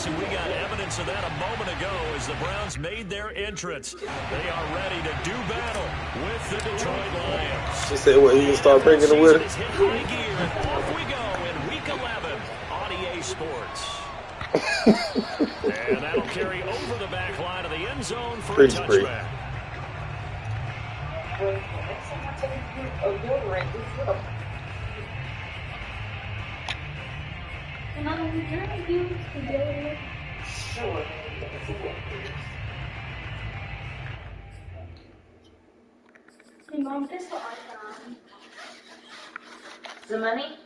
Casey, we got evidence of that a moment ago as the Browns made their entrance. They are ready to do battle with the Detroit Lions. She said, well, you can start bringing the with it. Hit high gear, and off we go in Week 11 on EA Sports. And that'll carry over the back line of the end zone for a touchback. Sure. Hey, Mom, guess what I found? The money?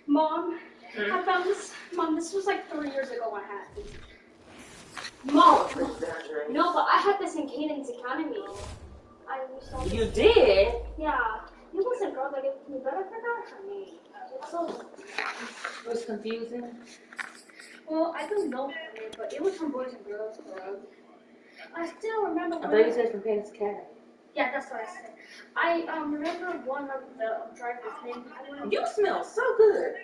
Mom, I found this. Mom, this was like 3 years ago when I had this. Mom! No, but I had this in Cadence Academy. You did? Yeah. It was a girl that gave it to me, but I forgot her name. It's so... It was confusing. Well, I don't know her name, but it was from Boys and Girls Club. I still remember... I thought you said from Cadence Academy. Yeah, that's what I said. I remember one of the drivers' name. You smell so good.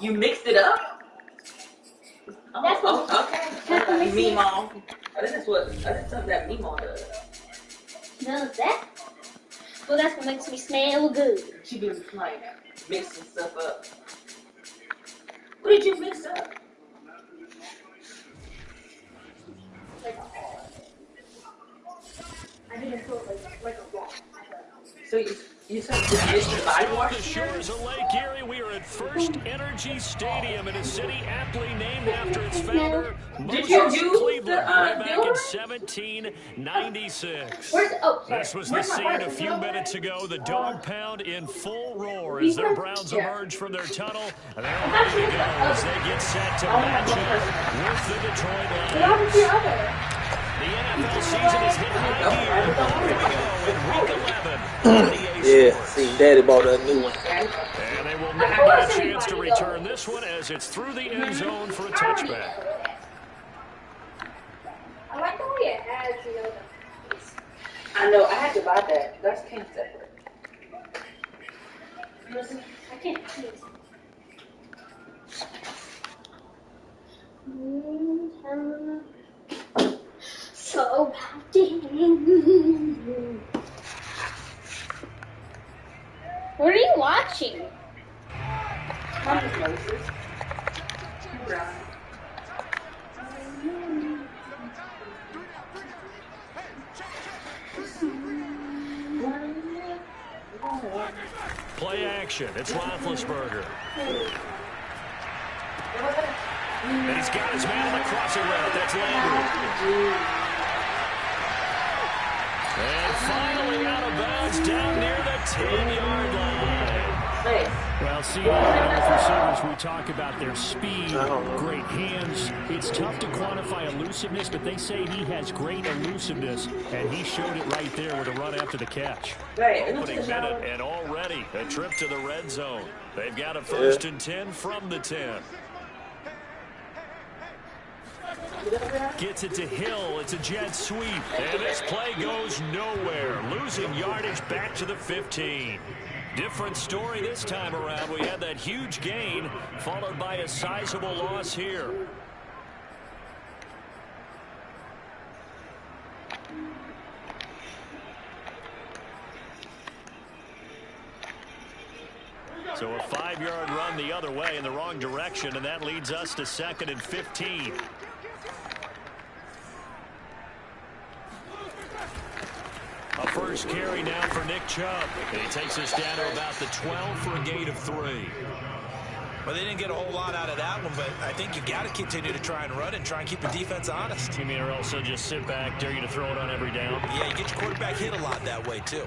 You mixed it up? Okay. Meemaw. This is something that Meemaw does. Does that? Well, that's what makes me smell good. She be like mixing stuff up. What did you mix up? I didn't feel like a rock. So you said you mixed the body wash? The shores of Lake Erie, we are at First Energy Stadium in a city aptly named after its founder, Moses Cleveland, way back in 1796. This was the scene a few minutes ago. The dog pound in full roar as their Browns emerge from their tunnel. And they're ready to go as they get set to match up with the Detroit Lions. The NFL season is hit high gear. Here we go in Week 11. Yeah, see, Daddy bought a new one. And they will not get a chance to return this one as it's through the end zone for a touchback. I like the way it has, you know, the face. I know, I had to buy that. That's came separate. I can't see it. So what are you watching? Mommy's Moses. Play action. It's Roethlisberger. And he's got his man on the crossing route. That's Landry. And finally out of bounds down near the 10-yard line. Well, see, with receivers, we talk about their speed, great hands. It's tough to quantify elusiveness, but they say he has great elusiveness, and he showed it right there with a run after the catch. Opening minute, and already a trip to the red zone. They've got a 1st and 10 from the 10. Gets it to Hill. It's a jet sweep. And this play goes nowhere. Losing yardage back to the 15. Different story this time around. We had that huge gain followed by a sizable loss here. So a 5-yard run the other way in the wrong direction, and that leads us to 2nd and 15. A first carry now for Nick Chubb. And he takes us down to about the 12 for a gain of 3. Well, they didn't get a whole lot out of that one, but I think you got to continue to try and run and try and keep the defense honest. You mean or also just sit back, dare you to throw it on every down? Yeah, you get your quarterback hit a lot that way, too.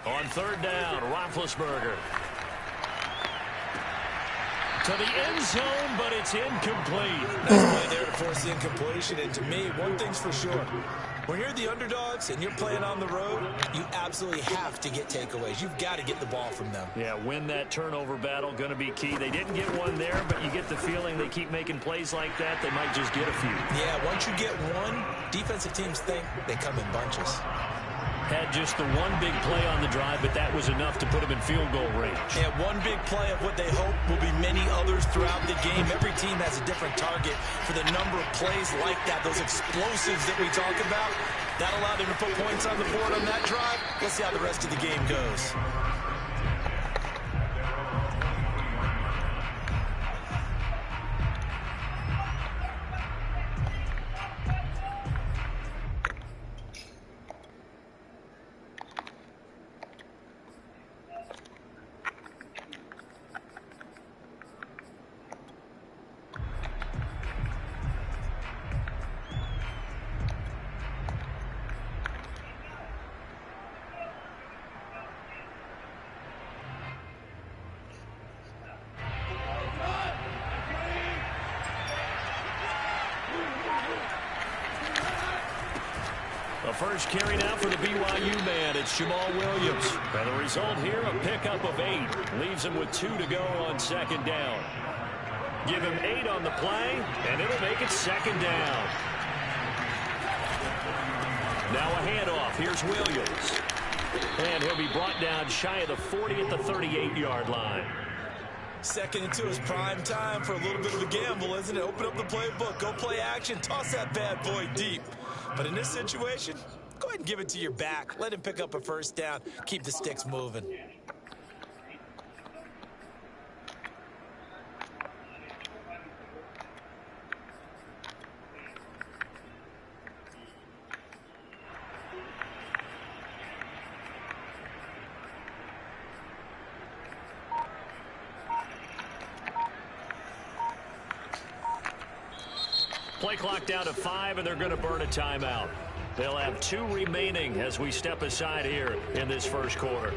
On 3rd down, Roethlisberger. To the end zone, but it's incomplete. Nice play there to force the incompletion. And to me, one thing's for sure. When you're the underdogs and you're playing on the road, you absolutely have to get takeaways. You've got to get the ball from them. Yeah, win that turnover battle, going to be key. They didn't get one there, but you get the feeling they keep making plays like that, they might just get a few. Yeah, once you get one, defensive teams think they come in bunches. Had just the one big play on the drive, but that was enough to put them in field goal range. Yeah, one big play of what they hope will be many others throughout the game. Every team has a different target for the number of plays like that, those explosives that we talk about. That allowed them to put points on the board on that drive. Let's see how the rest of the game goes. The first carry now for the BYU man. It's Jamal Williams. And the result here, a pickup of 8. Leaves him with 2 to go on second down. Give him 8 on the play, and it'll make it second down. Now a handoff. Here's Williams. And he'll be brought down shy of the 40 at the 38-yard line. Second and 2 is prime time for a little bit of a gamble, isn't it? Open up the playbook, go play action, toss that bad boy deep. But in this situation, go ahead and give it to your back. Let him pick up a first down. Keep the sticks moving. Play clock down to 5, and they're going to burn a timeout. They'll have 2 remaining as we step aside here in this first quarter.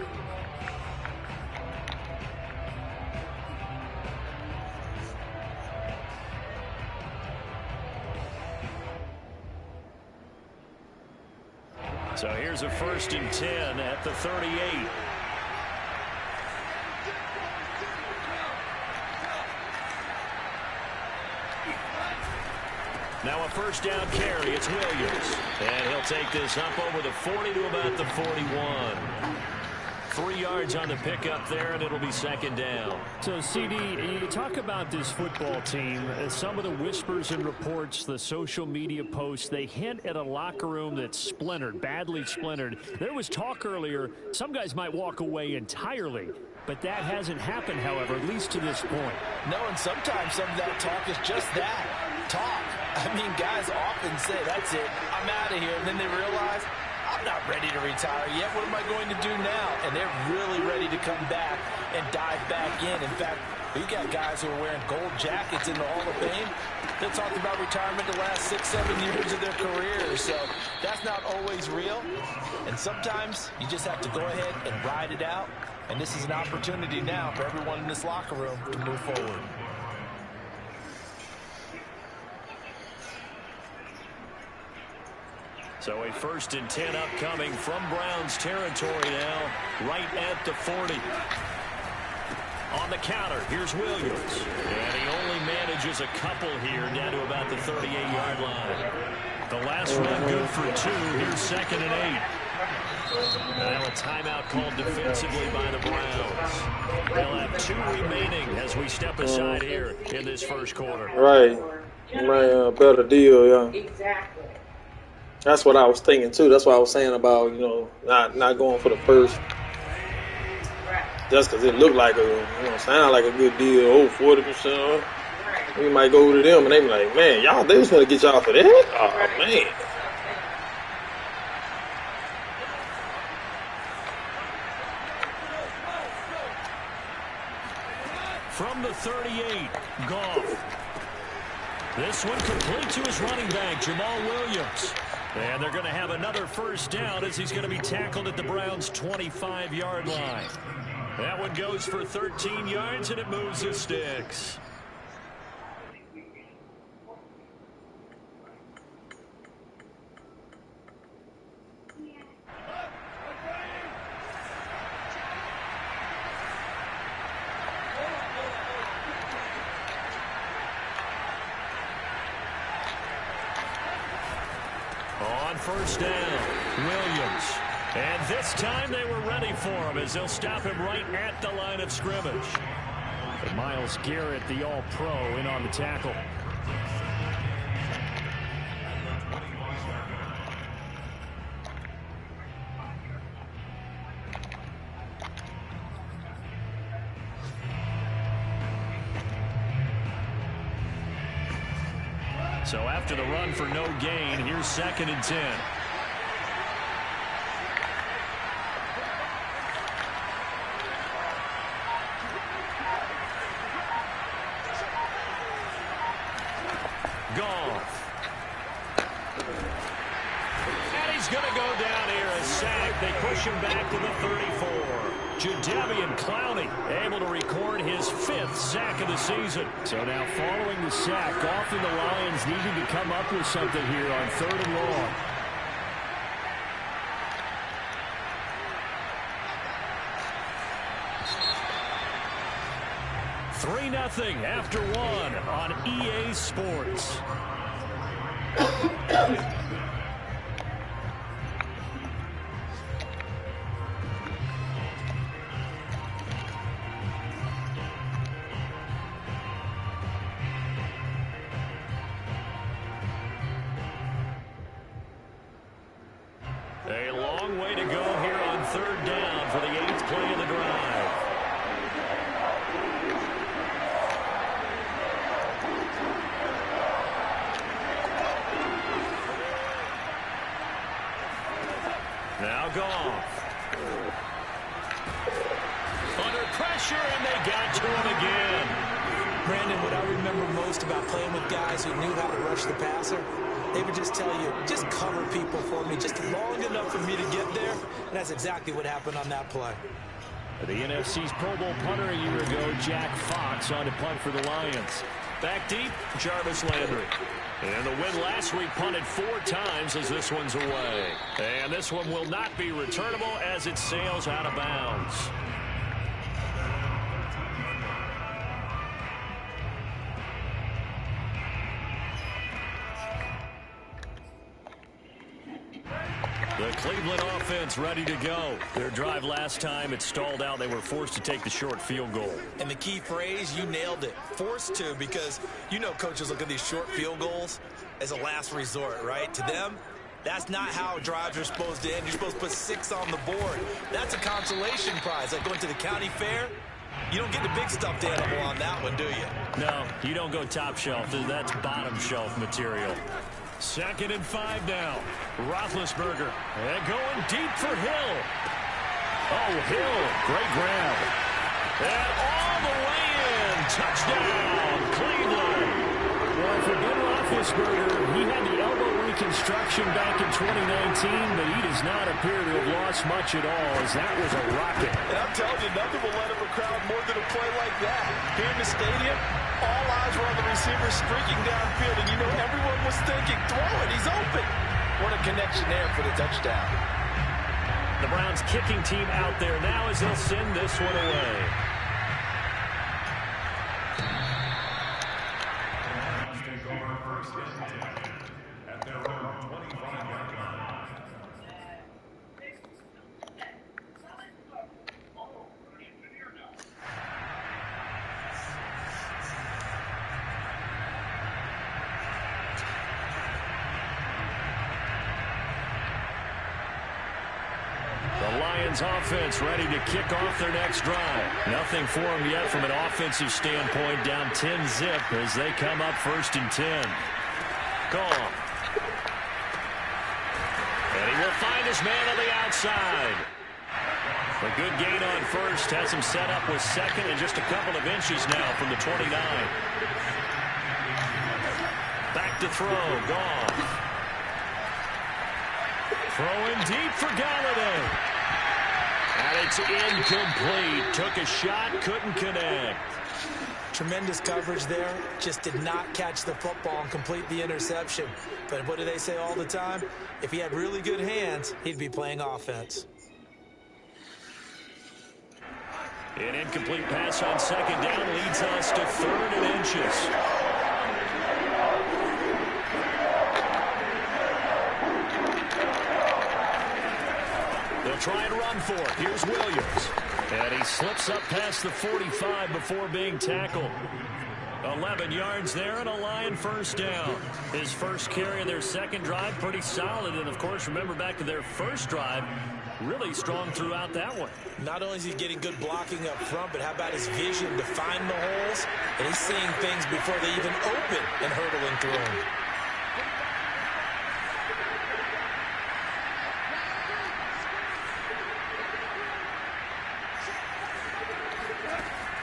So here's a 1st and 10 at the 38. Now a first down carry. It's Williams. And he'll take this up over the 40 to about the 41. 3 yards on the pickup there, and it'll be second down. So, CD, you talk about this football team. Some of the whispers and reports, the social media posts, they hint at a locker room that's splintered, badly splintered. There was talk earlier, some guys might walk away entirely. But that hasn't happened, however, at least to this point. No, and sometimes some of that talk is just that, talk. I mean, guys often say, that's it, I'm out of here. And then they realize, I'm not ready to retire yet. What am I going to do now? And they're really ready to come back and dive back in. In fact, we got guys who are wearing gold jackets in the Hall of Fame. They talked about retirement the last 6, 7 years of their careers. So that's not always real. And sometimes you just have to go ahead and ride it out. And this is an opportunity now for everyone in this locker room to move forward. So a 1st and 10 upcoming from Browns territory now, right at the 40. On the counter, here's Williams. And he only manages a couple here down to about the 38-yard line. The last run good for 2. Here's 2nd and 8. Now a timeout called defensively by the Browns. They'll have 2 remaining as we step aside here in this first quarter. Right. My better deal, yeah. Exactly. That's what I was thinking, too. That's what I was saying about, not going for the first. Right. Just because it looked like sound like a good deal. 40%. We might go to them, and they be like, man, y'all, they was going to get y'all for that? Oh, man. From the 38, Goff. This one complete to his running back, Jamal Williams. And they're going to have another first down as he's going to be tackled at the Browns' 25-yard line. That one goes for 13 yards, and it moves the sticks. On first down, Williams. And this time they were ready for him as they'll stop him right at the line of scrimmage. And Myles Garrett, the All-Pro, in on the tackle. So after the run for no gain, here's 2nd and 10. Goff. And he's going to go down here, a sack. They push him back to the 34. Jadeveon Clowney able to record his 5th sack of the season. So now following the sack, Goff and the Lions needing to come up with something here on 3rd and long. $3-0 after 1 on EA Sports. A long way to go here on 3rd down for the 8th play of the drive. Now Goff. Under pressure, and they got to him again. Brandon, what I remember most about playing with guys who knew how to rush the passer, they would just tell you, just cover people for me, just long enough for me to get there. And that's exactly what happened on that play. The NFC's Pro Bowl punter a year ago, Jack Fox, on to punt for the Lions. Back deep, Jarvis Landry. And the win last week punted 4 times as this one's away. And this one will not be returnable as it sails out of bounds. The Cleveland offense ready to go. Their drive last time, it stalled out. They were forced to take the short field goal. And the key phrase, you nailed it. Forced to, because you know coaches look at these short field goals as a last resort, right? To them, that's not how drives are supposed to end. You're supposed to put 6 on the board. That's a consolation prize. Like going to the county fair, you don't get the big stuffed animal on that one, do you? No, you don't go top shelf. That's bottom shelf material. 2nd and 5 now. Roethlisberger. And going deep for Hill. Oh, Hill. Great grab. And all the way in. Touchdown, Cleveland. Well, for Ben Roethlisberger, he had the elbow reconstruction back in 2019, but he does not appear to have lost much at all, as that was a rocket. And I'm telling you, nothing will let up a crowd more than a play like that. Here in the stadium, all eyes were on the receiver streaking downfield, and you know everyone was thinking, throw it, he's open. What a connection there for the touchdown. The Browns kicking team out there now as they'll send this one away. Offense ready to kick off their next drive. Nothing for them yet from an offensive standpoint. Down 10-zip as they come up 1st and 10. Goff. And he will find his man on the outside. A good gain on 1st. Has him set up with 2nd and just a couple of inches now from the 29. Back to throw. Goff. Throwing deep for Galladay. And it's incomplete. Took a shot, couldn't connect. Tremendous coverage there. Just did not catch the football and complete the interception. But what do they say all the time? If he had really good hands, he'd be playing offense. An incomplete pass on second down leads us to 3rd and inches. They'll try and run for it. Here's Williams. And he slips up past the 45 before being tackled. 11 yards there and a Lion first down. His first carry of their second drive, pretty solid. And, of course, remember back to their first drive, really strong throughout that one. Not only is he getting good blocking up front, but how about his vision to find the holes? And he's seeing things before they even open and hurdling through them.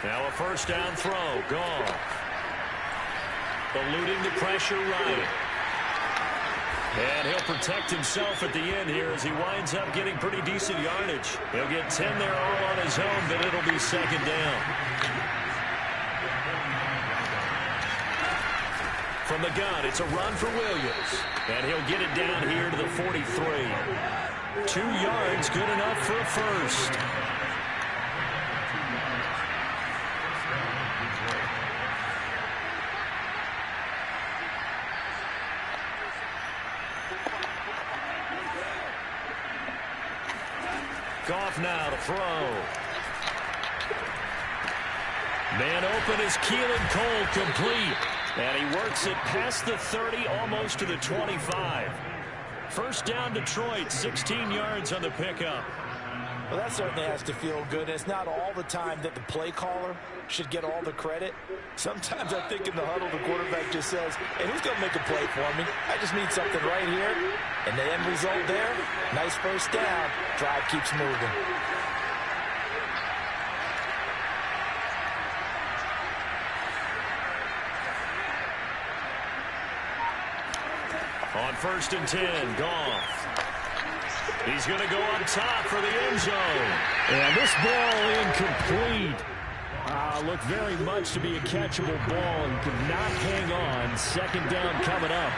Now a first down throw. Gone. Eluding the pressure right. And he'll protect himself at the end here as he winds up getting pretty decent yardage. He'll get 10 there all on his own, but it'll be second down. From the gun, it's a run for Williams. And he'll get it down here to the 43. 2 yards, good enough for a first. Goff now to throw. Man open is Keelan Cole, complete. And he works it past the 30, almost to the 25. First down Detroit, 16 yards on the pickup. Well, that certainly has to feel good. It's not all the time that the play caller should get all the credit. Sometimes I think in the huddle, the quarterback just says, hey, who's going to make a play for me? I just need something right here. And the end result there, nice first down. Drive keeps moving. On 1st and 10, Goff. He's going to go on top for the end zone. And this ball incomplete. Looked very much to be a catchable ball and could not hang on. Second down coming up.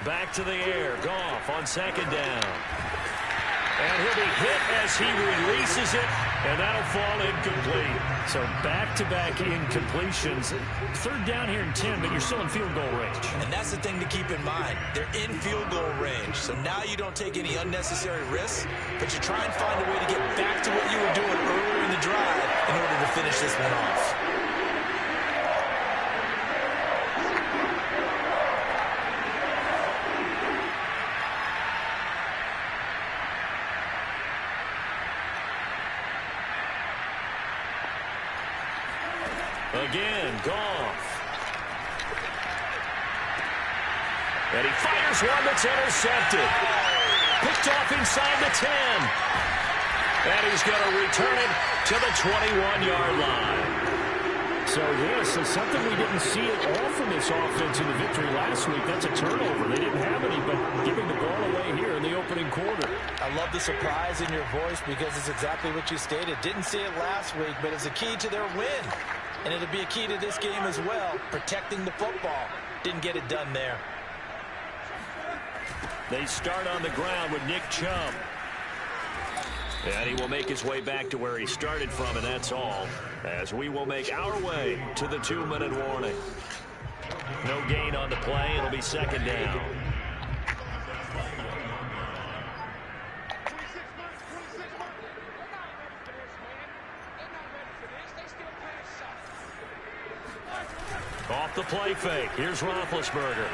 Back to the air. Goff on second down. And he'll be hit as he releases it, and that'll fall incomplete. So back-to-back incompletions. Third down here in 10, but you're still in field goal range. And that's the thing to keep in mind. They're in field goal range. So now you don't take any unnecessary risks, but you try and find a way to get back to what you were doing earlier in the drive in order to finish this one off. Again, Goff. And he fires one that's intercepted. Picked off inside the 10. And he's going to return it to the 21-yard line. So something we didn't see at all from this offense in the victory last week. That's a turnover. They didn't have any, but giving the ball away here in the opening quarter. I love the surprise in your voice because it's exactly what you stated. Didn't see it last week, but it's a key to their win. And it'll be a key to this game as well, protecting the football. Didn't get it done there. They start on the ground with Nick Chubb. And he will make his way back to where he started from, and that's all, as we will make our way to the 2-minute warning. No gain on the play. It'll be second down. Off the play fake. Here's Roethlisberger.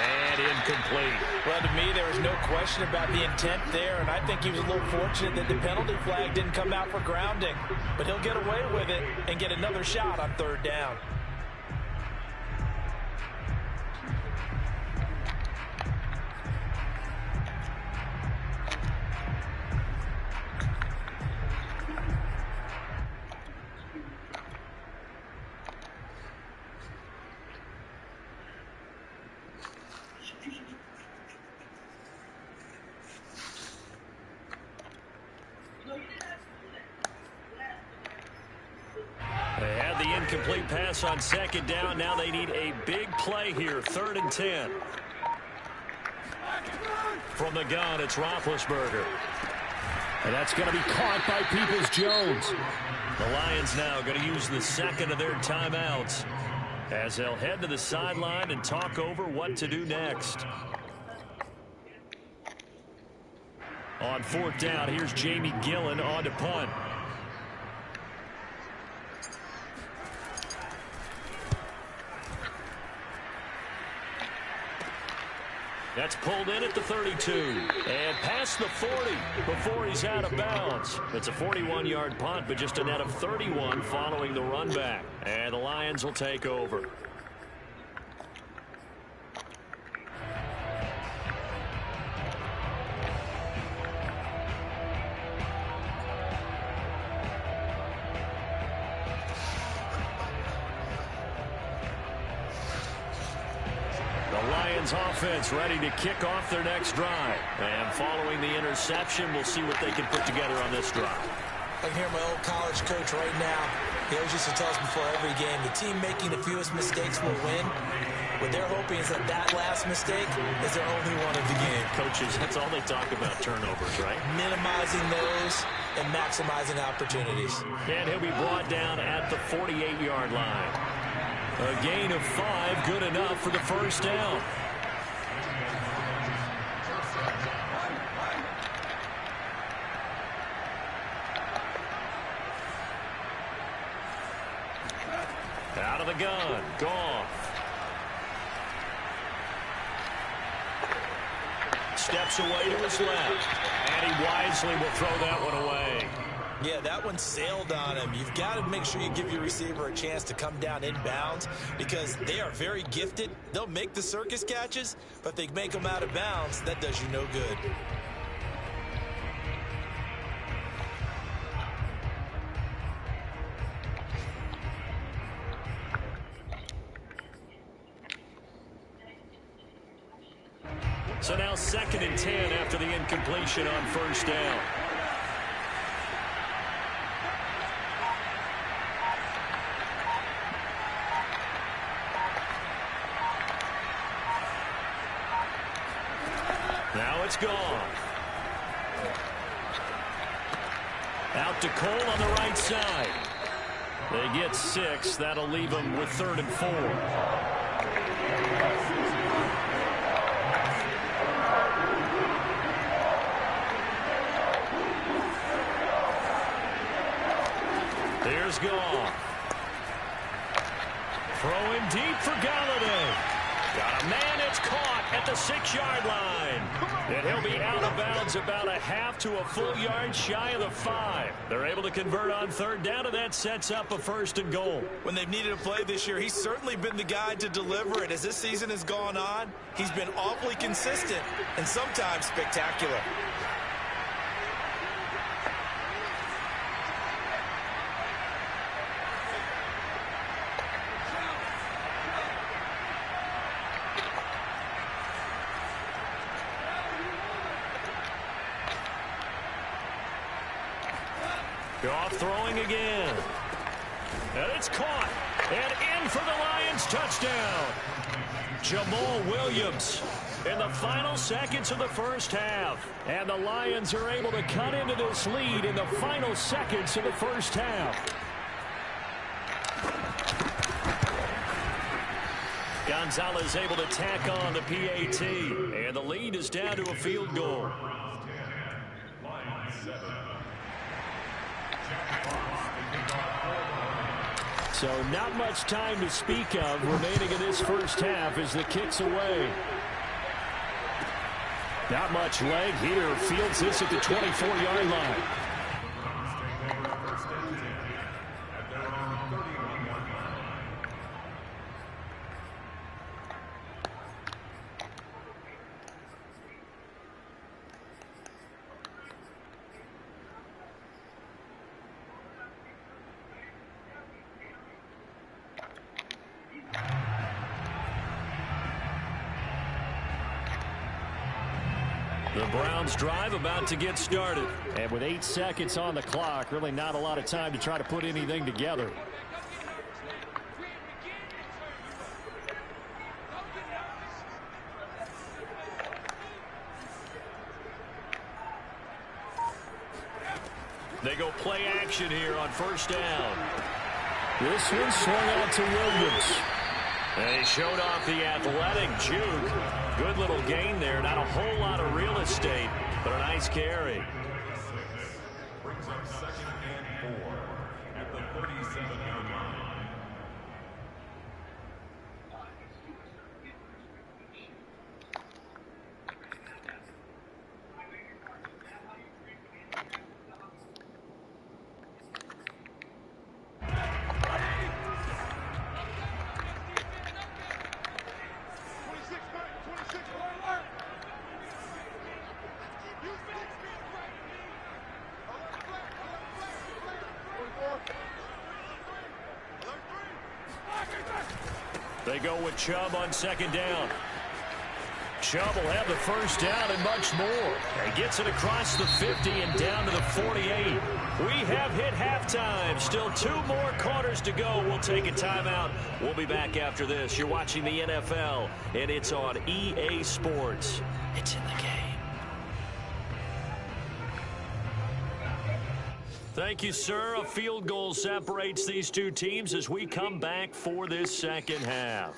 And incomplete. Well, to me, there was no question about the intent there, and I think he was a little fortunate that the penalty flag didn't come out for grounding. But he'll get away with it and get another shot on third down. They had the incomplete pass on second down. Now they need a big play here, 3rd and 10. From the gun, it's Roethlisberger. And that's going to be caught by Peoples-Jones. The Lions now going to use the second of their timeouts as they'll head to the sideline and talk over what to do next. On 4th down, here's Jamie Gillen on to punt. That's pulled in at the 32 and past the 40 before he's out of bounds. It's a 41-yard punt, but just a net of 31 following the run back. And the Lions will take over. Offense ready to kick off their next drive. And following the interception, we'll see what they can put together on this drive. I can hear my old college coach right now. He always used to tell us before every game, the team making the fewest mistakes will win. What they're hoping is that that last mistake is their only one of the game. Coaches, that's all they talk about, turnovers, right? Minimizing those and maximizing opportunities. And he'll be brought down at the 48-yard line. A gain of 5, good enough for the first down. Out of the gun, Goff. Steps away to his left, and he wisely will throw that one away. Yeah, that one sailed on him. You've got to make sure you give your receiver a chance to come down inbounds because they are very gifted. They'll make the circus catches, but they make them out of bounds. That does you no good. So now 2nd and 10 after the incompletion on first down. Now it's gone. Out to Cole on the right side. They get 6. That'll leave them with 3rd and 4. There's Goff. Throwing deep for Galladay. Got a man, it's caught at the 6-yard line. And he'll be out of bounds about a half to a full yard shy of the 5. They're able to convert on 3rd down, and that sets up a 1st and goal. When they've needed a play this year, he's certainly been the guy to deliver it. As this season has gone on, he's been awfully consistent and sometimes spectacular. Goff throwing again. And it's caught. And in for the Lions touchdown. Jamal Williams in the final seconds of the first half. And the Lions are able to cut into this lead in the final seconds of the first half. Gonzalez able to tack on the PAT. And the lead is down to a field goal. So not much time to speak of remaining in this first half as the kick's away. Not much leg here. Fields this at the 24-yard line. The Browns drive about to get started. And with 8 seconds on the clock, really not a lot of time to try to put anything together. They go play action here on first down. This one swung out to Williams. And he showed off the athletic juke. Good little gain there. Not a whole lot of real estate, but a nice carry. Brings up 2nd and 4 at the 37-yard line. They go with Chubb on 2nd down. Chubb will have the first down and much more. He gets it across the 50 and down to the 48. We have hit halftime. Still 2 more quarters to go. We'll take a timeout. We'll be back after this. You're watching the NFL, and it's on EA Sports. It's in the game. Thank you, sir. A field goal separates these two teams as we come back for this second half.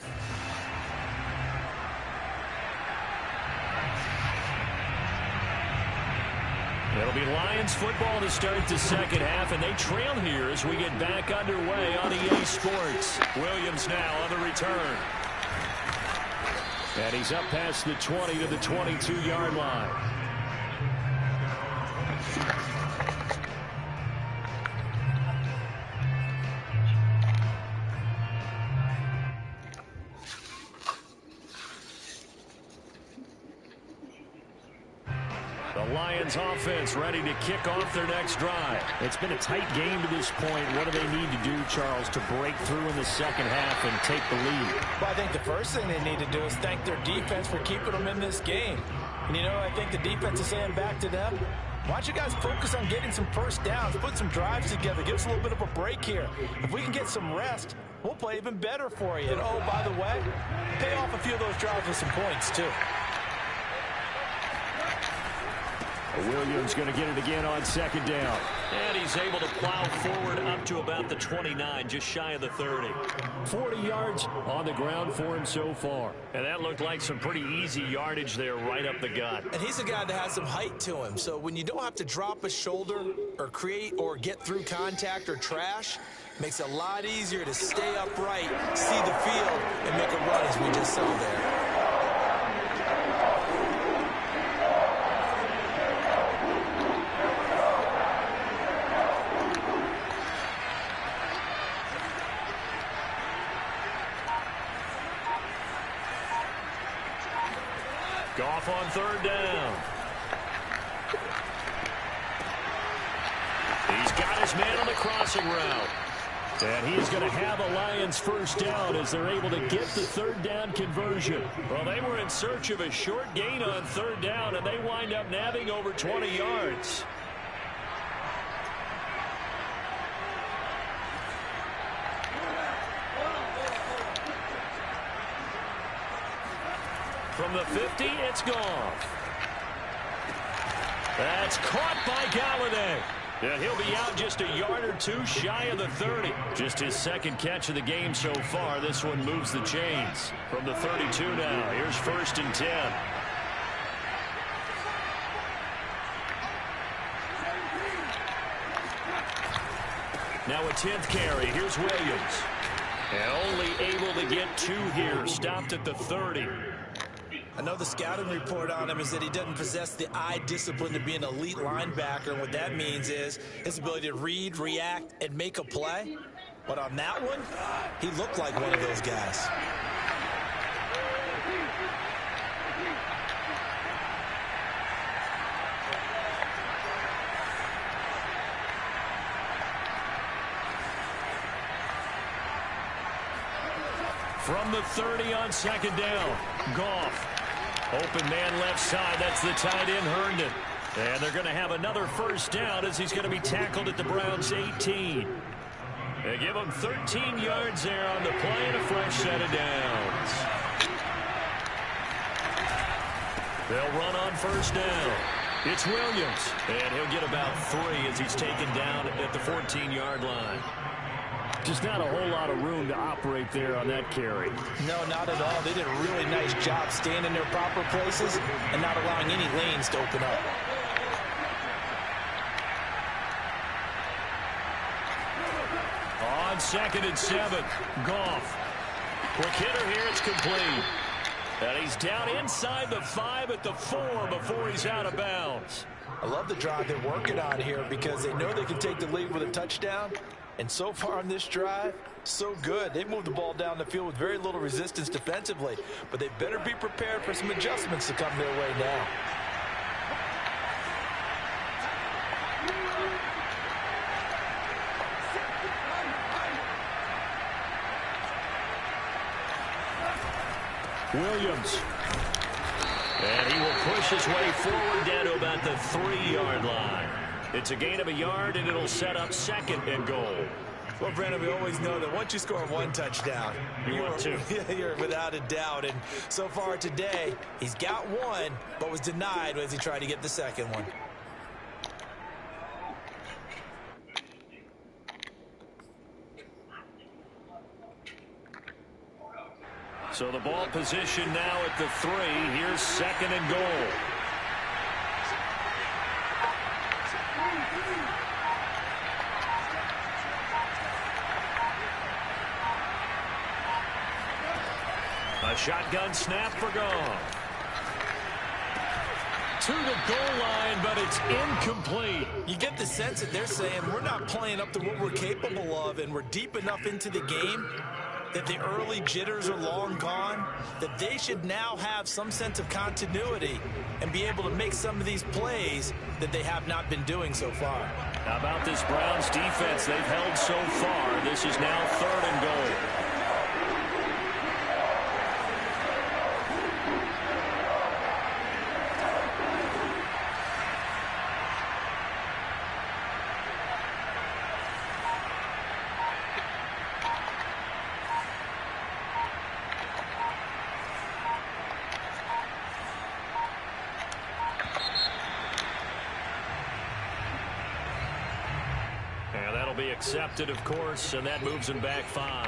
It'll be Lions football to start the second half, and they trail here as we get back underway on EA Sports. Williams now on the return. And he's up past the 20 to the 22-yard line. The Lions offense ready to kick off their next drive. It's been a tight game to this point. What do they need to do, Charles, to break through in the second half and take the lead? Well, I think the first thing they need to do is thank their defense for keeping them in this game. And, you know, I think the defense is saying back to them, why don't you guys focus on getting some first downs, put some drives together, give us a little bit of a break here. If we can get some rest, we'll play even better for you. And, oh, by the way, pay off a few of those drives with some points, too. Williams going to get it again on 2nd down. And he's able to plow forward up to about the 29, just shy of the 30. 40 yards on the ground for him so far. And that looked like some pretty easy yardage there right up the gut. And he's a guy that has some height to him. So when you don't have to drop a shoulder or create or get through contact or trash, makes it a lot easier to stay upright, see the field, and make a run as we just saw there. Goff on 3rd down. He's got his man on the crossing route. And he's going to have a Lions first down as they're able to get the 3rd down conversion. Well, they were in search of a short gain on 3rd down, and they wind up nabbing over 20 yards. From the 50, it's gone. That's caught by Galladay. And he'll be out just a yard or two shy of the 30. Just his 2nd catch of the game so far. This one moves the chains. From the 32 now, here's 1st and 10. Now a 10th carry. Here's Williams. And only able to get 2 here. Stopped at the 30. I know the scouting report on him is that he doesn't possess the eye discipline to be an elite linebacker. What that means is his ability to read, react, and make a play. But on that one, he looked like one of those guys. From the 30 on second down, Goff. Open man left side. That's the tight end, Herndon. And they're going to have another first down as he's going to be tackled at the Browns' 18. They give him 13 yards there on the play and a fresh set of downs. They'll run on first down. It's Williams. And he'll get about 3 as he's taken down at the 14-yard line. Just not a whole lot of room to operate there on that carry. No, not at all. They did a really nice job staying in their proper places and not allowing any lanes to open up. On 2nd and 7, Goff. Quick hitter here, it's complete. And he's down inside the 5 at the 4 before he's out of bounds. I love the drive they're working on here because they know they can take the lead with a touchdown. And so far on this drive, so good. They moved the ball down the field with very little resistance defensively. But they better be prepared for some adjustments to come their way now. Williams. And he will push his way forward down to about the 3-yard line. It's a gain of a yard, and it'll set up 2nd and goal. Well, Brandon, we always know that once you score 1 touchdown, you're without a doubt. And so far today, he's got 1, but was denied as he tried to get the 2nd one. So the ball position now at the 3. Here's 2nd and goal. A shotgun snap for Goff. To the goal line, but it's incomplete. You get the sense that they're saying we're not playing up to what we're capable of, and we're deep enough into the game that the early jitters are long gone, that they should now have some sense of continuity and be able to make some of these plays that they have not been doing so far. How about this Browns defense they've held so far? This is now 3rd and goal. Be accepted, of course, and that moves him back 5.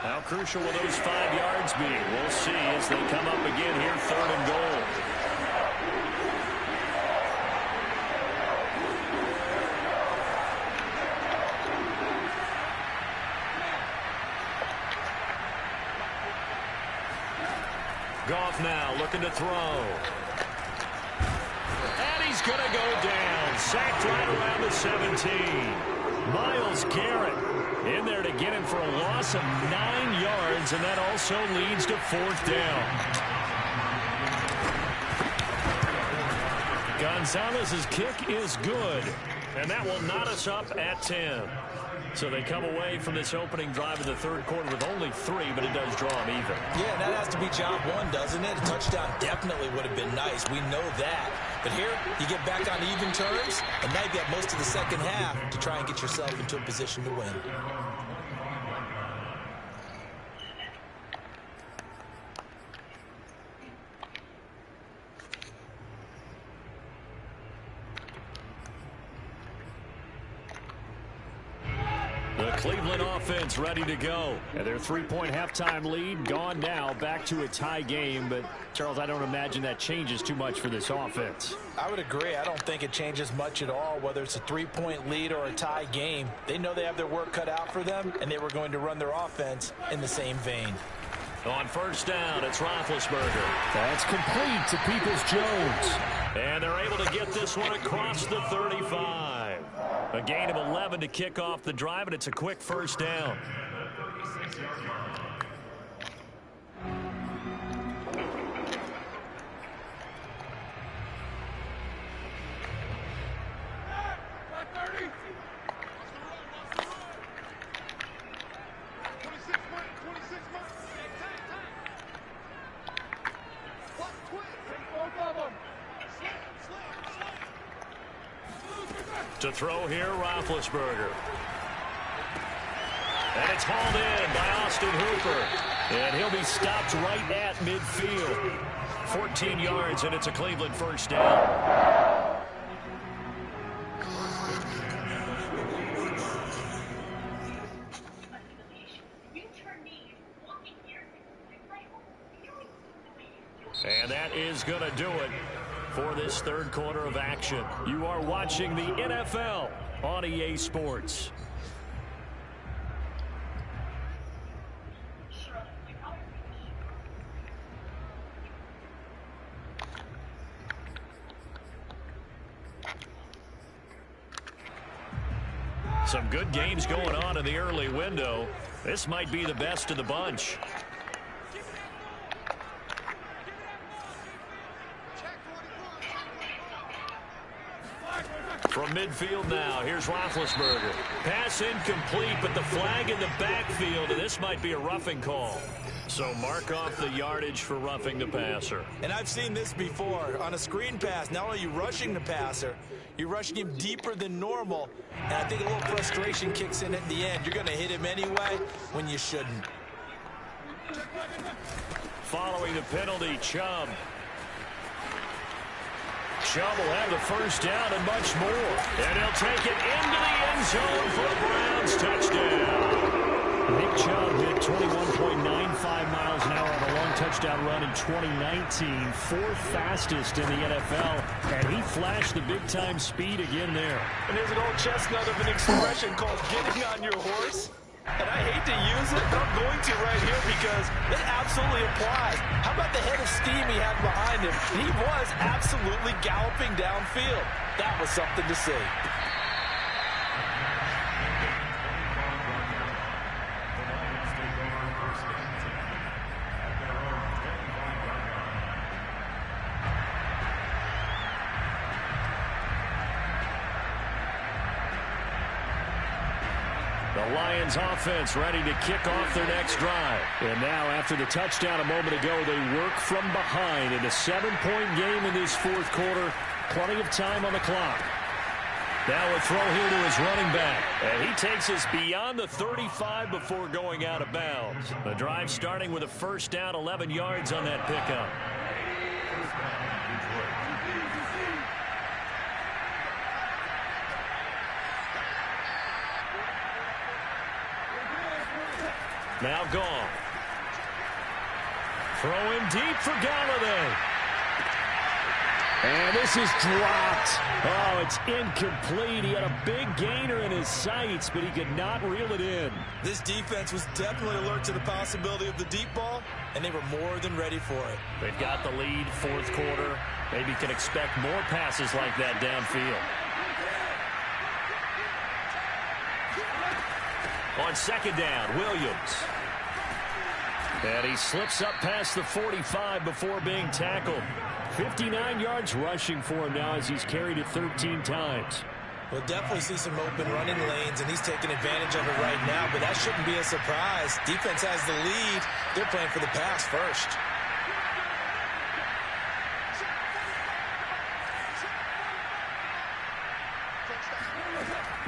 How crucial will those 5 yards be? We'll see as they come up again here, 3rd and goal. Goff now looking to throw. And he's going to go down. Sacked right around the 17. Myles Garrett in there to get him for a loss of 9 yards, and that also leads to 4th down. Gonzalez's kick is good, and that will knot us up at 10. So they come away from this opening drive in the 3rd quarter with only 3, but it does draw them even. Yeah, that has to be job 1, doesn't it? A touchdown definitely would have been nice. We know that. But here, you get back on even terms, and now you've got most of the second half to try and get yourself into a position to win. The Cleveland offense ready to go. And their 3-point halftime lead gone now, back to a tie game. But, Charles, I don't imagine that changes too much for this offense. I would agree. I don't think it changes much at all, whether it's a 3-point lead or a tie game. They know they have their work cut out for them, and they were going to run their offense in the same vein. On first down, it's Roethlisberger. That's complete to Peoples-Jones. And they're able to get this one across the 35. A gain of 11 to kick off the drive, and it's a quick first down. To throw here, Roethlisberger. And it's hauled in by Austin Hooper. And he'll be stopped right at midfield. 14 yards, and it's a Cleveland first down. And that is going to do it for this third quarter of action. You are watching the NFL on EA Sports. Some good games going on in the early window. This might be the best of the bunch. From midfield now, here's Roethlisberger. Pass incomplete, but the flag in the backfield, and this might be a roughing call. So mark off the yardage for roughing the passer. And I've seen this before. On a screen pass, not only are you rushing the passer, you're rushing him deeper than normal. And I think a little frustration kicks in at the end. You're going to hit him anyway when you shouldn't. Following the penalty, Chubb. Chubb will have the first down and much more. And he'll take it into the end zone for a Browns touchdown. Nick Chubb hit 21.95 miles an hour on a long touchdown run in 2019. Fourth fastest in the NFL. And he flashed the big-time speed again there. And there's an old chestnut of an expression called getting on your horse. And I hate to use it, but I'm going to right here because it absolutely applies. How about the head of steam he had behind him? He was absolutely galloping downfield. That was something to see. The Lions offense ready to kick off their next drive. And now after the touchdown a moment ago, they work from behind in a 7-point game in this fourth quarter. Plenty of time on the clock. Now a throw here to his running back. And he takes us beyond the 35 before going out of bounds. The drive starting with a first down, 11 yards on that pickup. Now gone. Throwing deep for Galladay. And this is dropped. Oh, it's incomplete. He had a big gainer in his sights, but he could not reel it in. This defense was definitely alert to the possibility of the deep ball, and they were more than ready for it. They've got the lead, fourth quarter. Maybe can expect more passes like that downfield. On second down, Williams. And he slips up past the 45 before being tackled. 59 yards rushing for him now as he's carried it 13 times. We'll definitely see some open running lanes, and he's taking advantage of it right now, but that shouldn't be a surprise. Defense has the lead. They're playing for the pass first.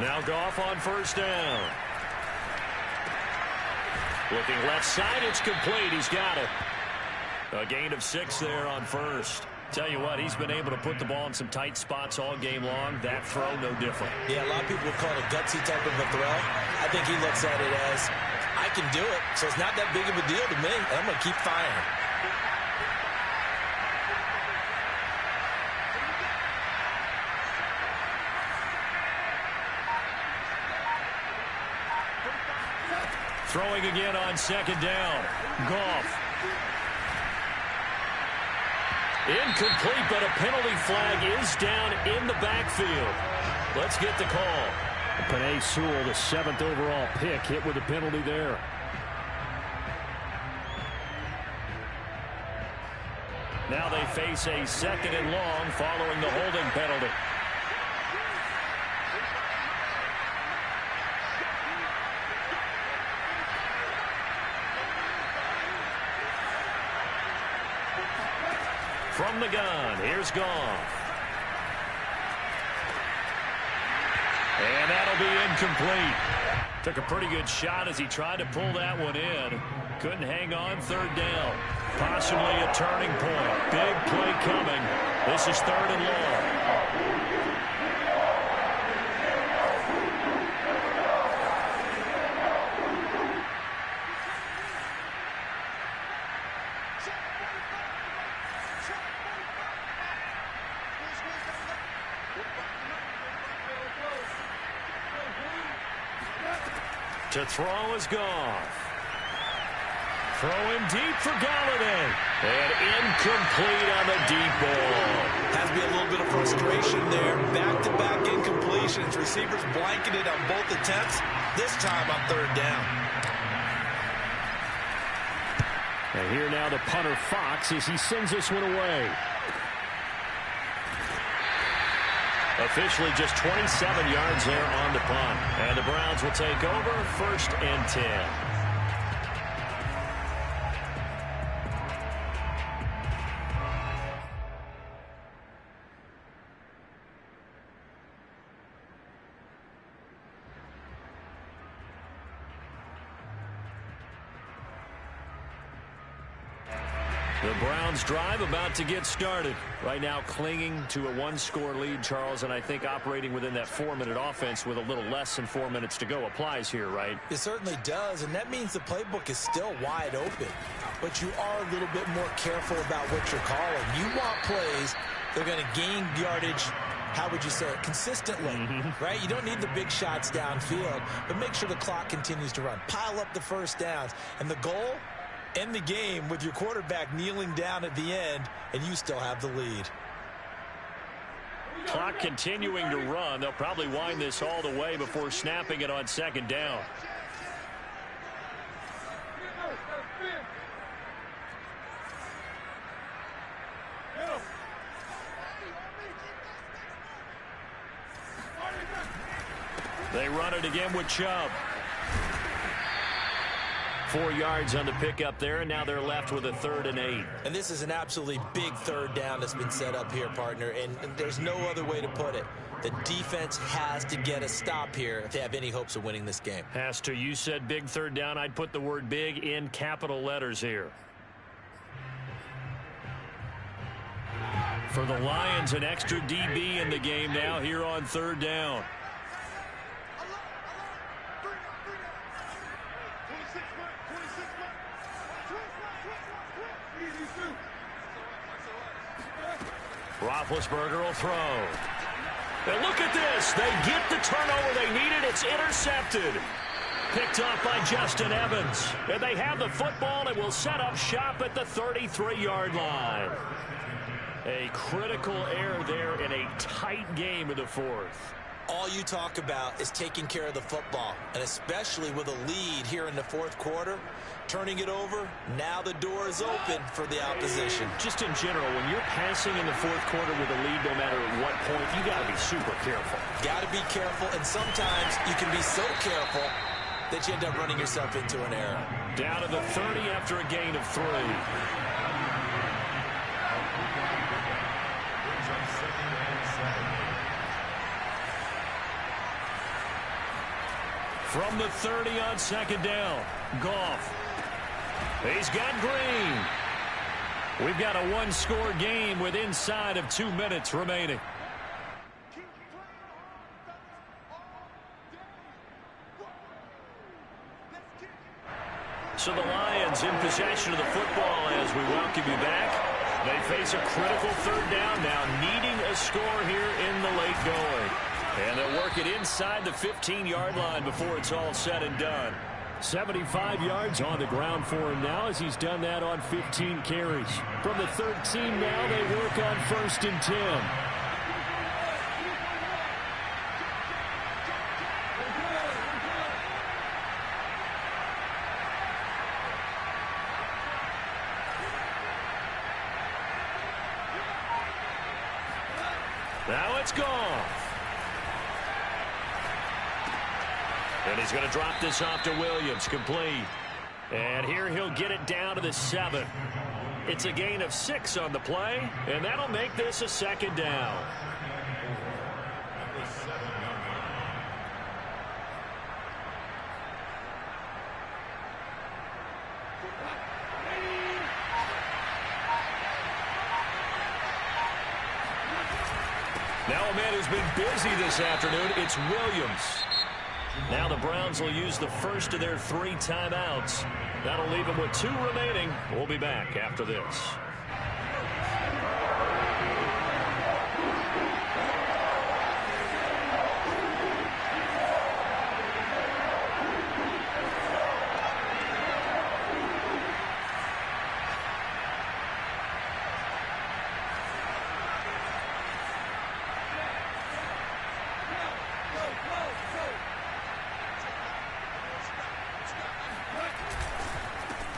Now Goff on first down. Looking left side, it's complete. He's got it. A gain of 6 there on first. Tell you what, he's been able to put the ball in some tight spots all game long. That throw, no different. Yeah, a lot of people would call it a gutsy type of a throw. I think he looks at it as, I can do it, so it's not that big of a deal to me, and I'm going to keep firing. Throwing again on second down. Goff. Incomplete, but a penalty flag is down in the backfield. Let's get the call. Penei Sewell, the 7th overall pick, hit with a penalty there. Now they face a 2nd and long following the holding penalty. From the gun, here's Goff. And that'll be incomplete. Took a pretty good shot as he tried to pull that one in. Couldn't hang on 3rd down. Possibly a turning point. Big play coming. This is 3rd and long. To throw is Goff. Throw him deep for Galladay. And incomplete on the deep ball. Has to be a little bit of frustration there. Back-to-back incompletions. Receivers blanketed on both attempts. This time on 3rd down. And here now the punter Fox as he sends this one away. Officially just 27 yards there on the punt. And the Browns will take over 1st and 10. The Browns drive about to get started. Right now clinging to a 1-score lead, Charles, and I think operating within that 4-minute offense with a little less than 4 minutes to go applies here, right? It certainly does, and that means the playbook is still wide open. But you are a little bit more careful about what you're calling. You want plays that are going to gain yardage, how would you say it, consistently, right? You don't need the big shots downfield, but make sure the clock continues to run. Pile up the first downs, and the goal, end the game with your quarterback kneeling down at the end, and you still have the lead. Clock continuing to run. They'll probably wind this all the way before snapping it on 2nd down. They run it again with Chubb. 4 yards on the pickup there, and now they're left with a 3rd and 8. And this is an absolutely big 3rd down that's been set up here, partner, and there's no other way to put it. The defense has to get a stop here if they have any hopes of winning this game. Has to. You said big 3rd down. I'd put the word big in capital letters here. For the Lions, an extra DB in the game now here on 3rd down. Roethlisberger will throw. And look at this. They get the turnover they needed. It's intercepted. Picked up by Justin Evans. And they have the football and will set up shop at the 33-yard line. A critical error there in a tight game in the 4th. All you talk about is taking care of the football, and especially with a lead here in the 4th quarter, turning it over, now the door is open for the opposition. Just in general, when you're passing in the 4th quarter with a lead, no matter at what point, you got to be super careful. Got to be careful, and sometimes you can be so careful that you end up running yourself into an error. Down to the 30 after a gain of 3. From the 30 on 2nd down, Goff. He's got Green. We've got a one-score game with inside of 2 minutes remaining. So the Lions in possession of the football as we welcome you back. They face a critical third down now, needing a score here in the late going. And they'll work it inside the 15-yard line before it's all said and done. 75 yards on the ground for him now as he's done that on 15 carries. From the 13 now, they work on 1st and 10. Now it's gone. And he's going to drop this off to Williams, complete. And here he'll get it down to the 7. It's a gain of 6 on the play, and that'll make this a 2nd down. Now a man who's been busy this afternoon, it's Williams. Now the Browns will use the first of their 3 timeouts. That'll leave them with 2 remaining. We'll be back after this.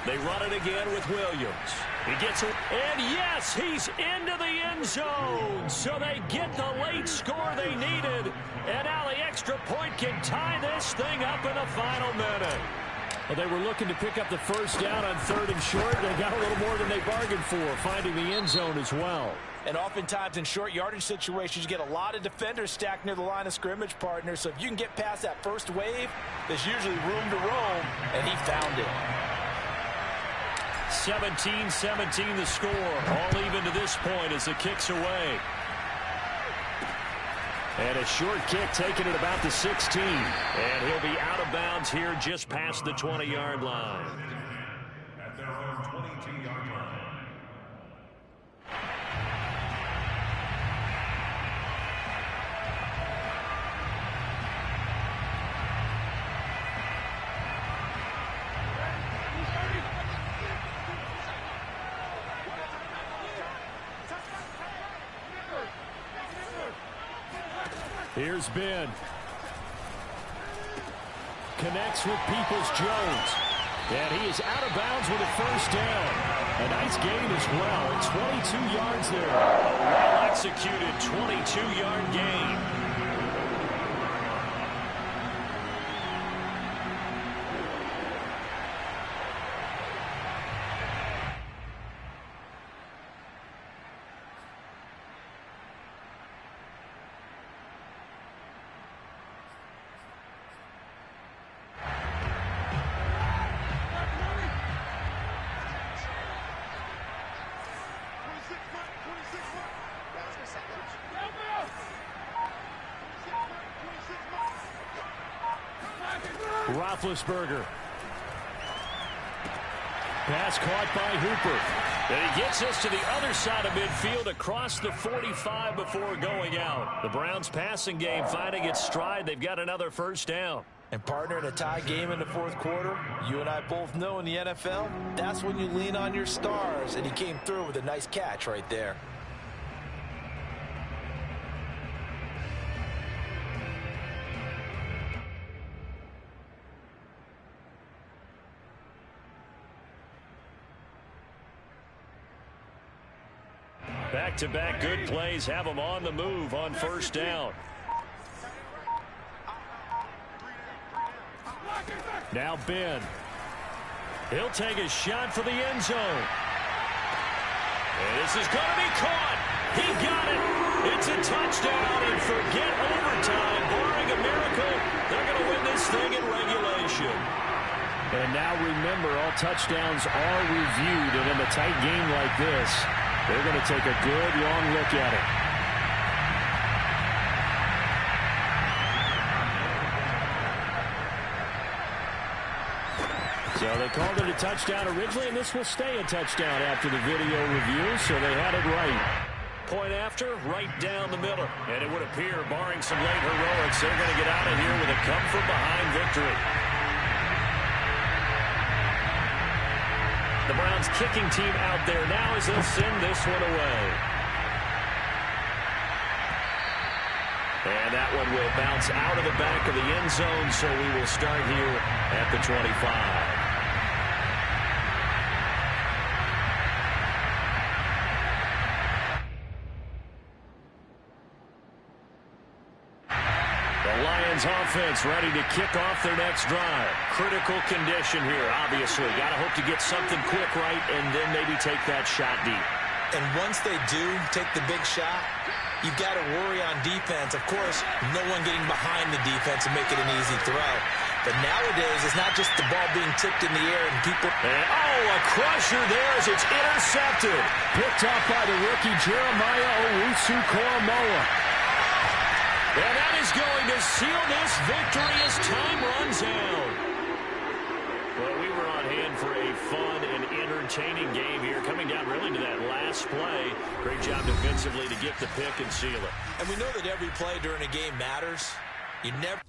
They run it again with Williams. He gets it, and yes, he's into the end zone. So they get the late score they needed, and now the extra point can tie this thing up in the final minute. Well, they were looking to pick up the first down on 3rd and short. They got a little more than they bargained for, finding the end zone as well. And oftentimes in short yardage situations, you get a lot of defenders stacked near the line of scrimmage, partner. So if you can get past that first wave, there's usually room to roam, and he found it. 17-17 the score. All even to this point as the kick's away. And a short kick taken at about the 16. And he'll be out of bounds here just past the 20-yard line. At their own 22-yard line. Here's Ben. Connects with Peoples-Jones. And he is out of bounds with a first down. A nice gain as well. 22 yards there. A well-executed 22-yard gain. Roethlisberger. Pass caught by Hooper. And he gets us to the other side of midfield across the 45 before going out. The Browns passing game finding its stride. They've got another first down. And partner, in a tie game in the 4th quarter, you and I both know in the NFL, that's when you lean on your stars. And he came through with a nice catch right there. Back-to-back good plays have them on the move on first down. Now Ben. He'll take a shot for the end zone. And this is going to be caught. He got it. It's a touchdown, and forget overtime. Barring a miracle, they're going to win this thing in regulation. And now remember, all touchdowns are reviewed, and in a tight game like this, they're going to take a good long look at it. So they called it a touchdown originally, and this will stay a touchdown after the video review, so they had it right. Point after, right down the middle. And it would appear, barring some late heroics, they're going to get out of here with a come-from-behind victory. The Browns kicking team out there now as they'll send this one away. And that one will bounce out of the back of the end zone, so we will start here at the 25. Offense ready to kick off their next drive. Critical condition here, obviously. Got to hope to get something quick right and then maybe take that shot deep. And once they do take the big shot, you've got to worry on defense. Of course, no one getting behind the defense and make it an easy throw. But nowadays, it's not just the ball being tipped in the air and people... And, a crusher there as it's intercepted. Picked off by the rookie Jeremiah Owusu-Koramoah. And that is going to seal this victory as time runs out. Well, we were on hand for a fun and entertaining game here, coming down really to that last play. Great job defensively to get the pick and seal it. And we know that every play during a game matters. You never...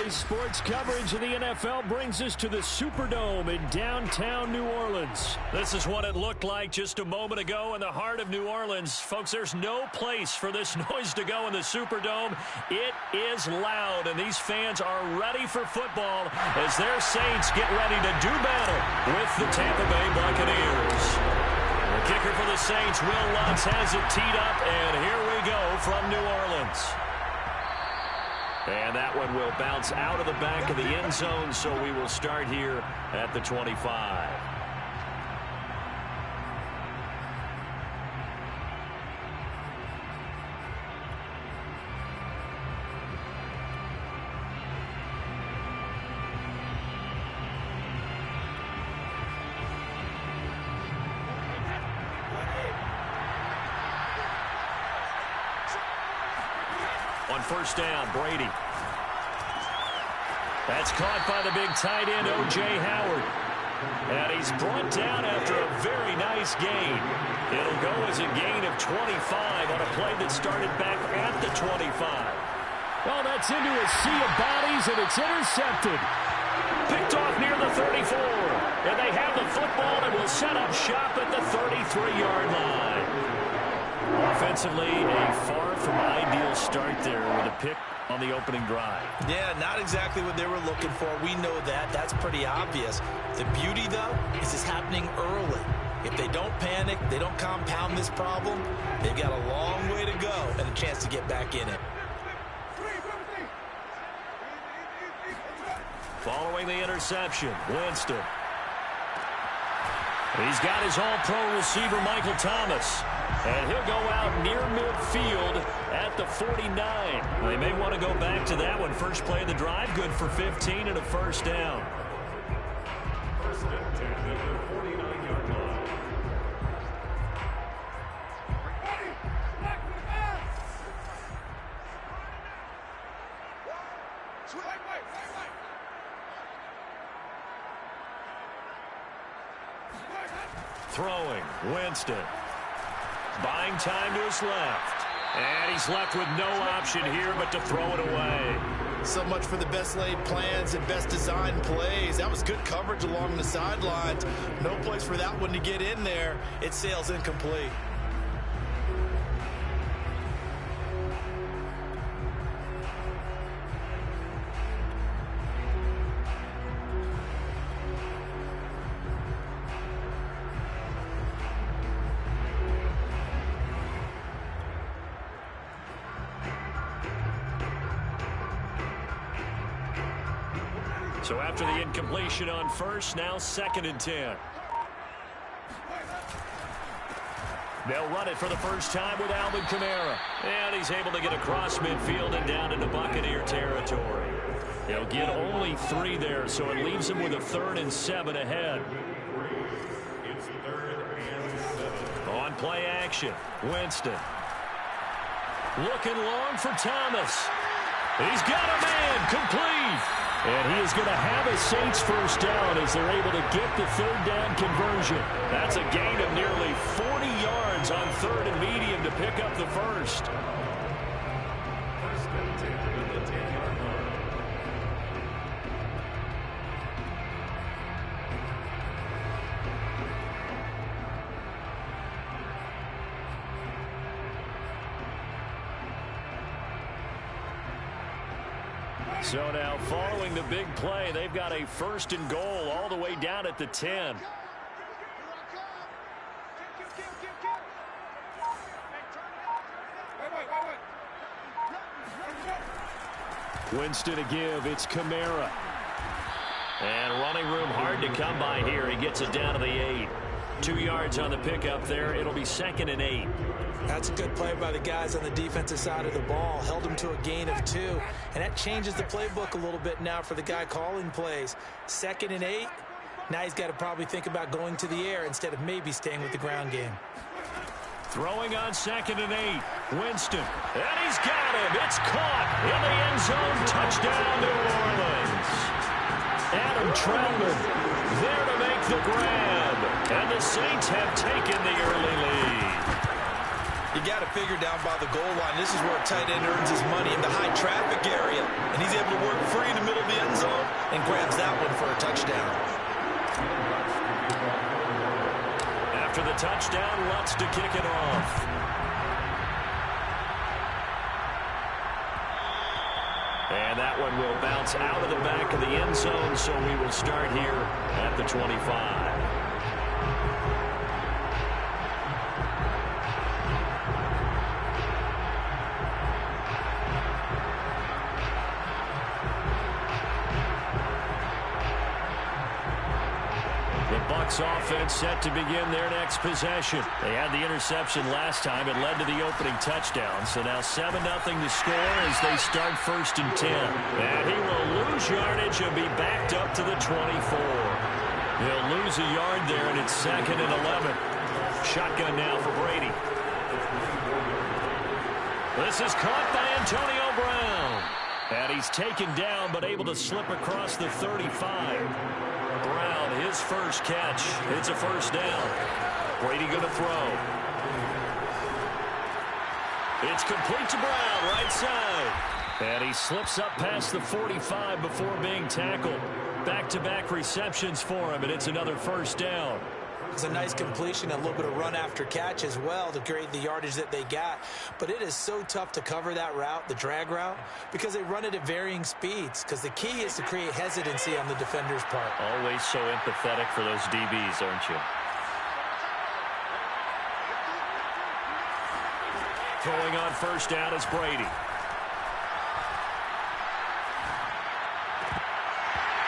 Sports coverage of the NFL brings us to the Superdome in downtown New Orleans. This is what it looked like just a moment ago in the heart of New Orleans. Folks, there's no place for this noise to go in the Superdome. It is loud, and these fans are ready for football as their Saints get ready to do battle with the Tampa Bay Buccaneers. The kicker for the Saints, Will Lutz, has it teed up, and here we go from New Orleans. And that one will bounce out of the back of the end zone, so we will start here at the 25. On first down, Brady. That's caught by the big tight end, O.J. Howard. And he's brought down after a very nice gain. It'll go as a gain of 25 on a play that started back at the 25. Oh, that's into a sea of bodies, and it's intercepted. Picked off near the 34. And they have the football and will set up shop at the 33-yard line. Offensively, a far from ideal start there with a pick on the opening drive. Yeah, not exactly what they were looking for. We know that. That's pretty obvious. The beauty, though, is it's happening early. If they don't panic, they don't compound this problem, they've got a long way to go and a chance to get back in it. Following the interception, Winston. He's got his all-pro receiver, Michael Thomas. And he'll go out near midfield at the 49. They may want to go back to that one. First play of the drive, good for 15 and a first down. First and 10 at the 49. Throwing, Winston. Buying time to his left. And he's left with no option here but to throw it away. So much for the best laid plans and best designed plays. That was good coverage along the sidelines. No place for that one to get in there. It sails incomplete. So after the incompletion on first, now 2nd and 10. They'll run it for the first time with Alvin Kamara. And he's able to get across midfield and down into Buccaneer territory. He'll get only 3 there, so it leaves him with a 3rd and 7 ahead. It's 3rd and 7. On play action, Winston. Looking long for Thomas. He's got a man, complete. And he is going to have a Saints first down as they're able to get the 3rd down conversion. That's a gain of nearly 40 yards on 3rd and medium to pick up the first. First and 10 at the 10-yard line. So now following the big play, they've got a 1st and goal all the way down at the 10. Winston to give. It's Kamara. And running room hard to come by here. He gets it down to the 8. 2 yards on the pickup there. It'll be 2nd and 8. That's a good play by the guys on the defensive side of the ball. Held him to a gain of 2. And that changes the playbook a little bit now for the guy calling plays. 2nd and 8. Now he's got to probably think about going to the air instead of maybe staying with the ground game. Throwing on 2nd and 8. Winston. And he's got him. It's caught in the end zone. Touchdown, New Orleans. Adam Troutman there to make the grab. And the Saints have taken the early lead. You got to figure down by the goal line. This is where a tight end earns his money, in the high traffic area. And he's able to work free in the middle of the end zone and grabs that one for a touchdown. After the touchdown, Lutz to kick it off. And that one will bounce out of the back of the end zone, so we will start here at the 25. Offense set to begin their next possession. They had the interception last time. It led to the opening touchdown. So now 7-0 to score as they start 1st and 10. And he will lose yardage and be backed up to the 24. He'll lose a yard there, and it's 2nd and 11. Shotgun now for Brady. This is caught by Antonio Brown. And he's taken down but able to slip across the 35. Brown, his first catch. It's a first down. Brady going to throw. It's complete to Brown, right side. And he slips up past the 45 before being tackled. Back-to-back receptions for him, and it's another first down. It's a nice completion, a little bit of run after catch as well to create the yardage that they got. But it is so tough to cover that route, the drag route, because they run it at varying speeds. Because the key is to create hesitancy on the defender's part. Always so empathetic for those DBs, aren't you? Throwing on first down is Brady.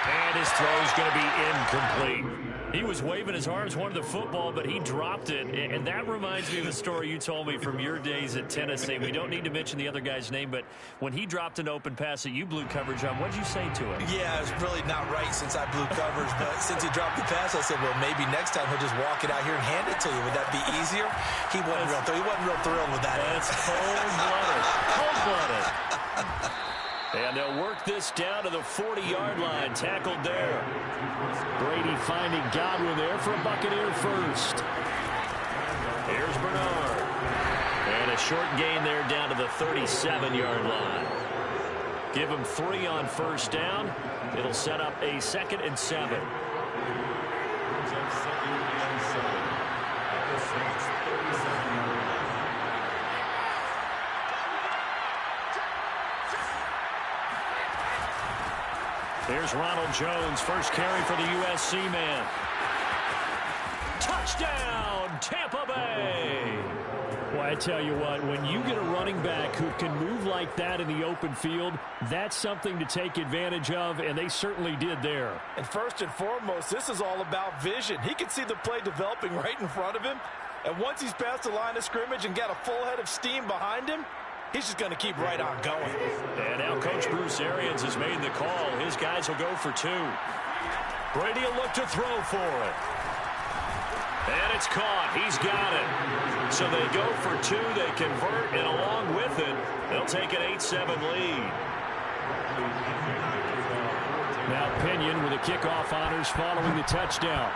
And his throw is going to be incomplete. He was waving his arms, wanted the football, but he dropped it. And that reminds me of a story you told me from your days at Tennessee. We don't need to mention the other guy's name, but when he dropped an open pass that you blew coverage on, what did you say to him? Yeah, it was really not right since I blew coverage, but since he dropped the pass, I said, well, maybe next time he'll just walk it out here and hand it to you. Would that be easier? He wasn't real thrilled with that. That's cold-blooded. Cold-blooded. And they'll work this down to the 40-yard line, tackled there. Brady finding Godwin there for a Buccaneer first. Here's Bernard. And a short gain there down to the 37-yard line. Give him 3 on first down. It'll set up a 2nd and 7. Here's Ronald Jones, first carry for the USC man. Touchdown, Tampa Bay! Well, I tell you what, when you get a running back who can move like that in the open field, that's something to take advantage of, and they certainly did there. And first and foremost, this is all about vision. He can see the play developing right in front of him, and once he's past the line of scrimmage and got a full head of steam behind him, he's just going to keep right on going. And now Coach Bruce Arians has made the call. His guys will go for 2. Brady will look to throw for it. And it's caught. He's got it. So they go for 2. They convert, and along with it, they'll take an 8-7 lead. Now Pinion with the kickoff honors following the touchdown.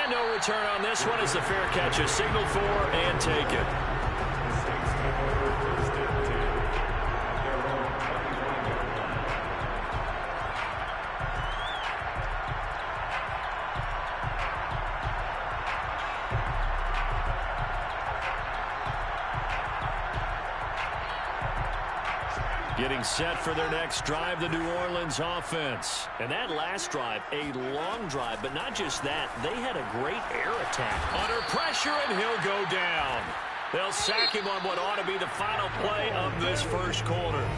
And no return on this one as the fair catch is signaled for and taken. Getting set for their next drive, the New Orleans offense. And that last drive, a long drive, but not just that. They had a great air attack. Under pressure, and he'll go down. They'll sack him on what ought to be the final play of this first quarter.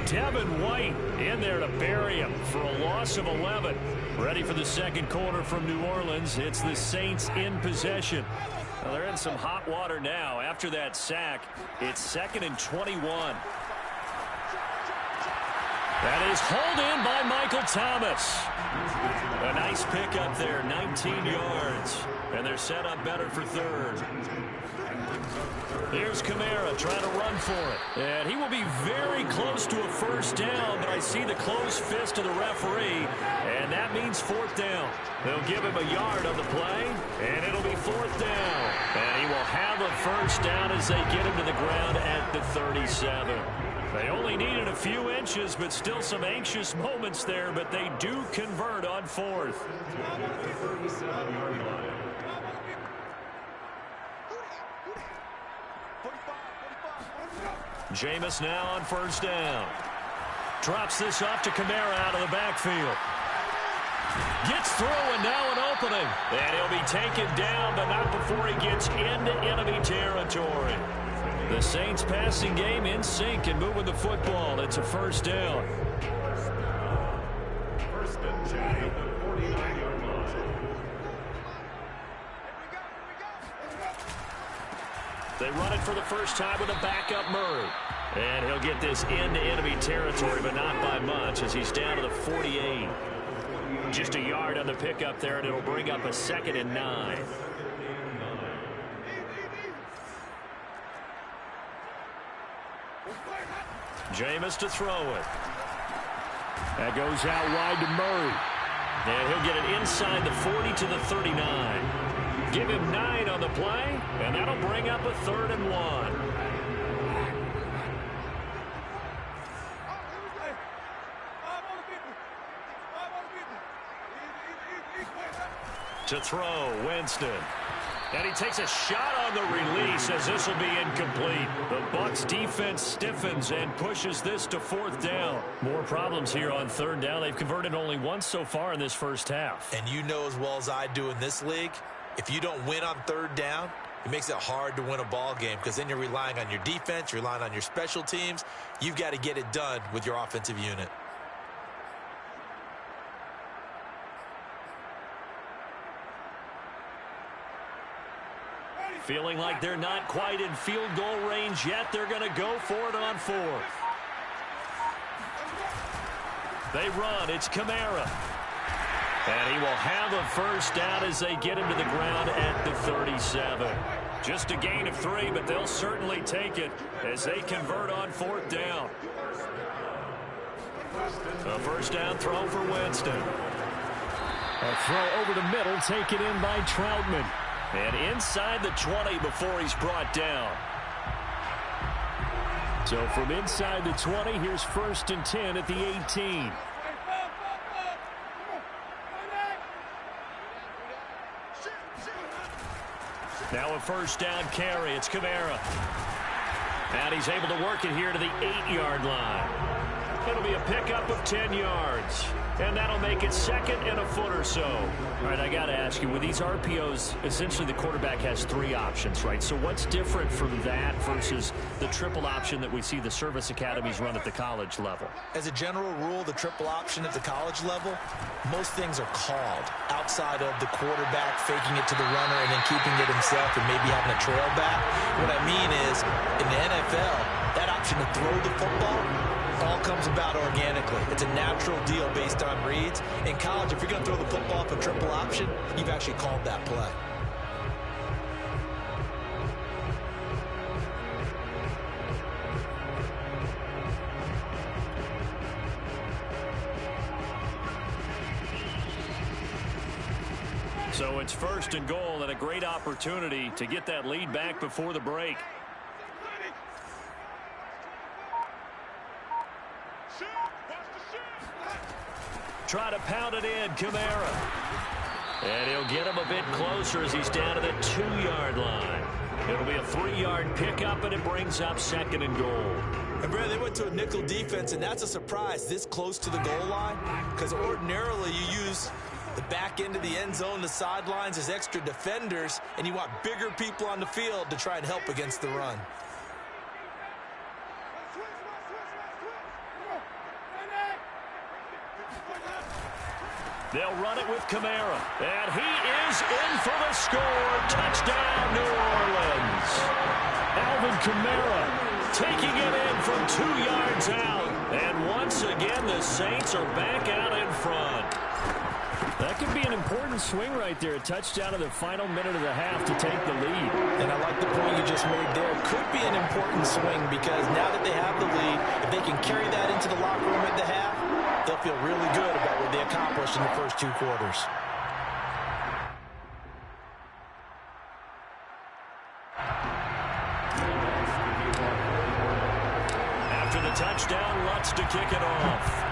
Devin White in there to bury him for a loss of 11. Ready for the second quarter from New Orleans. It's the Saints in possession. Well, they're in some hot water now. After that sack, it's 2nd and 21. That is hauled in by Michael Thomas. A nice pickup there, 19 yards. And they're set up better for 3rd. Here's Kamara trying to run for it. And he will be very close to a first down, but I see the closed fist of the referee, and that means 4th down. They'll give him a yard on the play, and it'll be 4th down. And he will have a first down as they get him to the ground at the 37. They only needed a few inches, but still some anxious moments there, but they do convert on 4th. Jameis now on first down. Drops this off to Kamara out of the backfield. Gets through, and now an opening. And he'll be taken down, but not before he gets into enemy territory. The Saints passing game in sync and moving the football. It's a first down. First and 10 at the 49-yard line. They run it for the first time with a backup Murray. And he'll get this into enemy territory, but not by much as he's down to the 48. Just a yard on the pickup there, and it'll bring up a 2nd and 9. Jameis to throw it. That goes out wide to Murray. And he'll get it inside the 40 to the 39. Give him 9 on the play, and that'll bring up a 3rd and 1. To throw, Winston. And he takes a shot on the release as this will be incomplete. The Bucs defense stiffens and pushes this to 4th down. More problems here on 3rd down. They've converted only once so far in this first half. And you know as well as I do in this league, if you don't win on 3rd down, it makes it hard to win a ball game because then you're relying on your defense, you're relying on your special teams. You've got to get it done with your offensive unit. Feeling like they're not quite in field goal range yet. They're going to go for it on 4th. They run. It's Kamara. And he will have a first down as they get him to the ground at the 37. Just a gain of 3, but they'll certainly take it as they convert on 4th down. A first down throw for Winston. A throw over the middle, taken in by Troutman. And inside the 20 before he's brought down. So from inside the 20, here's 1st and 10 at the 18. Now a first down carry. It's Kamara. And he's able to work it here to the 8-yard line. It'll be a pickup of 10 yards. And that'll make it 2nd and a foot or so. All right, I got to ask you, with these RPOs, essentially the quarterback has 3 options, right? So what's different from that versus the triple option that we see the service academies run at the college level? As a general rule, the triple option at the college level, most things are called outside of the quarterback faking it to the runner and then keeping it himself and maybe having a trail back. What I mean is, in the NFL, that option to throw the football all comes about organically. It's a natural deal based on reads. In college, if you're going to throw the football off a triple option, you've actually called that play. So it's 1st and goal and a great opportunity to get that lead back before the break. Try to pound it in, Kamara. And he'll get him a bit closer as he's down to the 2-yard line. It'll be a 3-yard pickup, and it brings up 2nd and goal. And, Brad, they went to a nickel defense, and that's a surprise this close to the goal line because ordinarily you use the back end of the end zone, the sidelines as extra defenders, and you want bigger people on the field to try and help against the run. They'll run it with Kamara. And he is in for the score. Touchdown, New Orleans. Alvin Kamara taking it in from 2 yards out. And once again, the Saints are back out in front. That could be an important swing right there. A touchdown in the final minute of the half to take the lead. And I like the point you just made there. Could be an important swing because now that they have the lead, if they can carry that into the locker room at the half, they'll feel really good about what they accomplished in the first 2 quarters. After the touchdown, Lutz to kick it off.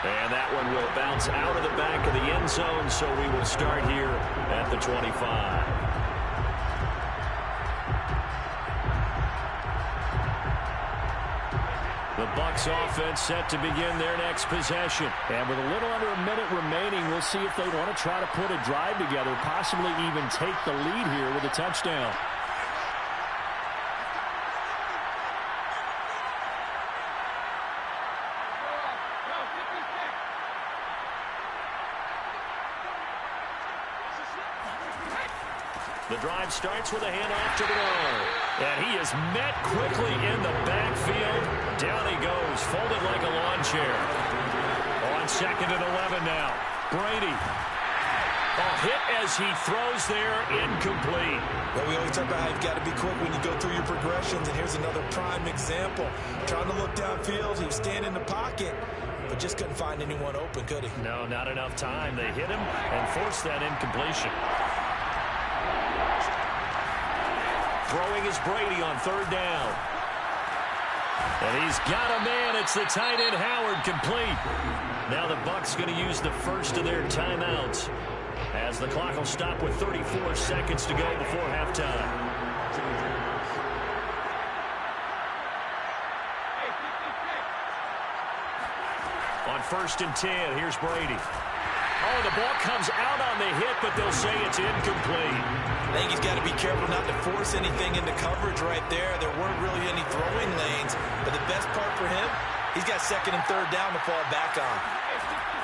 And that one will bounce out of the back of the end zone, so we will start here at the 25. The Bucs offense set to begin their next possession. And with a little under a minute remaining, we'll see if they want to try to put a drive together, possibly even take the lead here with a touchdown. The drive starts with a handoff to Bernard. And he is met quickly in the backfield. Down he goes, folded like a lawn chair. On 2nd and 11 now. Brady. A hit as he throws there, incomplete. Well, we always talk about how you've got to be quick when you go through your progressions, and here's another prime example. Trying to look downfield, he was standing in the pocket, but just couldn't find anyone open, could he? No, not enough time. They hit him and forced that incompletion. Throwing is Brady on 3rd down. And he's got a man. It's the tight end Howard, complete. Now the Bucs going to use the first of their timeouts as the clock will stop with 34 seconds to go before halftime. On 1st and 10, here's Brady. Oh, the ball comes out on the hit, but they'll say it's incomplete. I think he's got to be careful not to force anything into coverage right there. There weren't really any throwing lanes, but the best part for him, he's got 2nd and 3rd down to fall back on.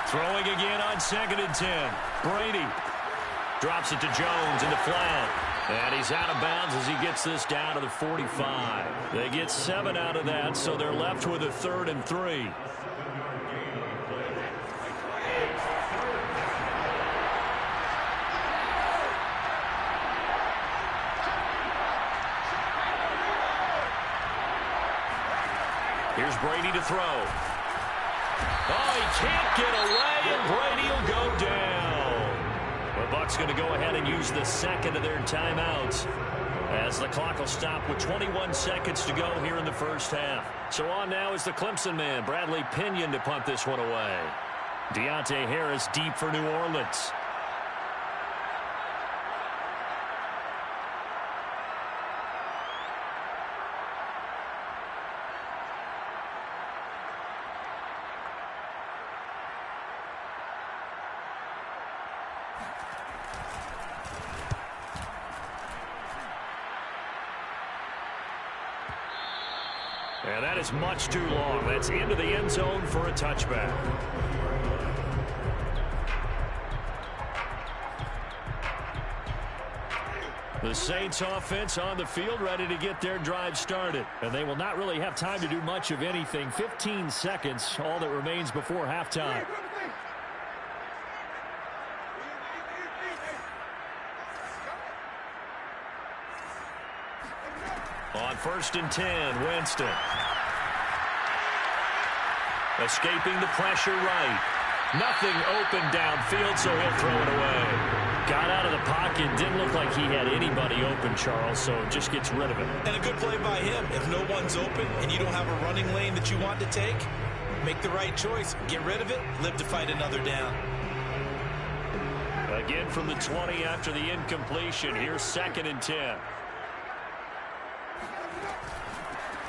Throwing again on 2nd and 10. Brady drops it to Jones in the flat. And he's out of bounds as he gets this down to the 45. They get 7 out of that, so they're left with a 3rd and 3. Here's Brady to throw. Oh, he can't get away, and Brady will go down. The Bucs going to go ahead and use the second of their timeouts, as the clock will stop with 21 seconds to go here in the first half. So on now is the Clemson man, Bradley Pinion, to punt this one away. Deontay Harris deep for New Orleans. And that is much too long. That's into the end zone for a touchback. The Saints offense on the field, ready to get their drive started. And they will not really have time to do much of anything. 15 seconds, all that remains before halftime. On 1st and 10, Winston. Escaping the pressure right. Nothing open downfield, so he'll throw it away. Got out of the pocket. Didn't look like he had anybody open, Charles, so just gets rid of it. And a good play by him. If no one's open and you don't have a running lane that you want to take, make the right choice. Get rid of it. Live to fight another down. Again from the 20 after the incompletion. Here's 2nd and 10.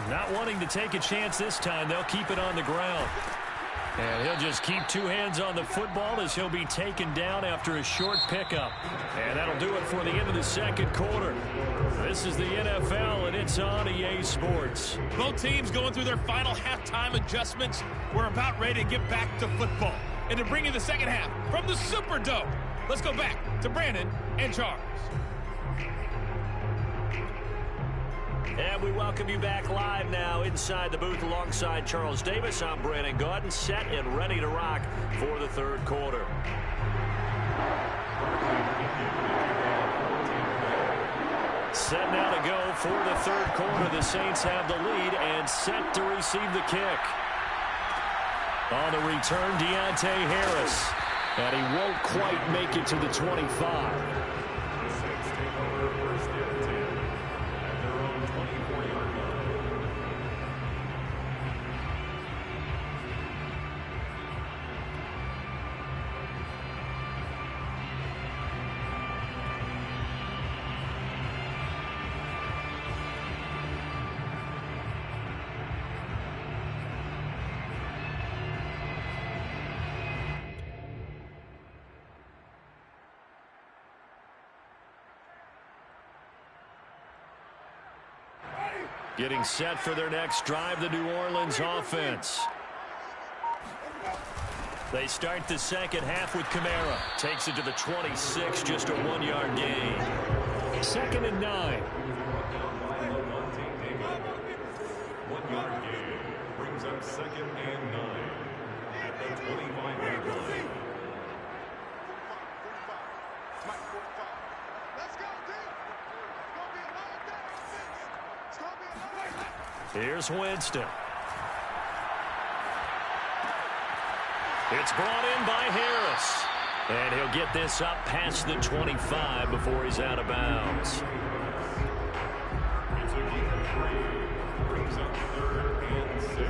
Not wanting to take a chance this time. They'll keep it on the ground. And he'll just keep two hands on the football as he'll be taken down after a short pickup. And that'll do it for the end of the second quarter. This is the NFL, and it's on EA Sports. Both teams going through their final halftime adjustments. We're about ready to get back to football. And to bring you the second half from the Superdome, let's go back to Brandon and Charles. And we welcome you back live now inside the booth alongside Charles Davis. I'm Brandon Gaudin, set and ready to rock for the third quarter. Set now to go for the third quarter. The Saints have the lead and set to receive the kick. On the return, Deontay Harris. And he won't quite make it to the 25. Getting set for their next drive, the New Orleans offense. They start the second half with Kamara. Takes it to the 26, just a 1-yard gain. 2nd and 9. 1-yard gain brings up 2nd and 9 at the 25-yard line. Here's Winston. It's brought in by Harris. And he'll get this up past the 25 before he's out of bounds. It's a gain of 3. Brings up 3rd and 6.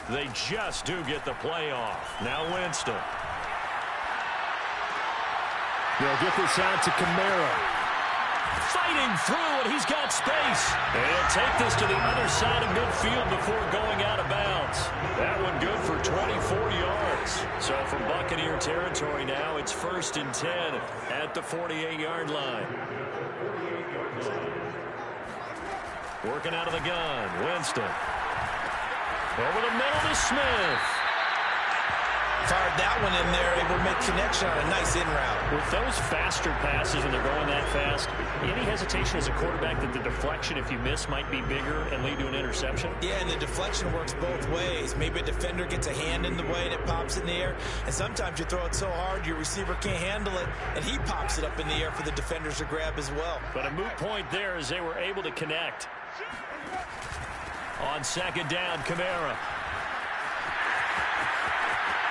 They just do get the playoff. Now Winston. They'll get this out to Kamara. Fighting through, and he's got space. And he'll take this to the other side of midfield before going out of bounds. That one good for 24 yards. So from Buccaneer territory now, it's 1st and 10 at the 48-yard line. Working out of the gun. Winston. Over the middle to Smith. Fired that one in there, able to make connection on a nice in route. With those faster passes and they're going that fast, any hesitation as a quarterback that the deflection, if you miss, might be bigger and lead to an interception? Yeah, and the deflection works both ways. Maybe a defender gets a hand in the way and it pops in the air. And sometimes you throw it so hard your receiver can't handle it, and he pops it up in the air for the defenders to grab as well. But a moot point there as they were able to connect. On second down, Kamara.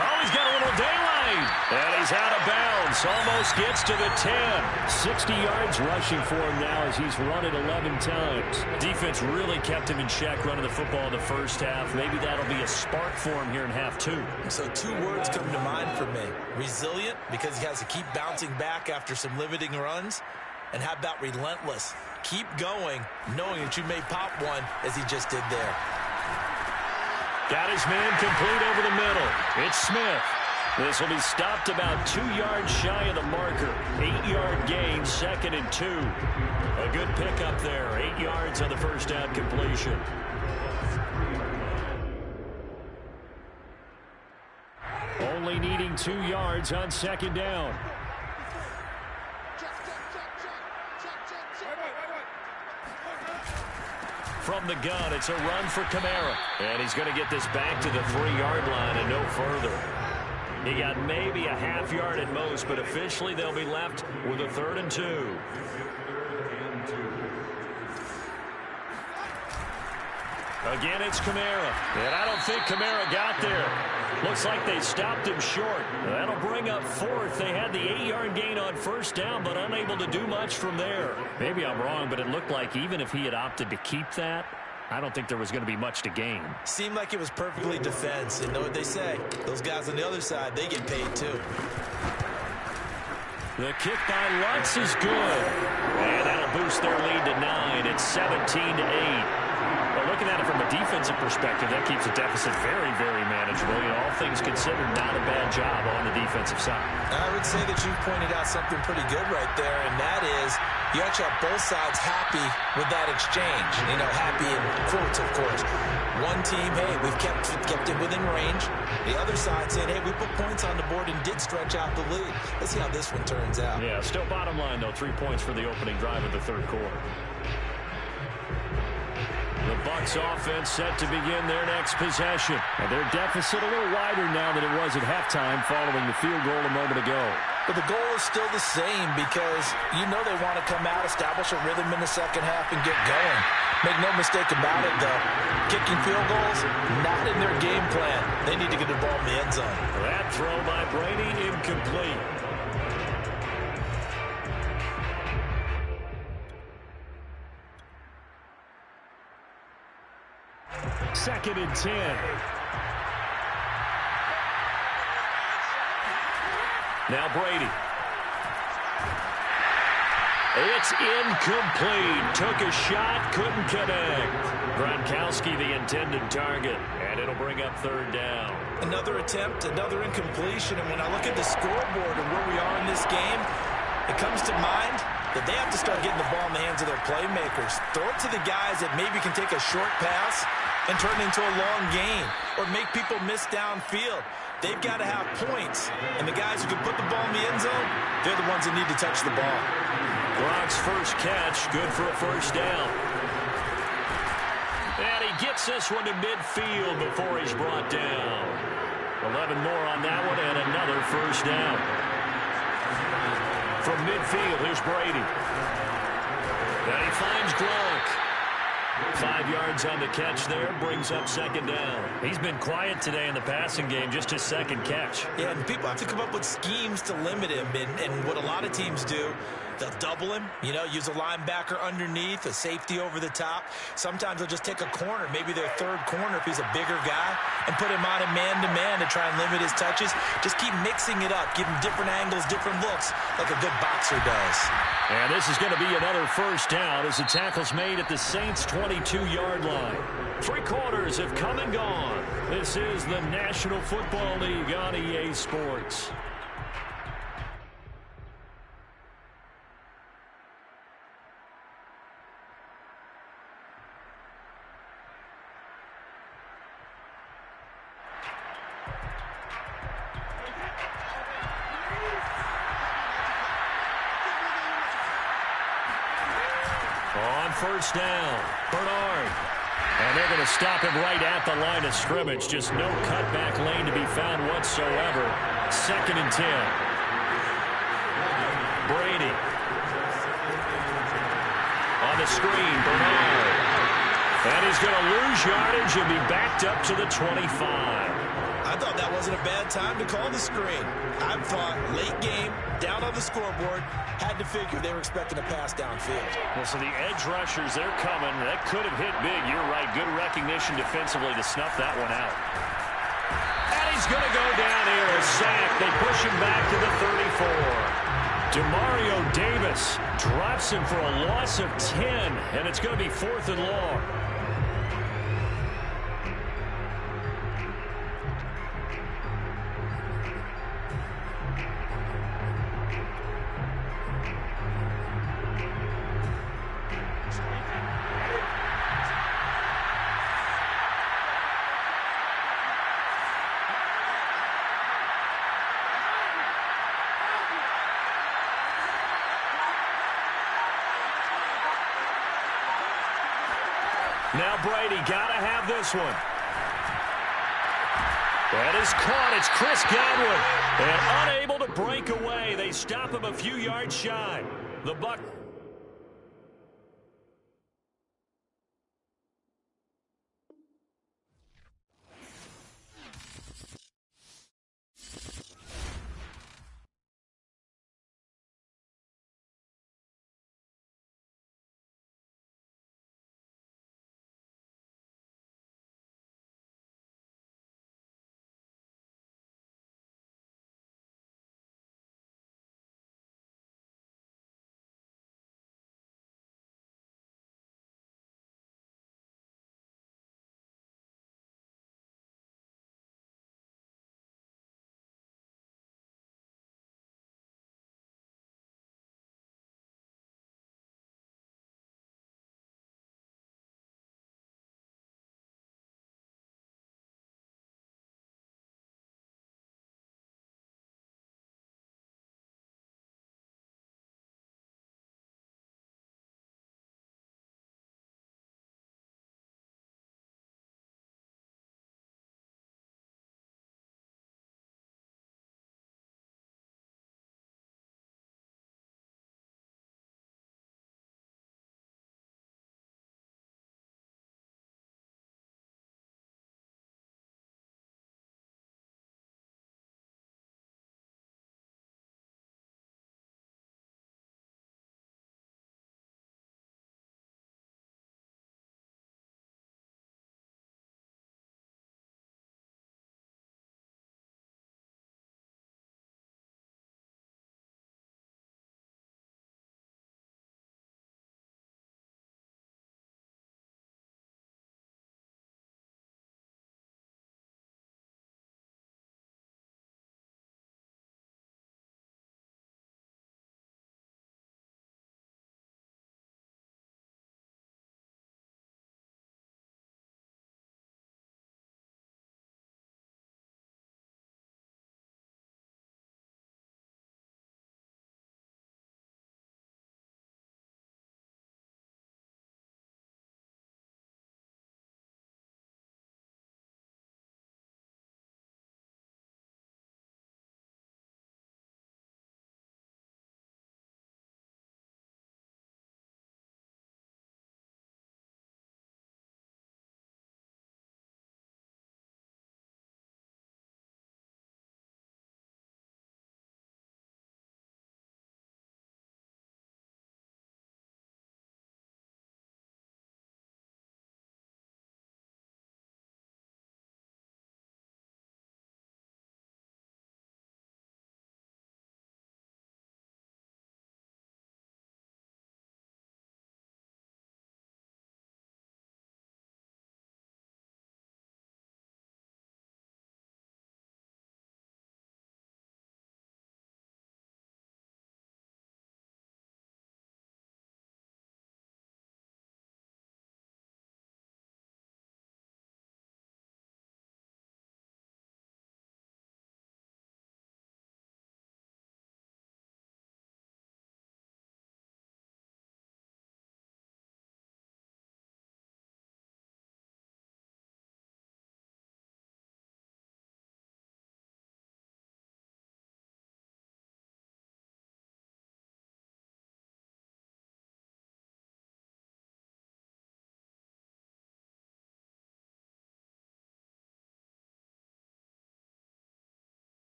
Oh, he's got a little daylight. And he's out of bounds. Almost gets to the 10. 60 yards rushing for him now as he's run it 11 times. Defense really kept him in check running the football in the first half. Maybe that'll be a spark for him here in half two. So 2 words come to mind for me. Resilient, because he has to keep bouncing back after some limiting runs. And how about relentless? Keep going, knowing that you may pop one, as he just did there. Got his man complete over the middle. It's Smith. This will be stopped about 2 yards shy of the marker. 8-yard gain, 2nd and 2. A good pickup there. 8 yards on the first down completion. Only needing 2 yards on second down. From the gun, it's a run for Kamara. And he's going to get this back to the 3-yard line and no further. He got maybe a half yard at most, but officially they'll be left with a 3rd and 2. Again, it's Kamara. And I don't think Kamara got there. Looks like they stopped him short. That'll bring up 4th. They had the 8-yard gain on first down, but unable to do much from there. Maybe I'm wrong, but it looked like even if he had opted to keep that, I don't think there was going to be much to gain. Seemed like it was perfectly defense. And know what they say? Those guys on the other side, they get paid too. The kick by Lutz is good. And that'll boost their lead to 9. It's 17-8. Well, looking at it from a defensive perspective, that keeps the deficit very, very manageable. You know, all things considered, not a bad job on the defensive side. I would say that you pointed out something pretty good right there, and that is you actually have both sides happy with that exchange. You know, happy in quotes, of course. One team, hey, we've kept it within range. The other side saying, hey, we put points on the board and did stretch out the lead. Let's see how this one turns out. Yeah, still bottom line, though, 3 points for the opening drive of the third quarter. The Bucs offense set to begin their next possession. And their deficit a little wider now than it was at halftime following the field goal a moment ago. But the goal is still the same because you know they want to come out, establish a rhythm in the second half, and get going. Make no mistake about it, though. Kicking field goals, not in their game plan. They need to get the ball in the end zone. That throw by Brady, incomplete. Second and 10. Now Brady. It's incomplete. Took a shot, couldn't connect. Gronkowski the intended target, and it'll bring up 3rd down. Another attempt, another incompletion, and when I look at the scoreboard and where we are in this game, it comes to mind that they have to start getting the ball in the hands of their playmakers. Throw it to the guys that maybe can take a short pass and turn it into a long gain or make people miss downfield. They've got to have points, and the guys who can put the ball in the end zone, they're the ones that need to touch the ball. Gronk's first catch, good for a 1st down. And he gets this one to midfield before he's brought down. 11 more on that one, and another 1st down. From midfield, here's Brady. And he finds Gronk. 5 yards on the catch there, brings up 2nd down. He's been quiet today in the passing game, just his 2nd catch. Yeah, and people have to come up with schemes to limit him, and what a lot of teams do, they'll double him, you know, use a linebacker underneath, a safety over the top. Sometimes they'll just take a corner, maybe their 3rd corner if he's a bigger guy, and put him on a man-to-man to try and limit his touches. Just keep mixing it up, give him different angles, different looks, like a good boxer does. And this is going to be another 1st down as the tackle's made at the Saints' 22-yard line. 3 quarters have come and gone. This is the National Football League on EA Sports. On first down, Bernard. And they're going to stop him right at the line of scrimmage. Just no cutback lane to be found whatsoever. 2nd and 10. Brady. On the screen, Bernard. And he's going to lose yardage and be backed up to the 25. I thought that wasn't a bad time to call the screen. I thought late game, down on the scoreboard, had to figure they were expecting a pass downfield. Well, so the edge rushers, they're coming. That could have hit big. You're right. Good recognition defensively to snuff that one out. And he's going to go down here. A sack. They push him back to the 34. Demario Davis drops him for a loss of 10, and it's going to be 4th and long. Now Brady got to have this one. That is caught. It's Chris Godwin. And unable to break away. They stop him a few yards shy. The Bucs.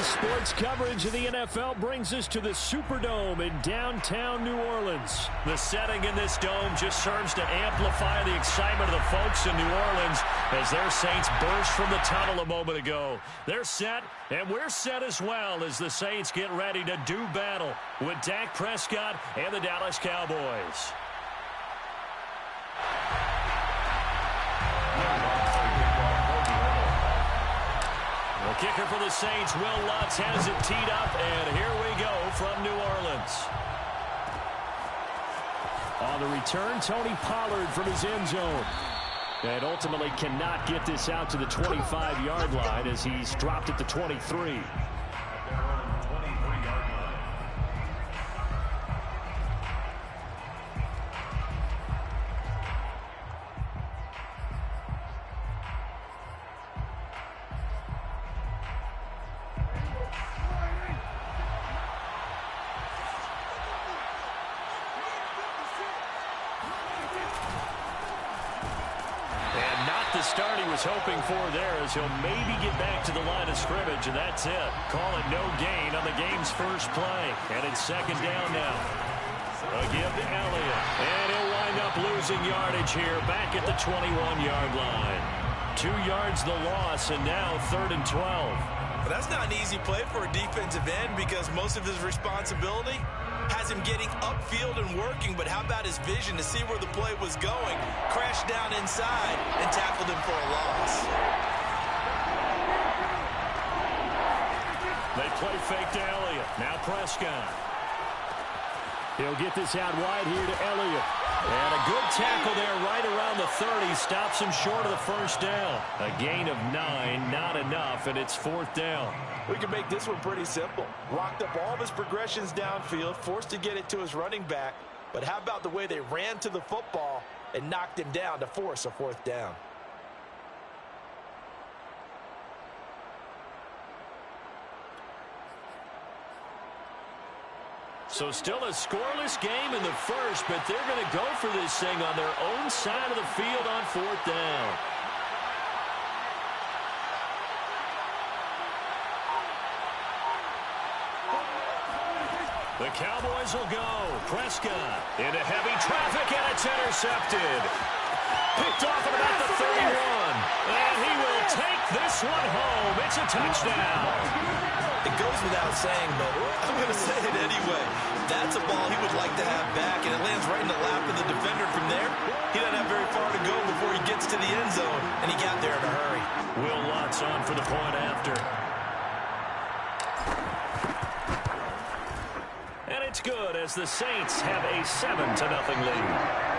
Sports coverage of the NFL brings us to the Superdome in downtown New Orleans. The setting in this dome just serves to amplify the excitement of the folks in New Orleans as their Saints burst from the tunnel a moment ago. They're set, and we're set as well as the Saints get ready to do battle with Dak Prescott and the Dallas Cowboys. The kicker for the Saints, Will Lutz, has it teed up, and here we go from New Orleans. On the return, Tony Pollard from his end zone. And ultimately cannot get this out to the 25-yard line as he's dropped at the 23. The start he was hoping for there as he'll maybe get back to the line of scrimmage, and that's it. Call it no gain on the game's first play, and it's second down now. A give to Elliott, and he'll wind up losing yardage here back at the 21-yard line. 2 yards the loss, and now 3rd and 12. But that's not an easy play for a defensive end because most of his responsibility has him getting upfield and working, but how about his vision to see where the play was going, crashed down inside, and tackled him for a loss. They play fake to Elliott. Now Prescott. He'll get this out wide here to Elliott. And a good tackle there right around the 30. Stops him short of the first down. A gain of 9, not enough, and it's 4th down. We can make this one pretty simple. Rocked up all of his progressions downfield, forced to get it to his running back. But how about the way they ran to the football and knocked him down to force a 4th down? So still a scoreless game in the first, but they're going to go for this thing on their own side of the field on 4th down. The Cowboys will go. Prescott into heavy traffic, and it's intercepted. Picked off at about the 31. And he will take this one home. It's a touchdown. It goes without saying, but I'm going to say it anyway. That's a ball he would like to have back, and it lands right in the lap of the defender from there. He doesn't have very far to go before he gets to the end zone, and he got there in a hurry. Will Lutz on for the point after. And it's good as the Saints have a 7-0 lead.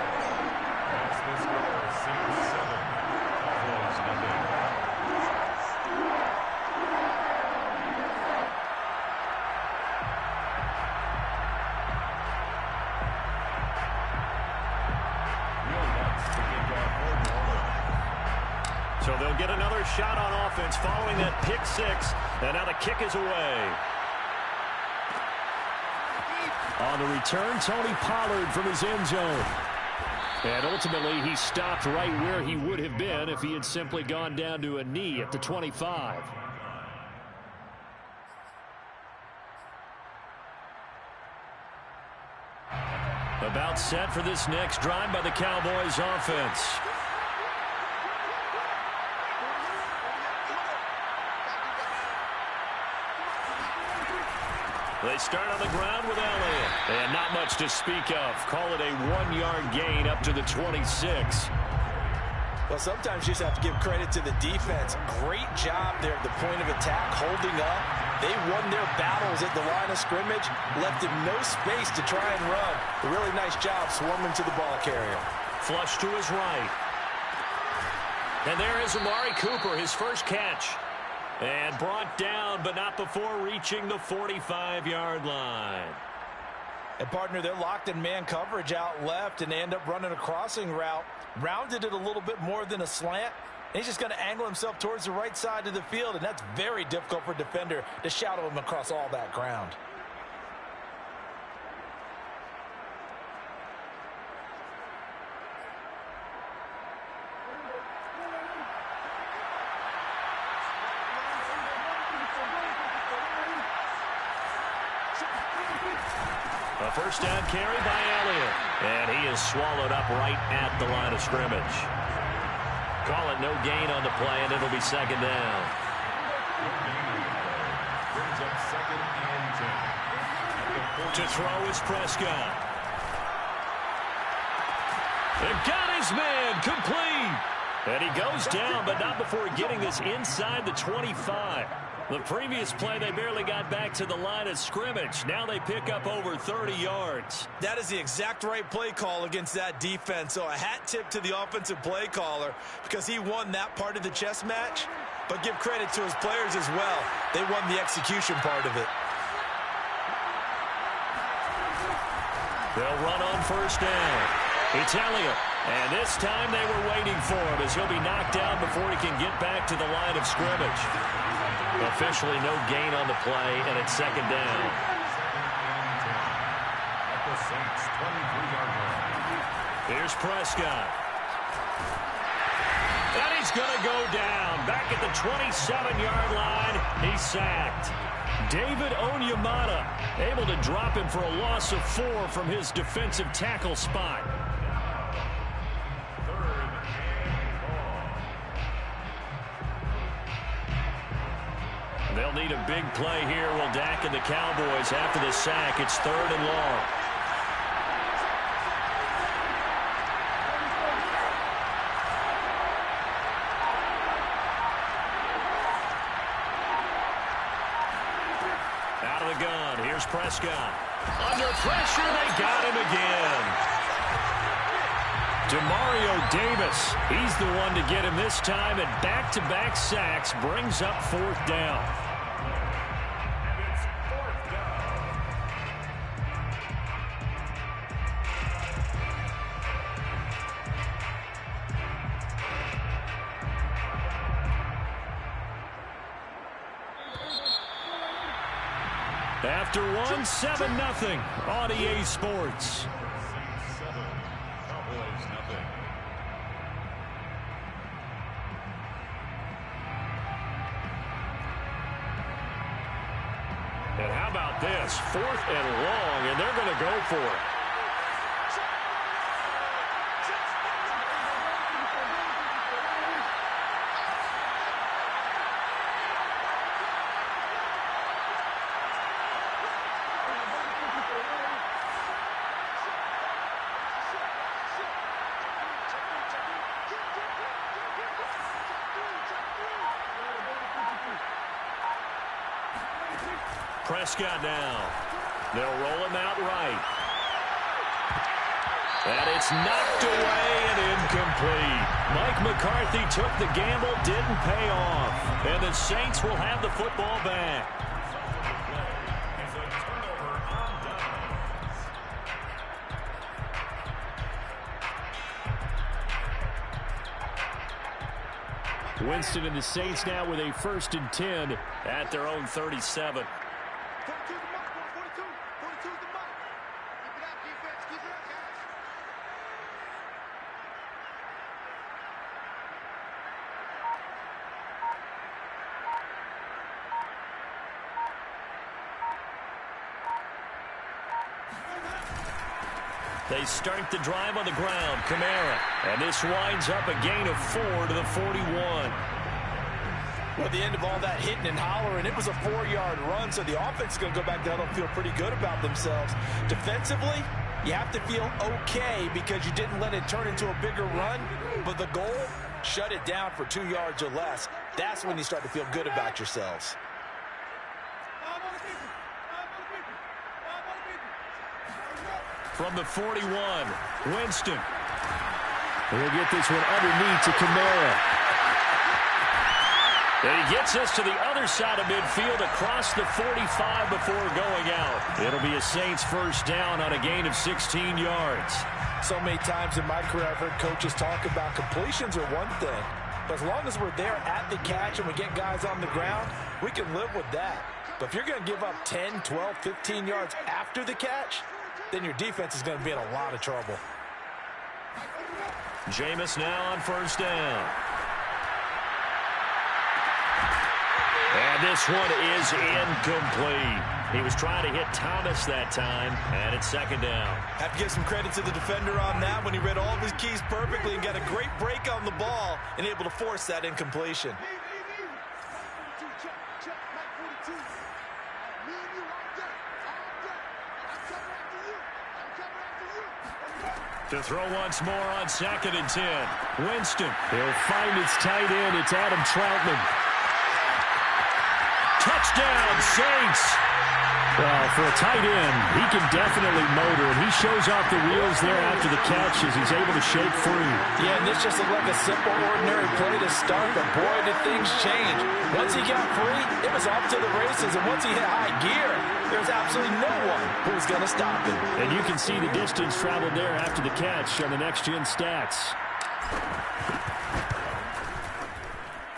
So they'll get another shot on offense following that pick 6, and now the kick is away. On the return, Tony Pollard from his end zone. And ultimately, he stopped right where he would have been if he had simply gone down to a knee at the 25. About set for this next drive by the Cowboys offense. They start on the ground with Elliott. And not much to speak of. Call it a 1-yard gain up to the 26. Well, sometimes you just have to give credit to the defense. Great job there at the point of attack, holding up. They won their battles at the line of scrimmage, left him no space to try and run. A really nice job swarming to the ball carrier. Flush to his right. And there is Amari Cooper, his first catch. And brought down, but not before reaching the 45-yard line. And, partner, they're locked in man coverage out left, and they end up running a crossing route. Rounded it a little bit more than a slant. And he's just going to angle himself towards the right side of the field, and that's very difficult for a defender to shadow him across all that ground. A first down carry by Elliott. And he is swallowed up right at the line of scrimmage. Call it no gain on the play, and it'll be second down. Brings up second and 10. To throw is Prescott. They've got his man complete. And he goes down, but not before getting this inside the 25. The previous play, they barely got back to the line of scrimmage. Now they pick up over 30 yards. That is the exact right play call against that defense. So a hat tip to the offensive play caller because he won that part of the chess match. But give credit to his players as well. They won the execution part of it. They'll run on first down. It's Elliott. And this time they were waiting for him as he'll be knocked down before he can get back to the line of scrimmage. Officially no gain on the play, and it's second down. At the Saints' 23-yard line. Here's Prescott. And he's going to go down. Back at the 27-yard line, he's sacked. David Onyemata able to drop him for a loss of 4 from his defensive tackle spot. They'll need a big play here. Will Dak and the Cowboys after the sack. It's third and long. Out of the gun. Here's Prescott. Under pressure, they got him again. Demario Davis. He's the one to get him this time, and back-to-back sacks brings up fourth down. After one, 7-0 on EA Sports. Cowboys nothing. And how about this? 4th and long, and they're going to go for it. Prescott now. They'll roll him out right. And it's knocked away and incomplete. Mike McCarthy took the gamble, didn't pay off. And the Saints will have the football back. Winston and the Saints now with a 1st and 10 at their own 37. They start the drive on the ground. Kamara. And this winds up a gain of 4 to the 41. Well, at the end of all that hitting and hollering, it was a 4-yard run, so the offense is going to go back down and feel pretty good about themselves. Defensively, you have to feel okay because you didn't let it turn into a bigger run, but the goal, shut it down for 2 yards or less. That's when you start to feel good about yourselves. From the 41, Winston. He'll get this one underneath to Kamara. And he gets us to the other side of midfield across the 45 before going out. It'll be a Saints first down on a gain of 16 yards. So many times in my career I've heard coaches talk about completions are one thing. But as long as we're there at the catch and we get guys on the ground, we can live with that. But if you're going to give up 10, 12, 15 yards after the catch, then your defense is going to be in a lot of trouble. Jameis now on first down. And this one is incomplete. He was trying to hit Thomas that time, and it's second down. Have to give some credit to the defender on that when he read all of his keys perfectly and got a great break on the ball and able to force that incompletion. To throw once more on 2nd and 10. Winston. He'll find his tight end. It's Adam Troutman. Touchdown, Saints. Well, for a tight end, he can definitely motor, and he shows off the wheels there after the catch as he's able to shake free. Yeah, and this just looked like a simple, ordinary play to start, but boy, did things change. Once he got free, it was off to the races, and once he hit high gear, there was absolutely no one who was going to stop him. And you can see the distance traveled there after the catch on the next-gen stats.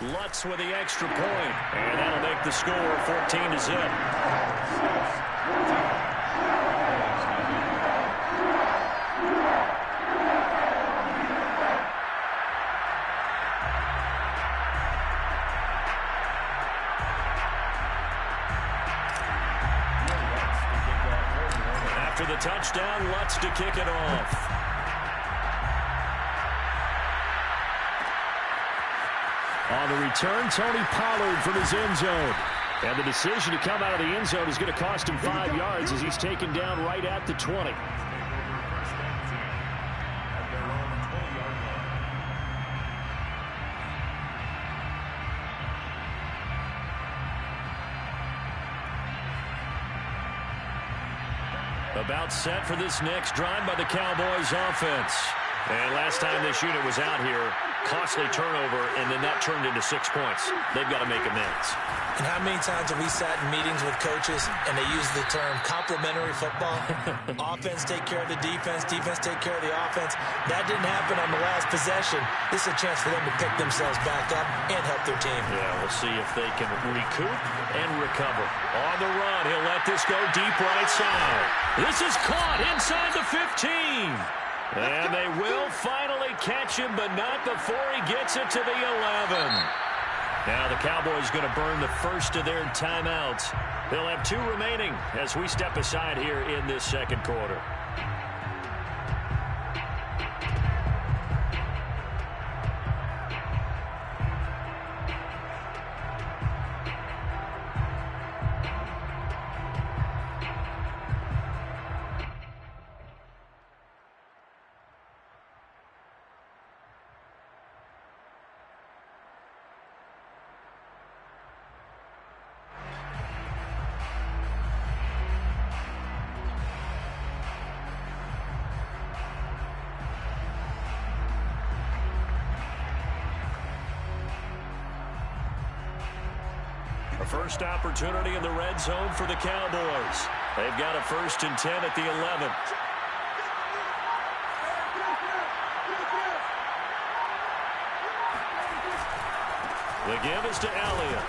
Lutz with the extra point, and that'll make the score 14-0. After the touchdown, Lutz to kick it off. On the return, Tony Pollard from his end zone. And the decision to come out of the end zone is going to cost him 5 yards as he's taken down right at the 20. About set for this next drive by the Cowboys offense. And last time this unit was out here, costly turnover, and then that turned into 6 points. They've got to make amends. And how many times have we sat in meetings with coaches and they use the term complementary football? Offense take care of the defense, defense take care of the offense. That didn't happen on the last possession. This is a chance for them to pick themselves back up and help their team. Yeah, we'll see if they can recoup and recover. On the run, he'll let this go deep right side. This is caught inside the 15. And they will finally catch him, but not before he gets it to the 11. Now the Cowboys going to burn the first of their timeouts. They'll have 2 remaining as we step aside here in this second quarter. First opportunity in the red zone for the Cowboys. They've got a 1st and 10 at the 11. The give is to Elliott.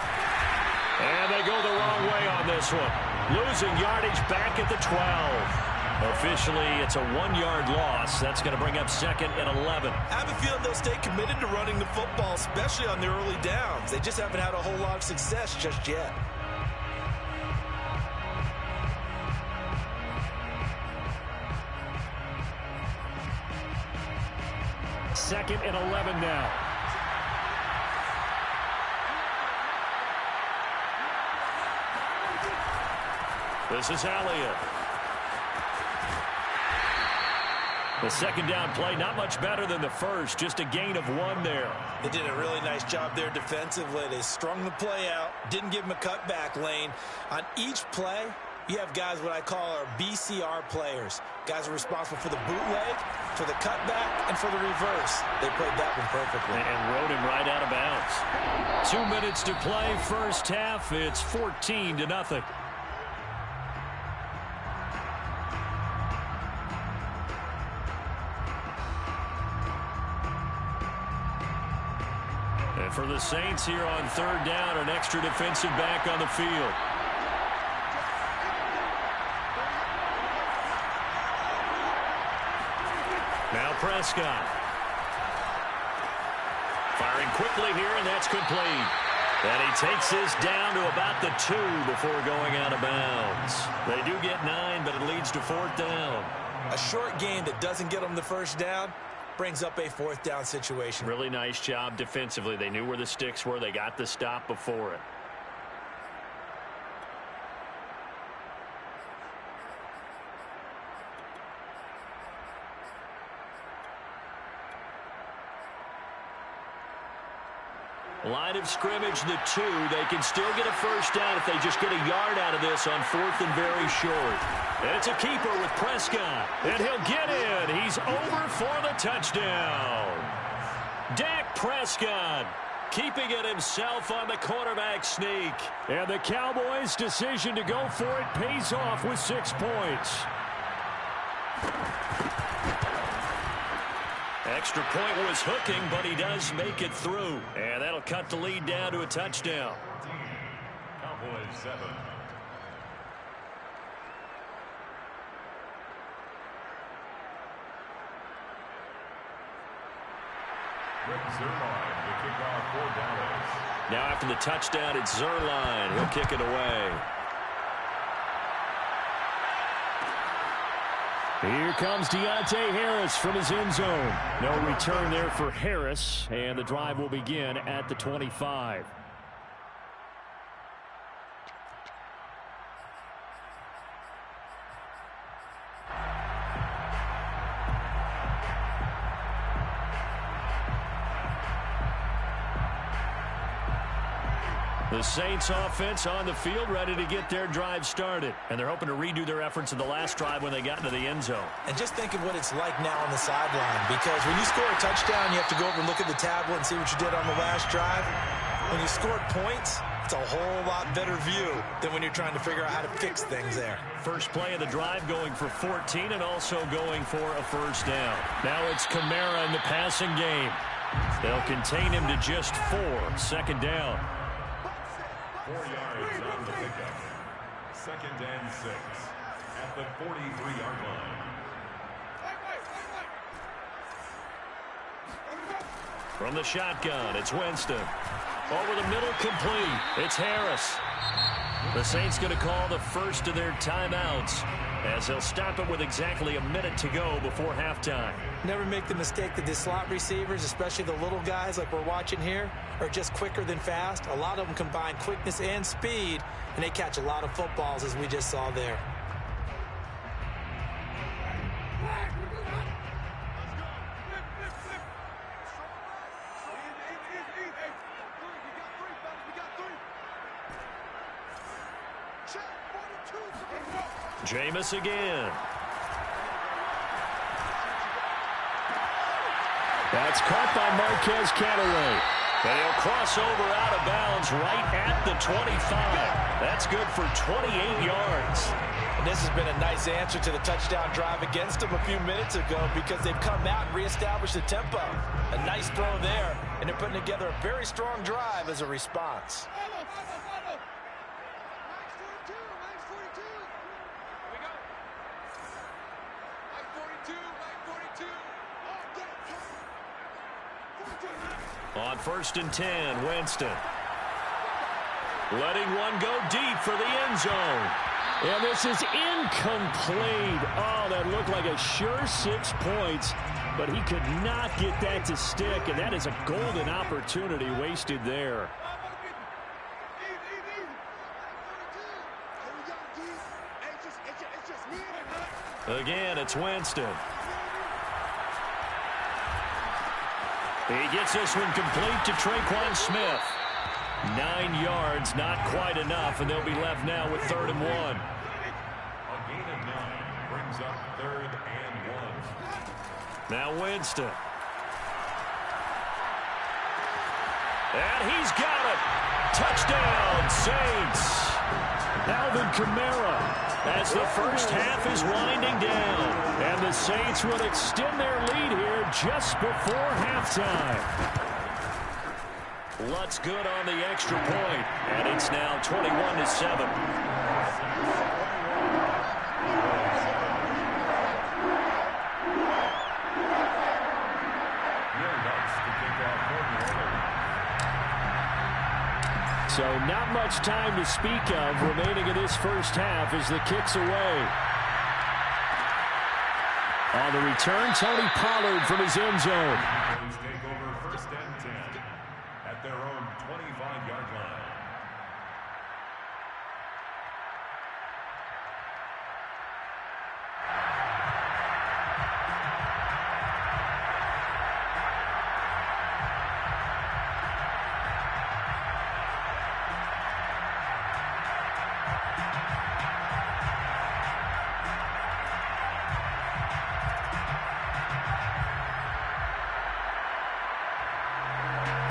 And they go the wrong way on this one. Losing yardage back at the 12. Officially, it's a 1-yard loss. That's going to bring up 2nd and 11. I have a feeling they'll stay committed to running the football, especially on their early downs. They just haven't had a whole lot of success just yet. Second and 11 now. This is Elliott. The second down play, not much better than the first, just a gain of 1 there. They did a really nice job there defensively. They strung the play out, didn't give him a cutback lane. On each play, you have guys what I call our BCR players. Guys are responsible for the bootleg, for the cutback, and for the reverse. They played that one perfectly. And rode him right out of bounds. 2 minutes to play, first half. It's 14-0. And for the Saints here on 3rd down, an extra defensive back on the field. Now Prescott. Firing quickly here, and that's complete. And he takes this down to about the 2 before going out of bounds. They do get 9, but it leads to 4th down. A short game that doesn't get them the first down brings up a 4th down situation. Really nice job defensively. They knew where the sticks were. They got the stop before it. Line of scrimmage, the 2. They can still get a first down if they just get a yard out of this on 4th and very short. And it's a keeper with Prescott. And he'll get in. He's over for the touchdown. Dak Prescott keeping it himself on the quarterback sneak. And the Cowboys' decision to go for it pays off with 6 points. Extra point was hooking, but he does make it through. And that'll cut the lead down to a touchdown. Cowboys 7. Rick Zerline to kick off for Dallas. Now after the touchdown, it's Zerline. He'll kick it away. Here comes Deontay Harris from his end zone. No return there for Harris, and the drive will begin at the 25. The Saints offense on the field, ready to get their drive started. And they're hoping to redo their efforts in the last drive when they got into the end zone. And just think of what it's like now on the sideline. Because when you score a touchdown, you have to go over and look at the tablet and see what you did on the last drive. When you scored points, it's a whole lot better view than when you're trying to figure out how to fix things there. First play of the drive going for 14 and also going for a first down. Now it's Kamara in the passing game. They'll contain him to just 4. Second down. 4 yards on the pickup. 2nd and 6 at the 43-yard line. From the shotgun, it's Winston. Over the middle, complete. It's Harris. The Saints going to call the first of their timeouts as they'll stop it with exactly a minute to go before halftime. Never make the mistake that the slot receivers, especially the little guys like we're watching here, are just quicker than fast. A lot of them combine quickness and speed, and they catch a lot of footballs, as we just saw there. Jameis again. That's caught by Marquez Callaway. And he'll cross over out of bounds right at the 25. That's good for 28 yards. And this has been a nice answer to the touchdown drive against them a few minutes ago because they've come out and reestablished the tempo. A nice throw there, and they're putting together a very strong drive as a response. On 1st and 10, Winston. Letting one go deep for the end zone. And this is incomplete. Oh, that looked like a sure 6 points, but he could not get that to stick, and that is a golden opportunity wasted there. Again, it's Winston. He gets this one complete to Tre'Quan Smith. 9 yards, not quite enough, and they'll be left now with 3rd and 1. A gain of 9 brings up 3rd and 1. Now Winston. And he's got it. Touchdown, Saints. Alvin Kamara as the first half is winding down. And the Saints will extend their lead here just before halftime. Lutz good on the extra point, and it's now 21-7. So not much time to speak of remaining in this first half as the kick's away. On the return, Tony Pollard from his end zone. Take over first and 10 at their own 25-yard line.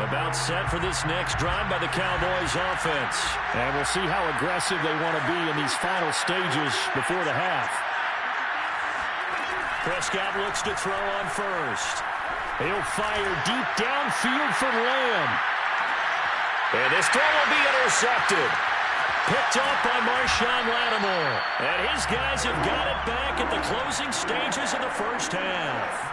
About set for this next drive by the Cowboys offense. And we'll see how aggressive they want to be in these final stages before the half. Prescott looks to throw on first. He'll fire deep downfield for Lamb. And this throw will be intercepted. Picked off by Marshawn Lattimore. And his guys have got it back at the closing stages of the first half.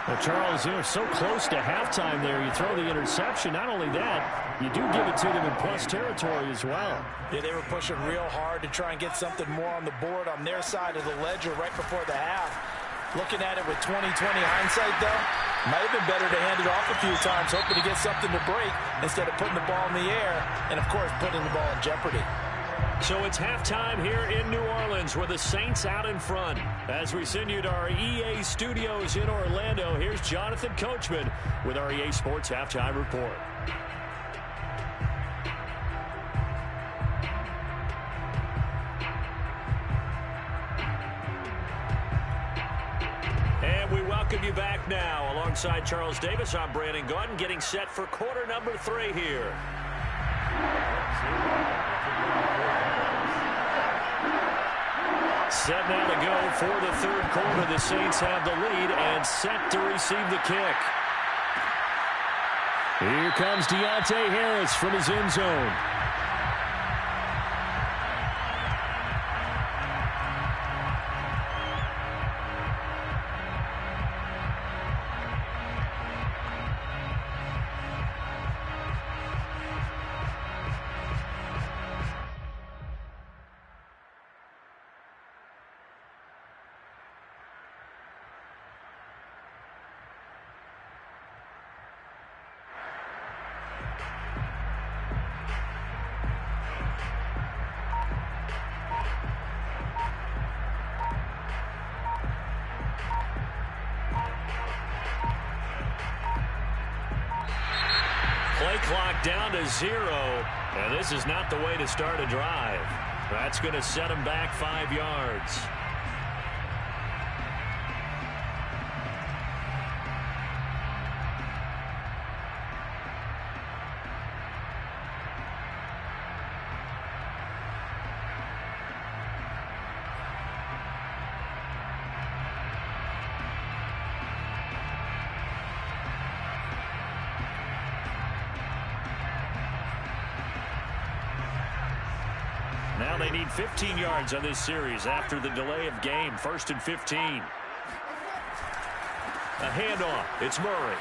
Well, Charles, they're so close to halftime there. You throw the interception. Not only that, you do give it to them in plus territory as well. Yeah, they were pushing real hard to try and get something more on the board on their side of the ledger right before the half. Looking at it with 20/20 hindsight, though, might have been better to hand it off a few times, hoping to get something to break instead of putting the ball in the air and, of course, putting the ball in jeopardy. So it's halftime here in New Orleans with the Saints out in front. As we send you to our EA studios in Orlando, here's Jonathan Coachman with our EA Sports Halftime Report. And we welcome you back now. Alongside Charles Davis, I'm Brandon Gaudin, getting set for quarter number 3 here. Set now to go for the third quarter. The Saints have the lead and set to receive the kick. Here comes Deontay Harris from his end zone. Play clock down to 0, and this is not the way to start a drive. That's going to set them back 5 yards. Now they need 15 yards on this series after the delay of game. 1st and 15. A handoff. It's Murray.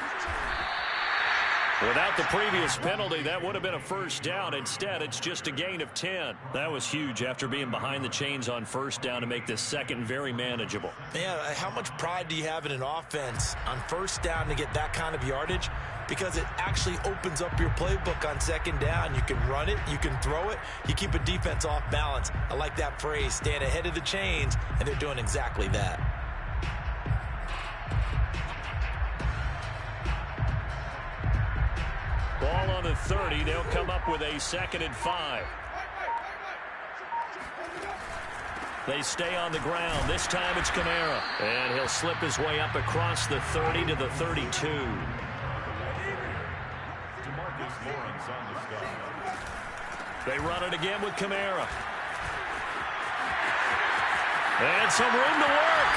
Without the previous penalty, that would have been a first down. Instead, it's just a gain of 10. That was huge after being behind the chains on first down to make this second very manageable. Yeah, how much pride do you have in an offense on first down to get that kind of yardage? Because it actually opens up your playbook on second down. You can run it, you can throw it, you keep a defense off balance. I like that phrase, staying ahead of the chains, and they're doing exactly that. Ball on the 30. They'll come up with a 2nd and 5. They stay on the ground. This time it's Kamara. And he'll slip his way up across the 30 to the 32. They run it again with Kamara. And some room to work.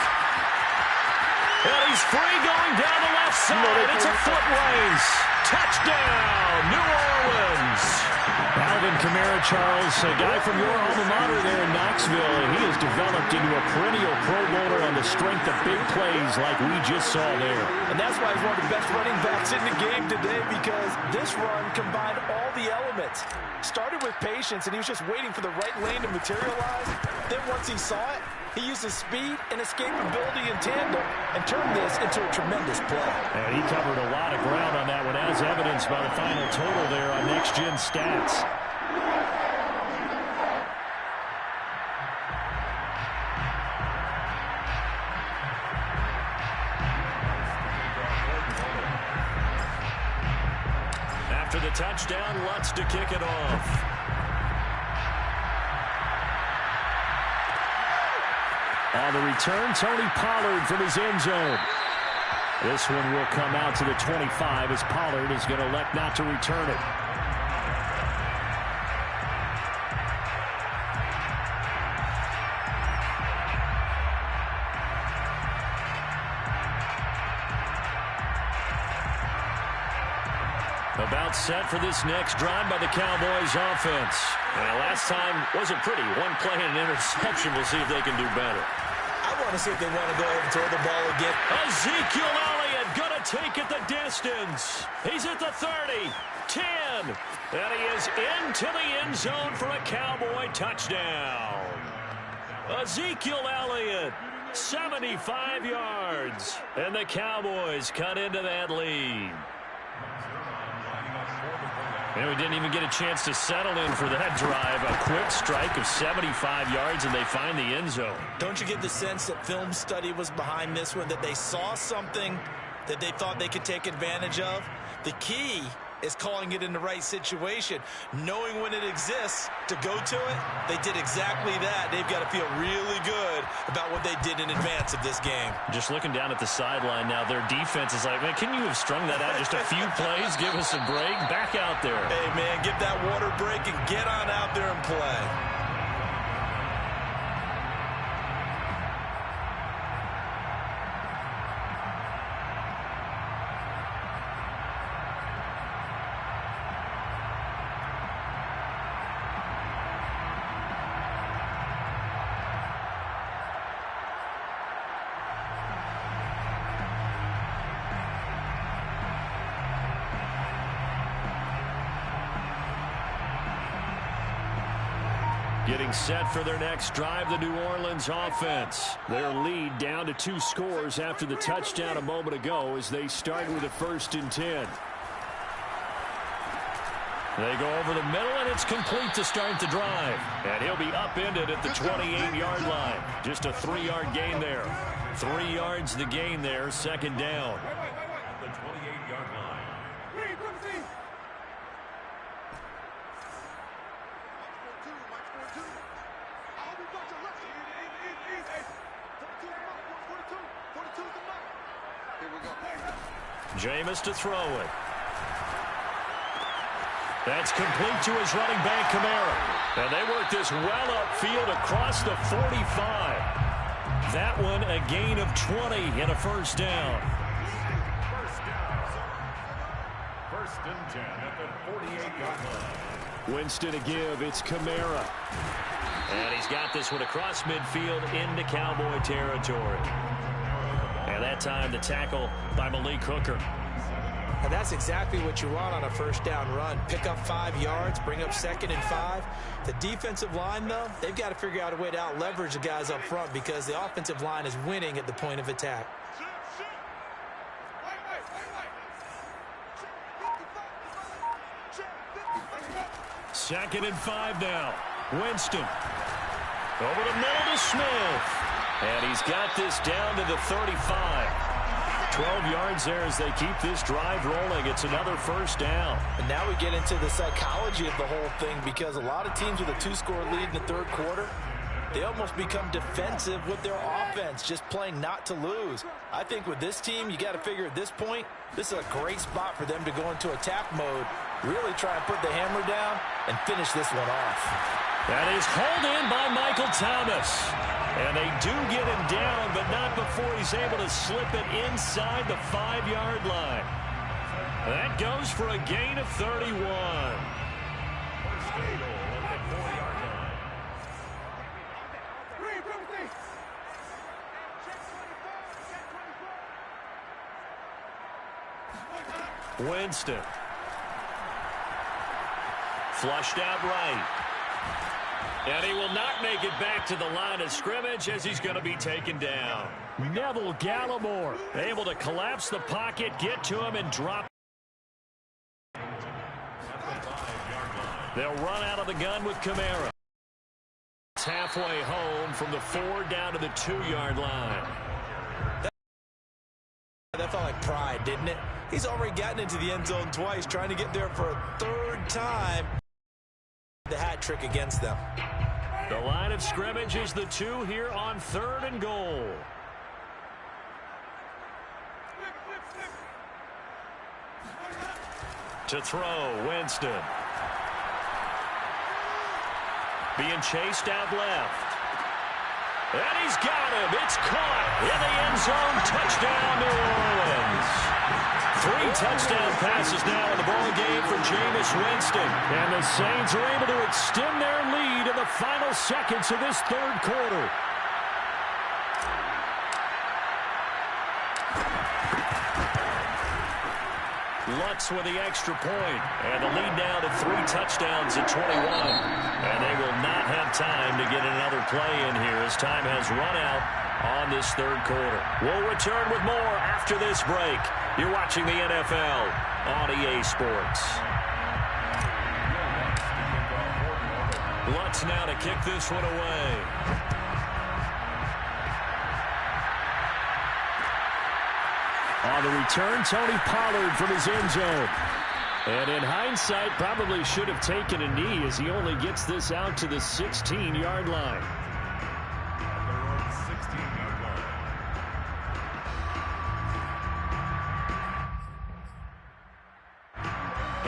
And he's free going down the left side. It's a foot race. Touchdown, New Orleans. Alvin Kamara, Charles, a guy from your alma mater there in Knoxville. He has developed into a perennial Pro Bowler on the strength of big plays like we just saw there. And that's why he's one of the best running backs in the game today, because this run combined all the elements. Started with patience, and he was just waiting for the right lane to materialize. Then once he saw it, he used his speed and escapability in tandem and turned this into a tremendous play. And he covered a lot of ground on that one, as evidenced by the final total there on Next Gen Stats. After the touchdown, Lutz to kick it off. On the return, Tony Pollard from his end zone. This one will come out to the 25 as Pollard is going to elect not to return it. About set for this next drive by the Cowboys offense. Last time wasn't pretty. One play and an interception. We'll see if they can do better. I want to see if they want to go ahead and throw the ball again. Ezekiel Elliott going to take it the distance. He's at the 30, 10, and he is into the end zone for a Cowboy touchdown. Ezekiel Elliott, 75 yards, and the Cowboys cut into that lead. And we didn't even get a chance to settle in for that drive. A quick strike of 75 yards, and they find the end zone. Don't you get the sense that film study was behind this one, that they saw something that they thought they could take advantage of? The key is calling it in the right situation, knowing when it exists to go to it. They did exactly that. They've got to feel really good about what they did in advance of this game. Just looking down at the sideline now, their defense is like, man, can you have strung that out just a few plays? Give us a break. Back out there. Hey, man, get that water break and get on out there and play. Getting set for their next drive, the New Orleans offense. Their lead down to 2 scores after the touchdown a moment ago as they start with a 1st and 10. They go over the middle, and it's complete to start the drive. And he'll be upended at the 28-yard line. Just a 3-yard gain there. 3 yards the gain there, 2nd down. At the 28-yard line. Jameis to throw it. That's complete to his running back, Kamara. And they work this well upfield across the 45. That one a gain of 20 and a 1st down. 1st and 10 at the 48-yard line. Winston to give. It's Kamara. And he's got this one across midfield into Cowboy territory. And that time the tackle by Malik Hooker. And that's exactly what you want on a 1st down run. Pick up 5 yards, bring up 2nd and 5. The defensive line, though, they've got to figure out a way to out-leverage the guys up front because the offensive line is winning at the point of attack. Second and 5 now. Winston. Over the middle to Smith. And he's got this down to the 35. 12 yards there as they keep this drive rolling. It's another 1st down. And now we get into the psychology of the whole thing because a lot of teams with a 2-score lead in the 3rd quarter, they almost become defensive with their offense, just playing not to lose. I think with this team, you got to figure at this point, this is a great spot for them to go into attack mode, really try and put the hammer down and finish this one off. That is hauled in by Michael Thomas. And they do get him down, but not before he's able to slip it inside the 5-yard line. That goes for a gain of 31. 1st and goal at the 4-yard line. Winston. Flushed out right. And he will not make it back to the line of scrimmage as he's going to be taken down. Neville Gallimore able to collapse the pocket, get to him, and drop. They'll run out of the gun with Kamara. It's halfway home from the 4 down to the 2-yard line. That felt like pride, didn't it? He's already gotten into the end zone twice, trying to get there for a 3rd time. The hat trick against them. The line of scrimmage is the 2 here on 3rd and goal. To throw, Winston. Being chased out left. And he's got him. It's caught in the end zone. Touchdown, New Orleans. 3 touchdown passes now in the ball game for Jameis Winston. And the Saints are able to extend their lead in the final seconds of this 3rd quarter. Lutz with the extra point. And the lead now to 3 touchdowns at 21. And they will not have time to get another play in here as time has run out on this 3rd quarter. We'll return with more after this break. You're watching the NFL on EA Sports. Lutz now to kick this one away. On the return, Tony Pollard from his end zone. And in hindsight, probably should have taken a knee as he only gets this out to the 16-yard line.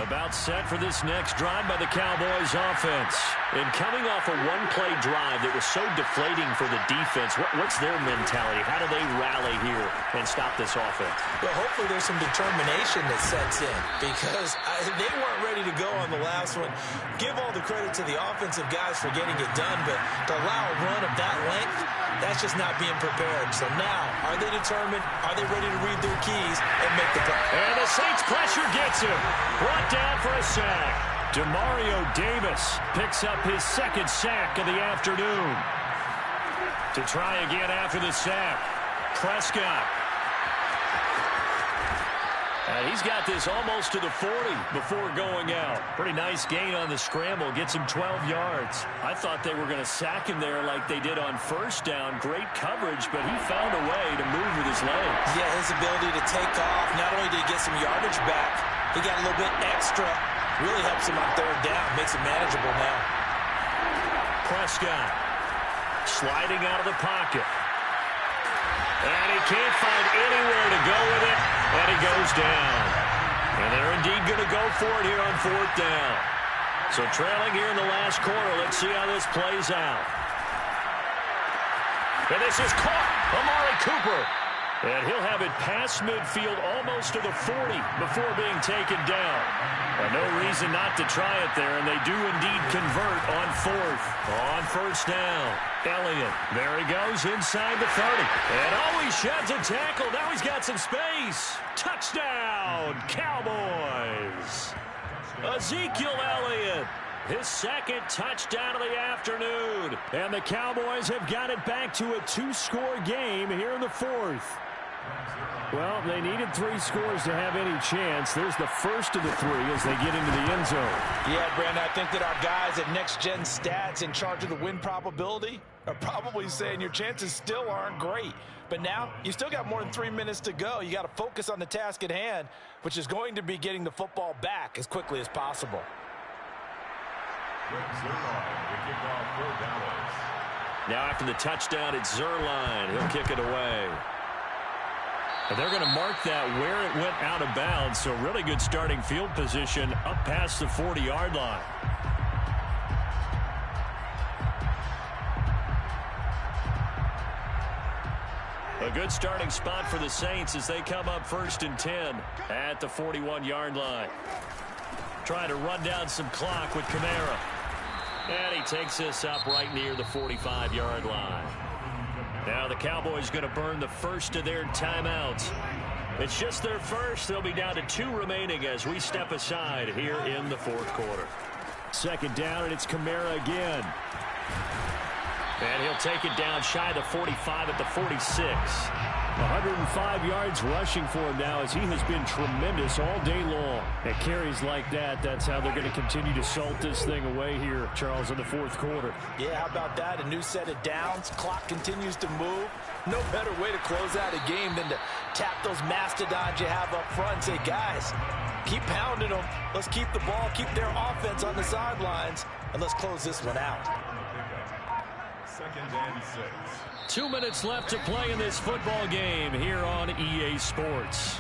About set for this next drive by the Cowboys offense. And coming off a one-play drive that was so deflating for the defense, what's their mentality? How do they rally here and stop this offense? Well, hopefully there's some determination that sets in because they weren't ready to go on the last one. Give all the credit to the offensive guys for getting it done, but to allow a run of that length, that's just not being prepared. So now, are they determined? Are they ready to read their keys and make the play? And the Saints pressure gets him. Brought down for a sack. Demario Davis picks up his 2nd sack of the afternoon. To try again after the sack, Prescott. And he's got this almost to the 40 before going out. Pretty nice gain on the scramble. Gets him 12 yards. I thought they were going to sack him there like they did on 1st down. Great coverage, but he found a way to move with his legs. Yeah, his ability to take off. Not only did he get some yardage back, he got a little bit extra. Really helps him on 3rd down. Makes it manageable now. Prescott sliding out of the pocket. And he can't find anywhere to go with it. And he goes down. And they're indeed going to go for it here on 4th down. So trailing here in the last quarter. Let's see how this plays out. And this is caught. Amari Cooper. And he'll have it past midfield almost to the 40 before being taken down. And no reason not to try it there, and they do indeed convert on 4th. On 1st down, Elliott. There he goes inside the 30. And he sheds a tackle. Now he's got some space. Touchdown, Cowboys. Ezekiel Elliott. His 2nd touchdown of the afternoon. And the Cowboys have got it back to a 2-score game here in the 4th. Well, they needed 3 scores to have any chance. There's the first of the 3 as they get into the end zone. Yeah, Brandon, I think that our guys at Next Gen Stats in charge of the win probability are probably saying your chances still aren't great. But now, you still got more than 3 minutes to go. You got to focus on the task at hand, which is going to be getting the football back as quickly as possible. Now after the touchdown, it's Zuerlein. He'll kick it away. And they're going to mark that where it went out of bounds. So really good starting field position up past the 40-yard line. A good starting spot for the Saints as they come up 1st and 10 at the 41-yard line. Trying to run down some clock with Kamara. And he takes this up right near the 45-yard line. Now the Cowboys going to burn the first of their timeouts. It's just their first. They'll be down to 2 remaining as we step aside here in the fourth quarter. Second down, and it's Kamara again. And he'll take it down shy of the 45 at the 46. 105 yards rushing for him now as he has been tremendous all day long. At carries like that, that's how they're going to continue to salt this thing away here, Charles, in the fourth quarter. Yeah, how about that? A new set of downs. Clock continues to move. No better way to close out a game than to tap those mastodons you have up front and say, guys, keep pounding them. Let's keep the ball, keep their offense on the sidelines, and let's close this one out. Second and 6. 2 minutes left to play in this football game here on EA Sports.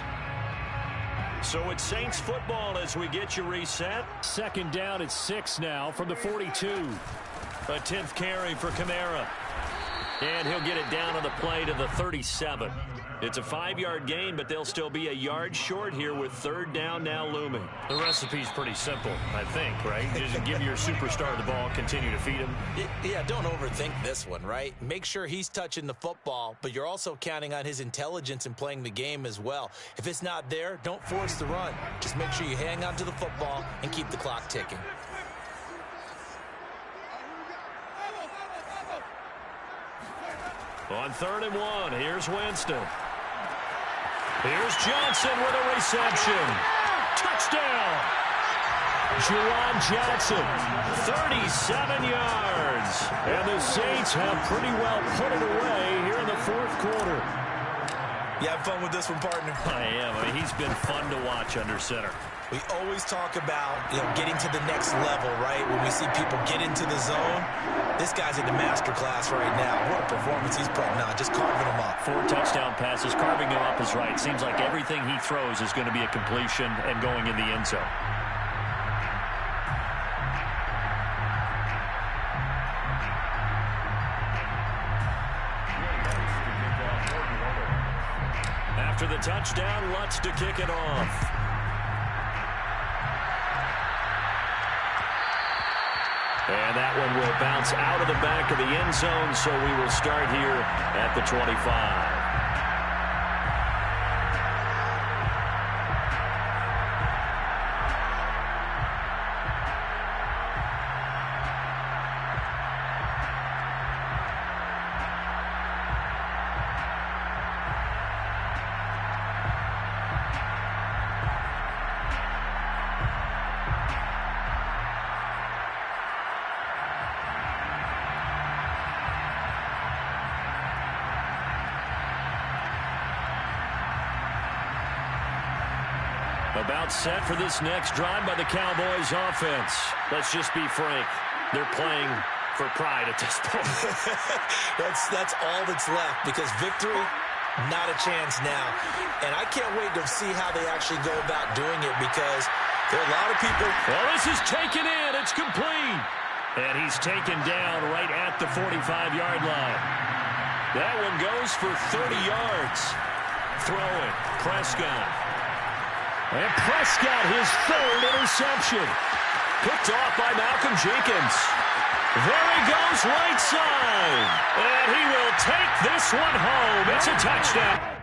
So it's Saints football as we get you reset. Second down at 6 now from the 42. A 10th carry for Kamara. And he'll get it down on the play to the 37. It's a 5-yard gain, but they'll still be a yard short here with third down now looming. The recipe's pretty simple, I think, right? Just give your superstar the ball, continue to feed him. Yeah, don't overthink this one, right? Make sure he's touching the football, but you're also counting on his intelligence in playing the game as well. If it's not there, don't force the run. Just make sure you hang on to the football and keep the clock ticking. On 3rd and 1, here's Winston. Here's Johnson with a reception. Touchdown! Juwan Johnson, 37 yards. And the Saints have pretty well put it away here in the fourth quarter. You have fun with this one, partner? I am. I mean, he's been fun to watch under center. We always talk about, getting to the next level, right? When we see people get into the zone, this guy's in the master class right now. What a performance he's putting on, just carving them up. 4 touchdown passes, carving them up is right. Seems like everything he throws is going to be a completion and going in the end zone. After the touchdown, Lutz to kick it off. And that one will bounce out of the back of the end zone, so we will start here at the 25. About set for this next drive by the Cowboys offense. Let's just be frank. They're playing for pride at this point. That's all that's left, because victory, not a chance now. And I can't wait to see how they actually go about doing it, because there are a lot of people. Well, this is taken in. It's complete. And he's taken down right at the 45-yard line. That one goes for 30 yards. Throwing, Prescott. And Prescott, his 3rd interception. Picked off by Malcolm Jenkins. There he goes, right side. And he will take this one home. It's a touchdown.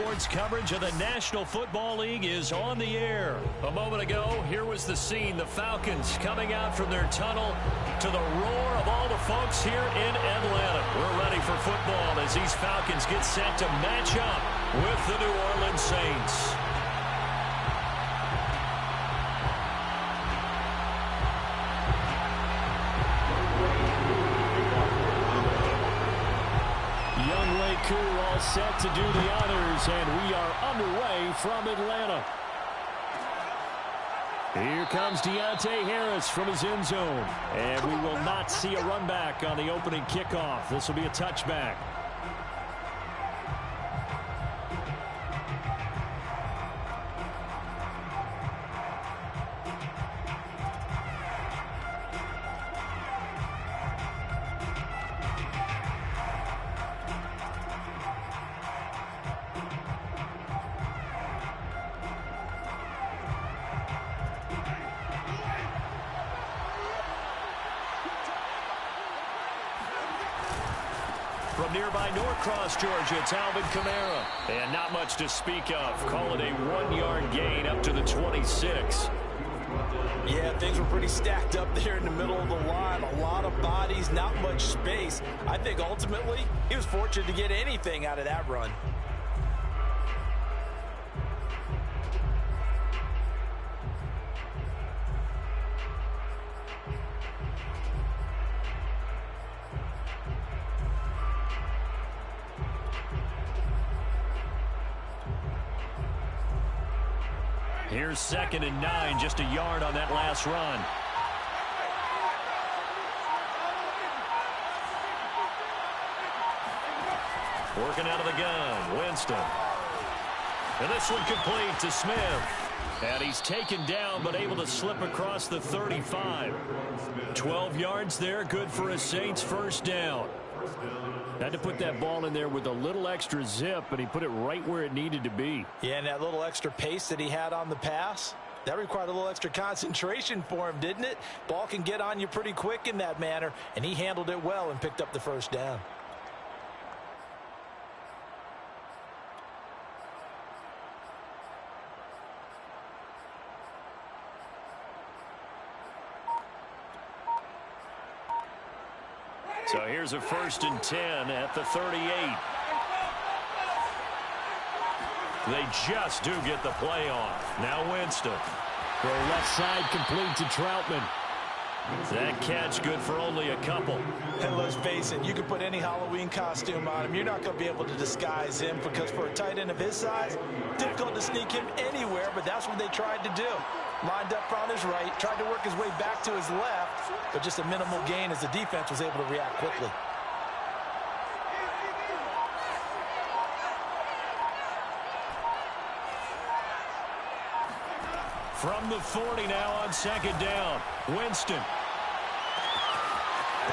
Sports coverage of the National Football League is on the air. A moment ago, here was the scene. The Falcons coming out from their tunnel to the roar of all the folks here in Atlanta. We're ready for football as these Falcons get set to match up with the New Orleans Saints. All set to do the honors, and we are underway from Atlanta. Here comes Deontay Harris from his end zone, and we will not see a run back on the opening kickoff. This will be a touchback. From nearby Norcross, Georgia, it's Alvin Kamara. And not much to speak of. Call it a 1-yard gain up to the 26. Yeah, things were pretty stacked up there in the middle of the line. A lot of bodies, not much space. I think ultimately he was fortunate to get anything out of that run. Here's 2nd and 9, just a yard on that last run. Working out of the gun, Winston. And this one complete to Smith. And he's taken down, but able to slip across the 35. 12 yards there, good for a Saints first down. Had to put that ball in there with a little extra zip, and he put it right where it needed to be. Yeah, and that little extra pace that he had on the pass, that required a little extra concentration for him, didn't it? Ball can get on you pretty quick in that manner, and he handled it well and picked up the first down. So here's a 1st and 10 at the 38. They just do get the play off. Now Winston. Go left side, complete to Troutman. That catch good for only a couple. And let's face it, you can put any Halloween costume on him. You're not going to be able to disguise him because for a tight end of his size, difficult to sneak him anywhere, but that's what they tried to do. Lined up on his right, tried to work his way back to his left, but just a minimal gain as the defense was able to react quickly. From the 40 now on 2nd down. Winston.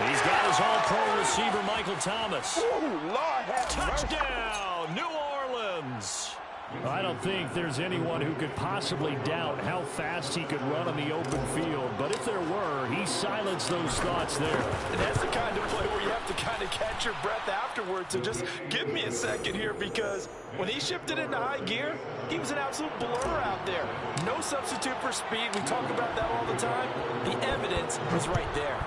He's got his all-pro receiver, Michael Thomas. Ooh, Lord have Touchdown, New Orleans. I don't think there's anyone who could possibly doubt how fast he could run on the open field. But if there were, he silenced those thoughts there. And that's the kind of play where you have to kind of catch your breath afterwards. So just give me a second here, because when he shifted into high gear, he was an absolute blur out there. No substitute for speed. We talk about that all the time. The evidence was right there.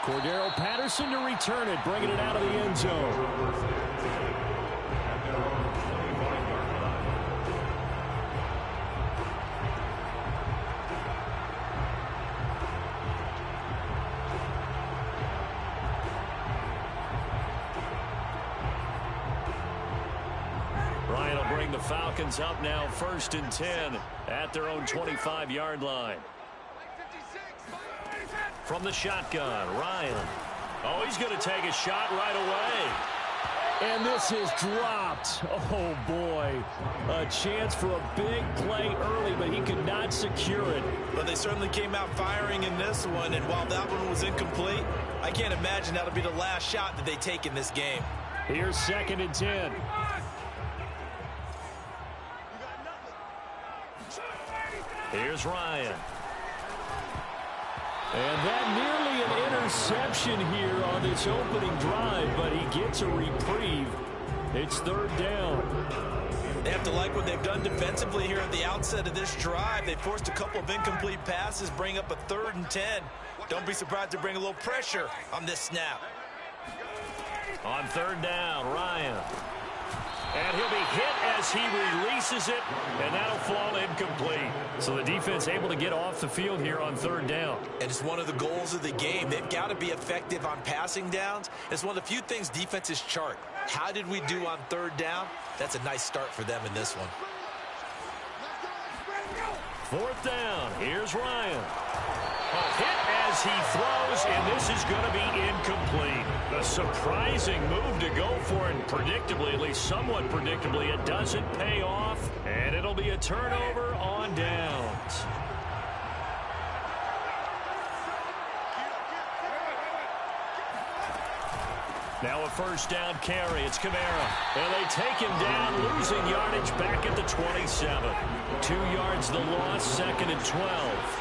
Cordero Patterson to return it, bringing it out of the end zone. Ryan will bring the Falcons up now 1st and 10 at their own 25-yard line. From the shotgun, Ryan. Oh, he's going to take a shot right away. And this is dropped. Oh, boy. A chance for a big play early, but he could not secure it. But they certainly came out firing in this one, and while that one was incomplete, I can't imagine that'll be the last shot that they take in this game. Here's 2nd and 10. Here's Ryan. And that nearly an interception here on this opening drive, but he gets a reprieve. It's third down. They have to like what they've done defensively here at the outset of this drive. They forced a couple of incomplete passes, bring up a 3rd and 10. Don't be surprised to bring a little pressure on this snap. On third down, Ryan. And he'll be hit as he releases it, and that'll fall incomplete. So the defense able to get off the field here on third down. And it's one of the goals of the game. They've got to be effective on passing downs. It's one of the few things defenses chart. How did we do on third down? That's a nice start for them in this one. Fourth down, here's Ryan. A hit as he throws, and this is going to be incomplete. A surprising move to go for, and predictably, at least somewhat predictably, it doesn't pay off, and it'll be a turnover on downs. Now a first down carry. It's Kamara. And they take him down, losing yardage back at the 27. 2 yards the loss, 2nd and 12.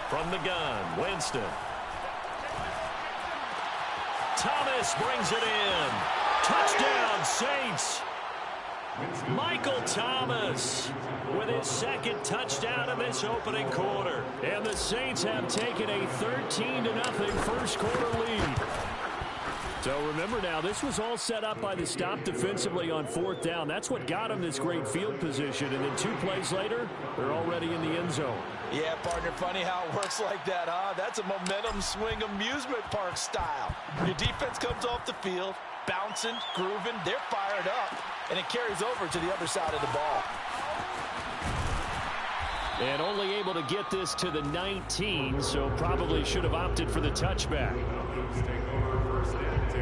From the gun, Winston. Thomas brings it in. Touchdown, Saints. Michael Thomas with his 2nd touchdown in this opening quarter. And the Saints have taken a 13-0 first quarter lead. So remember now, this was all set up by the stop defensively on 4th down. That's what got them this great field position. And then 2 plays later, they're already in the end zone. Yeah, partner, funny how it works like that, huh? That's a momentum swing amusement park style. Your defense comes off the field, bouncing, grooving, they're fired up, and it carries over to the other side of the ball. And only able to get this to the 19, so probably should have opted for the touchback. Take over 1st and 10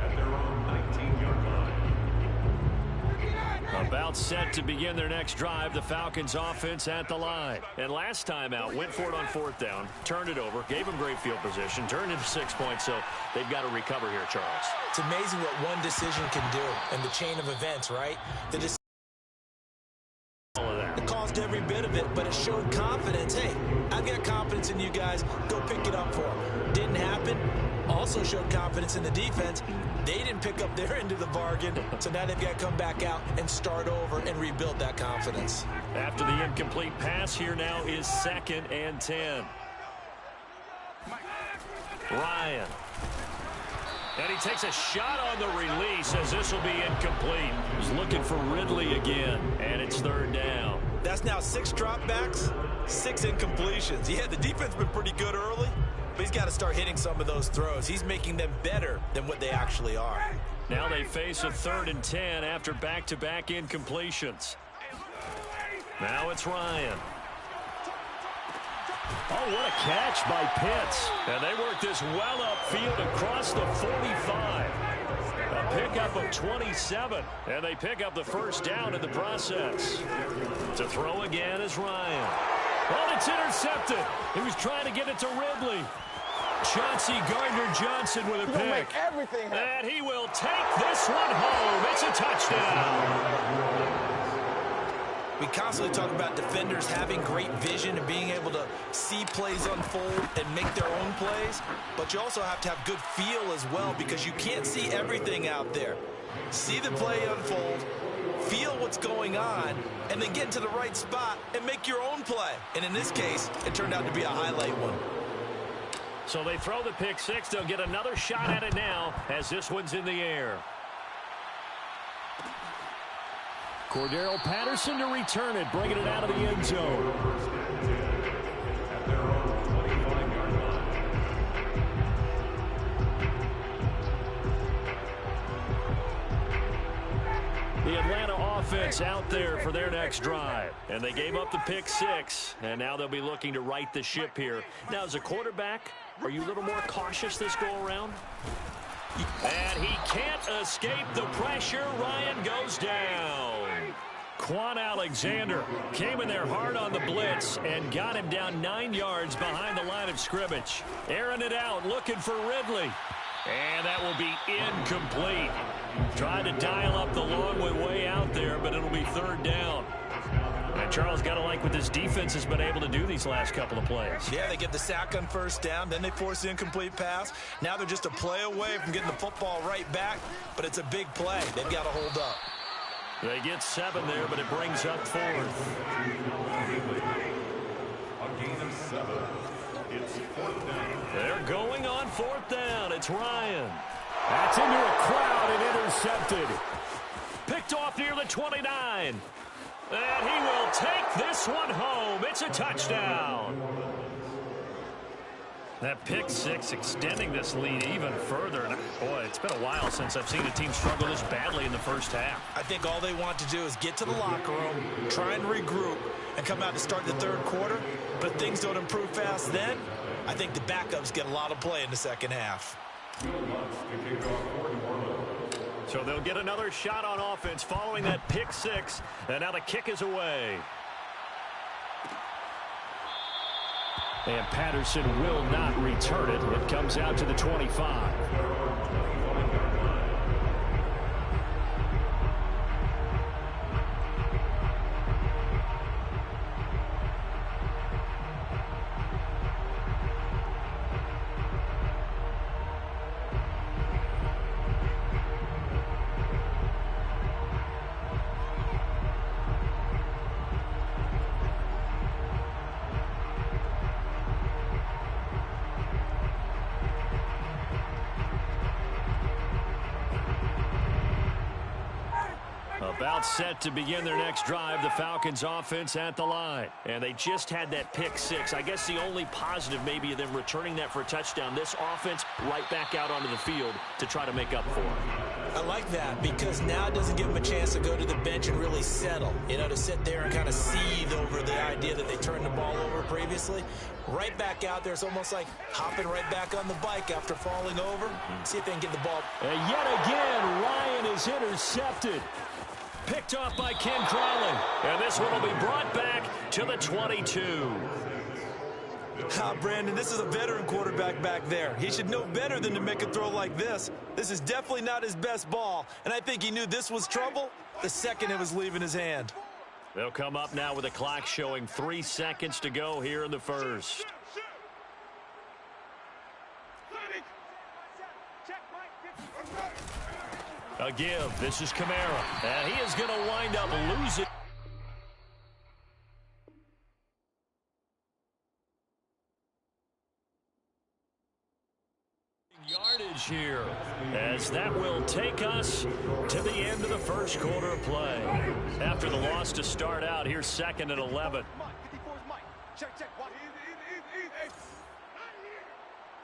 at their own 19-yard line. About set to begin their next drive, the Falcons offense at the line. And last time out, went for it on 4th down, turned it over, gave them great field position, turned into 6 points, so they've got to recover here, Charles. It's amazing what one decision can do in the chain of events, right? The decision it caused every bit of it, but it showed confidence. Hey, I've got confidence in you guys. Go pick it up for them. Didn't happen. Also showed confidence in the defense. They didn't pick up their end of the bargain, so now they've got to come back out and start over and rebuild that confidence. After the incomplete pass, here now is 2nd and 10. Ryan. And he takes a shot on the release as this will be incomplete. He's looking for Ridley again, and it's 3rd down. That's now 6 dropbacks, 6 incompletions. Yeah, the defense has been pretty good early, but he's got to start hitting some of those throws. He's making them better than what they actually are. Now they face a 3rd and 10 after back-to-back incompletions. Now it's Ryan. Oh, what a catch by Pitts. And they work this well upfield across the 45. A pickup of 27. And they pick up the first down in the process. To throw again is Ryan. Oh, it's intercepted. He was trying to get it to Ridley. Chauncey Gardner-Johnson with a pick. Make everything happen. And he will take this one home. It's a touchdown. We constantly talk about defenders having great vision and being able to see plays unfold and make their own plays. But you also have to have good feel as well, because you can't see everything out there. See the play unfold, feel what's going on, and then get to the right spot and make your own play. And in this case, it turned out to be a highlight one. So they throw the pick six. They'll get another shot at it now as this one's in the air. Cordero Patterson to return it, bringing it out of the end zone. At their own 25-yard line. The Atlanta offense out there for their next drive. And they gave up the pick six, and now they'll be looking to right the ship here. Now, as a quarterback, are you a little more cautious this go-around? And he can't escape the pressure. Ryan goes down. Quan Alexander came in there hard on the blitz and got him down 9 yards behind the line of scrimmage. Airing it out, looking for Ridley. And that will be incomplete. Tried to dial up the long way out there, but it'll be third down. And Charles, got to like what this defense has been able to do these last couple of plays. Yeah, they get the sack on first down, then they force the incomplete pass. Now they're just a play away from getting the football right back, but it's a big play. They've got to hold up. They get 7 there, but it brings up 4th. A gain of 7. It's 4th down. They're going on 4th down. It's Ryan. That's into a crowd and intercepted. Picked off near the 29. And he will take this one home. It's a touchdown. That pick 6 extending this lead even further. And boy, it's been a while since I've seen a team struggle this badly in the first half. I think all they want to do is get to the locker room, try and regroup, and come out to start the third quarter. But if things don't improve fast then, I think the backups get a lot of play in the second half. So they'll get another shot on offense following that pick 6. And now the kick is away. And Patterson will not return it. It comes out to the 25. About set to begin their next drive, the Falcons offense at the line. And they just had that pick 6. I guess the only positive maybe of them returning that for a touchdown. This offense right back out onto the field to try to make up for it. I like that because now it doesn't give them a chance to go to the bench and really settle. You know, to sit there and kind of seethe over the idea that they turned the ball over previously. Right back out there. It's almost like hopping right back on the bike after falling over. See if they can get the ball. And yet again, Ryan is intercepted. Picked off by Ken Crowley. And this one will be brought back to the 22. Brandon, this is a veteran quarterback back there. He should know better than to make a throw like this. This is definitely not his best ball. And I think he knew this was trouble the second it was leaving his hand. They'll come up now with a clock showing 3 seconds to go here in the first. A give. This is Kamara. And he is going to wind up losing. Yardage here as that will take us to the end of the first quarter of play. After the loss to start out, here's 2nd and 11. Check.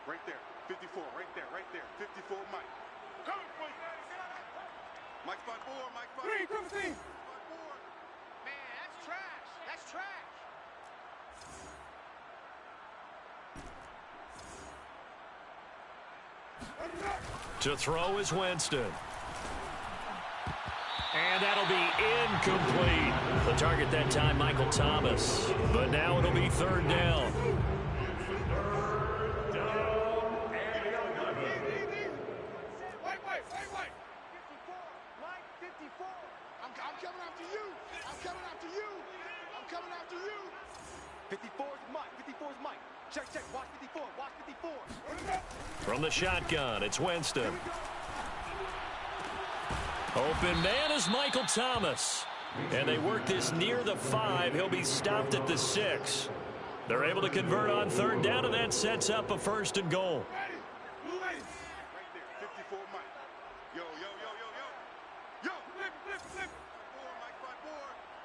Right there, 54, right there, 54, Mike. Coming for you. Mike spot 4, Mike spot 3, come see. Man, that's trash. To throw is Winston. And that'll be incomplete. The target that time, Michael Thomas. But now it'll be 3rd down. Wait. 54. I'm coming after you. 54's Mike. Check. Watch 54. From the shotgun, it's Winston. Open man is Michael Thomas. And they work this near the 5. He'll be stopped at the 6. They're able to convert on 3rd down, and that sets up a 1st and goal. Right there, 54 Mike. Yo. Flip.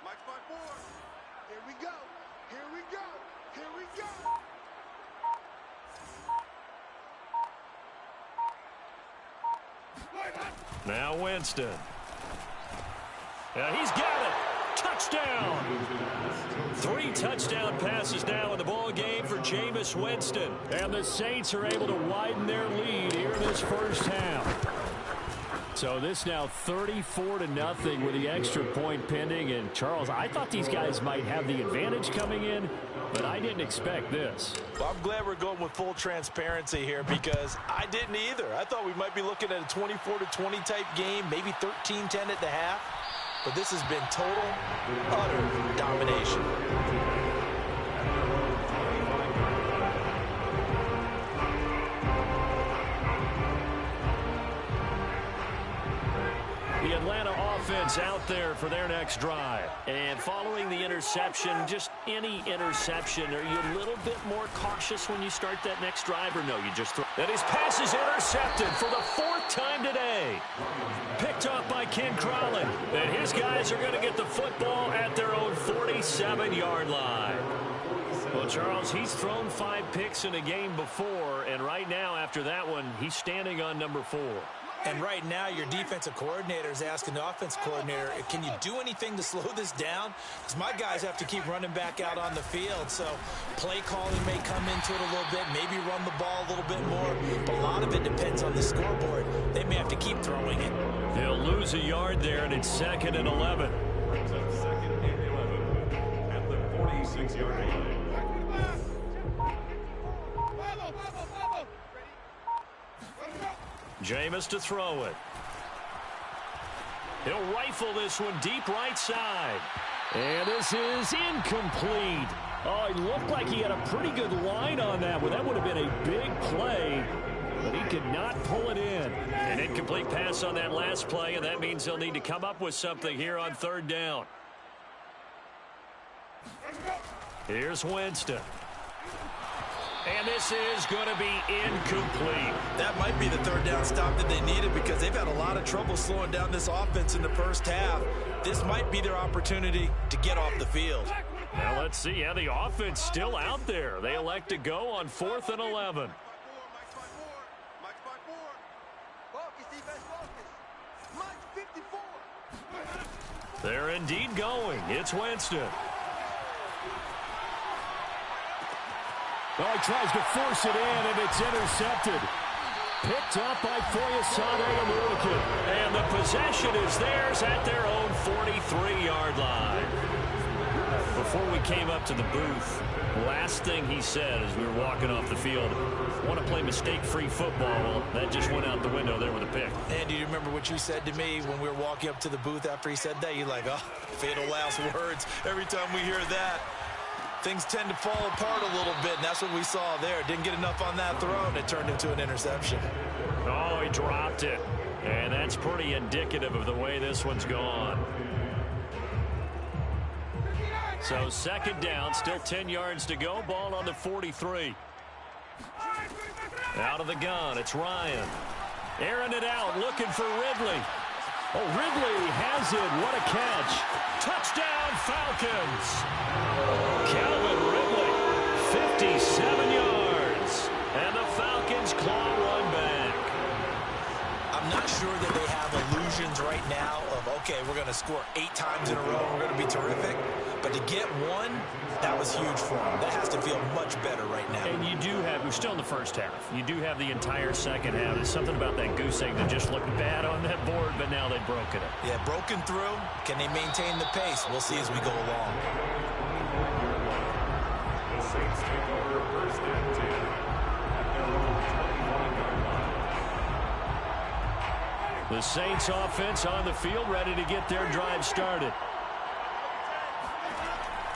Mike spot 4. Here we go. Now Winston. He's got it. Touchdown. 3 touchdown passes now in the ball game for Jameis Winston. And the Saints are able to widen their lead here in this first half. So this now 34-0 with the extra point pending. And Charles, I thought these guys might have the advantage coming in, but I didn't expect this. Well, I'm glad we're going with full transparency here because I didn't either. I thought we might be looking at a 24-20 type game, maybe 13-10 at the half. But this has been total, utter domination. The Atlanta offense out there for their next drive. And following the interception, just any interception, are you a little bit more cautious when you start that next drive, or no, you just throw? And his pass is intercepted for the 4th time today. Picked off by Ken Crowley. And his guys are going to get the football at their own 47-yard line. Well, Charles, he's thrown 5 picks in a game before, and right now, after that one, he's standing on number 4. And right now, your defensive coordinator is asking the offensive coordinator, can you do anything to slow this down? Because my guys have to keep running back out on the field. So play calling may come into it a little bit, maybe run the ball a little bit more. But a lot of it depends on the scoreboard. They may have to keep throwing it. They'll lose a yard there, and it's 2nd and 11. Brings up 2nd and 11 at the 46-yard line. Jameis to throw it. He'll rifle this one deep right side. And this is incomplete. Oh, he looked like he had a pretty good line on that one. That would have been a big play, but he could not pull it in. An incomplete pass on that last play, and that means they'll need to come up with something here on 3rd down. Here's Winston. And this is going to be incomplete. That might be the 3rd down stop that they needed because they've had a lot of trouble slowing down this offense in the first half. This might be their opportunity to get off the field. Well, let's see. Yeah, the offense still out there. They elect to go on 4th and 11. They're indeed going. It's Winston. Oh, he tries to force it in, and it's intercepted. Picked up by Foyesade Oluokun. And the possession is theirs at their own 43-yard line. Before we came up to the booth, last thing he said as we were walking off the field, want to play mistake-free football. Well, that just went out the window there with a pick. And do you remember what you said to me when we were walking up to the booth after he said that? You're like, oh, fatal last words. Every time we hear that, things tend to fall apart a little bit, and that's what we saw there. Didn't get enough on that throw, and it turned into an interception. Oh, he dropped it. And that's pretty indicative of the way this one's gone. So 2nd down, still 10 yards to go. Ball on the 43. Out of the gun, it's Ryan. Airing it out, looking for Ridley. Oh, Ridley has it. What a catch. Touchdown, Falcons. Calvin Ridley, 57 yards. And the Falcons claw one back. I'm not sure that they have illusions right now of, okay, we're going to score 8 times in a row. We're going to be terrific. But to get one, that was huge for them. That has to feel much better right now. And you do have, we're still in the first half. You do have the entire second half. There's something about that goose egg that just looked bad on that board, but now they've broken it. Yeah, broken through. Can they maintain the pace? We'll see as we go along. The Saints take over 1st and 10 at their own 21-yard line. The Saints offense on the field, ready to get their drive started.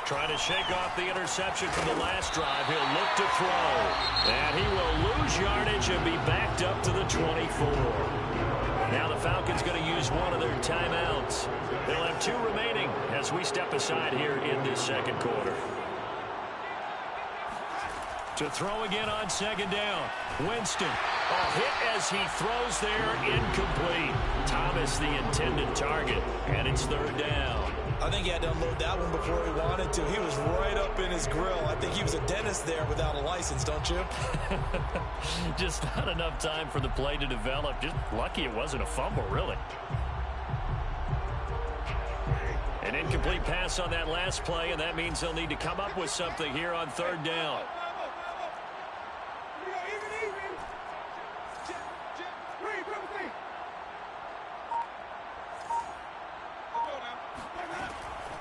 Trying to shake off the interception from the last drive. He'll look to throw. And he will lose yardage and be backed up to the 24. Now the Falcons going to use one of their timeouts. They'll have 2 remaining as we step aside here in this 2nd quarter. To throw again on 2nd down. Winston. A hit as he throws there, incomplete. Thomas the intended target, and it's 3rd down. I think he had to unload that one before he wanted to. He was right up in his grill. I think he was a dentist there without a license, don't you? Just not enough time for the play to develop. Just lucky it wasn't a fumble, really. An incomplete pass on that last play, and that means they'll need to come up with something here on 3rd down.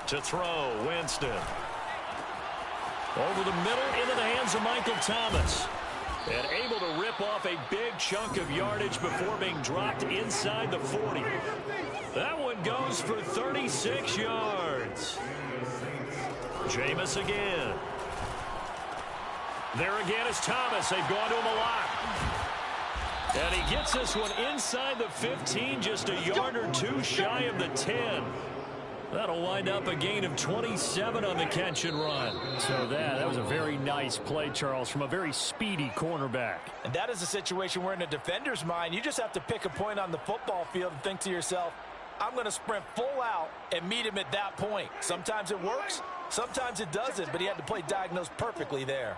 To throw, Winston. Over the middle into the hands of Michael Thomas. And able to rip off a big chunk of yardage before being dropped inside the 40. That one goes for 36 yards. Jameis again. There again is Thomas. They've gone to him a lot. And he gets this one inside the 15, just a yard or two shy of the 10. That'll wind up a gain of 27 on the catch and run. So that was a very nice play, Charles, from a very speedy cornerback. And that is a situation where in a defender's mind, you just have to pick a point on the football field and think to yourself, I'm going to sprint full out and meet him at that point. Sometimes it works, sometimes it doesn't, but he had to play diagnosed perfectly there.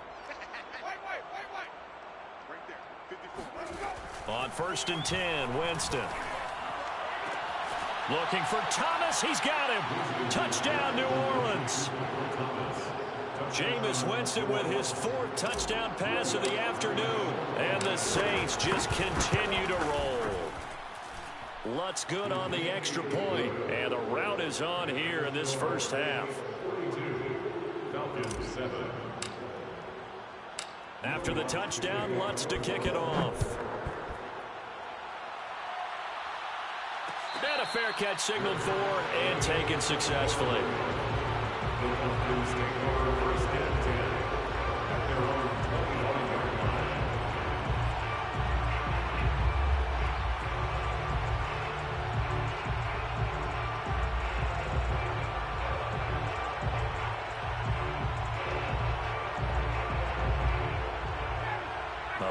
On 1st and 10, Winston. Looking for Thomas. He's got him. Touchdown, New Orleans. Jameis Winston with his 4th touchdown pass of the afternoon. And the Saints just continue to roll. Lutz good on the extra point. And the route is on here in this first half. After the touchdown, Lutz to kick it off. And a fair catch signaled for and taken successfully.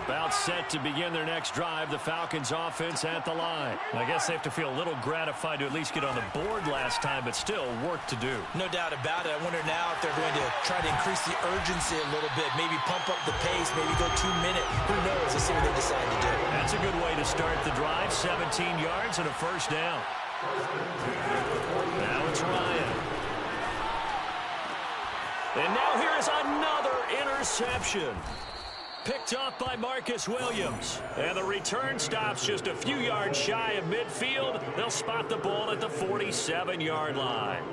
About set to begin their next drive. The Falcons offense at the line. I guess they have to feel a little gratified to at least get on the board last time, but still work to do. No doubt about it. I wonder now if they're going to try to increase the urgency a little bit, maybe pump up the pace, maybe go 2 minute. Who knows? Let's see what they decide to do. That's a good way to start the drive. 17 yards and a first down. Now it's Ryan. And now here is another interception. Picked off by Marcus Williams. And the return stops just a few yards shy of midfield. They'll spot the ball at the 47-yard line.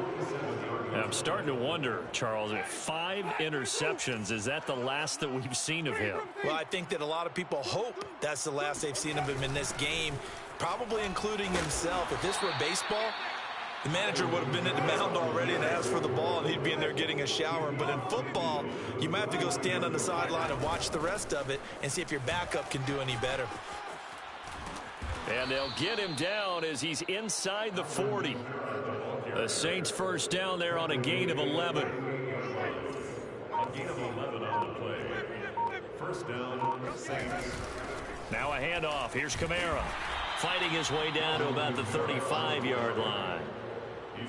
And I'm starting to wonder, Charles, if 5 interceptions, is that the last that we've seen of him? Well, I think that a lot of people hope that's the last they've seen of him in this game, probably including himself. If this were baseball, the manager would have been at the mound already and asked for the ball, and he'd be in there getting a shower. But in football, you might have to go stand on the sideline and watch the rest of it and see if your backup can do any better. And they'll get him down as he's inside the 40. The Saints first down there on a gain of 11. A gain of 11 on the play. First down, Saints. Now a handoff. Here's Kamara. Fighting his way down to about the 35-yard line.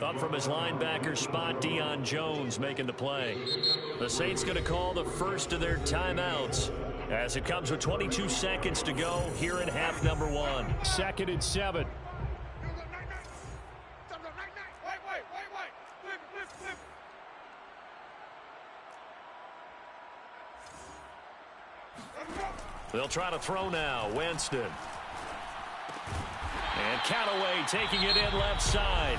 Up from his linebacker spot, Deion Jones making the play. The Saints going to call the first of their timeouts as it comes with 22 seconds to go here in half number 1. 2nd and 7. They'll try to throw now. Winston. And Callaway taking it in left side.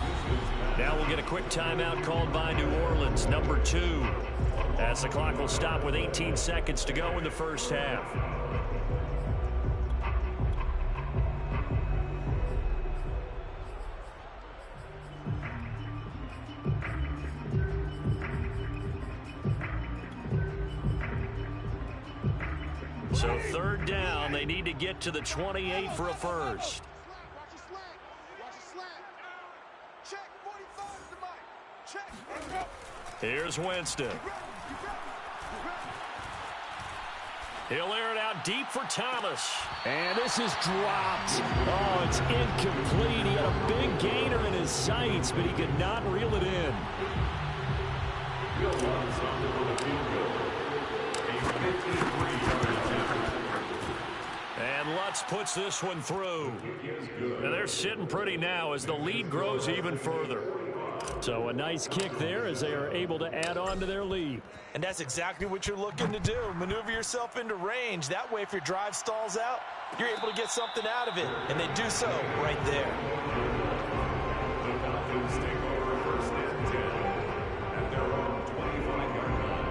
Now we'll get a quick timeout called by New Orleans, number 2. As the clock will stop with 18 seconds to go in the first half. So 3rd down, they need to get to the 28 for a first. Here's Winston. He'll air it out deep for Thomas. And this is dropped. Oh, it's incomplete. He had a big gainer in his sights, but he could not reel it in. And Lutz puts this one through. And they're sitting pretty now as the lead grows even further. So a nice kick there as they are able to add on to their lead. And that's exactly what you're looking to do. Maneuver yourself into range. That way, if your drive stalls out, you're able to get something out of it. And they do so right there. The Falcons take over 1st and 10 at their own 25-yard line.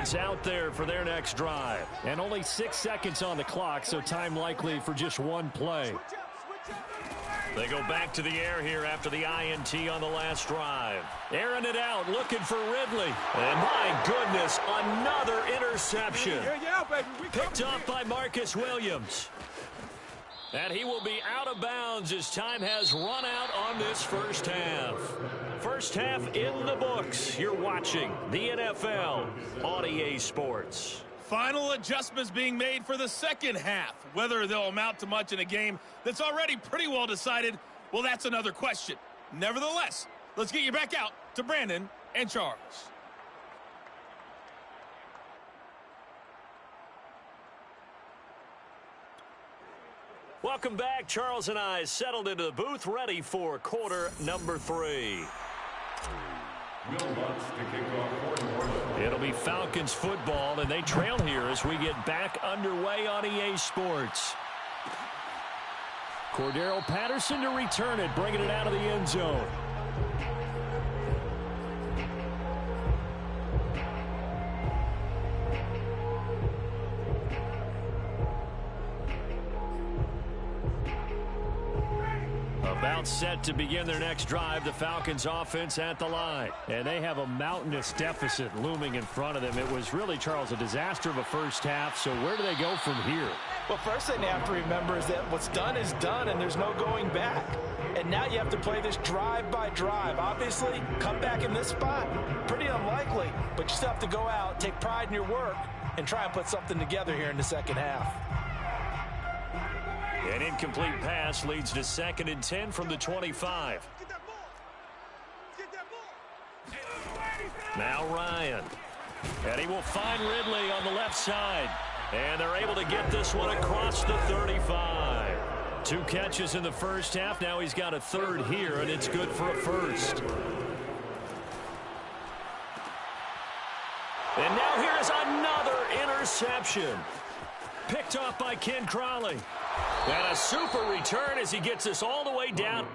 offense out there for their next drive. And only 6 seconds on the clock, so time likely for just one play. They go back to the air here after the INT on the last drive. Airing it out, looking for Ridley. And my goodness, another interception. Picked off by Marcus Williams. And he will be out of bounds as time has run out on this first half. First half in the books. You're watching the NFL on EA Sports. Final adjustments being made for the second half. Whether they'll amount to much in a game that's already pretty well decided, well, that's another question. Nevertheless, let's get you back out to Brandon and Charles. Welcome back. Charles and I settled into the booth, ready for quarter number 3. It'll be Falcons football, and they trail here as we get back underway on EA Sports. Cordero Patterson to return it, bringing it out of the end zone. About set to begin their next drive, the Falcons offense at the line. And they have a mountainous deficit looming in front of them. It was really, Charles, a disaster of a first half, so where do they go from here? Well, first thing they have to remember is that what's done is done, and there's no going back. And now you have to play this drive by drive. Obviously, come back in this spot, pretty unlikely, but you still have to go out, take pride in your work, and try and put something together here in the second half. An incomplete pass leads to 2nd and 10 from the 25. Now Ryan. And he will find Ridley on the left side. And they're able to get this one across the 35. 2 catches in the first half. Now he's got a third here, and it's good for a first. And now here's another interception. Picked off by Ken Crawley. And a super return as he gets us all the way down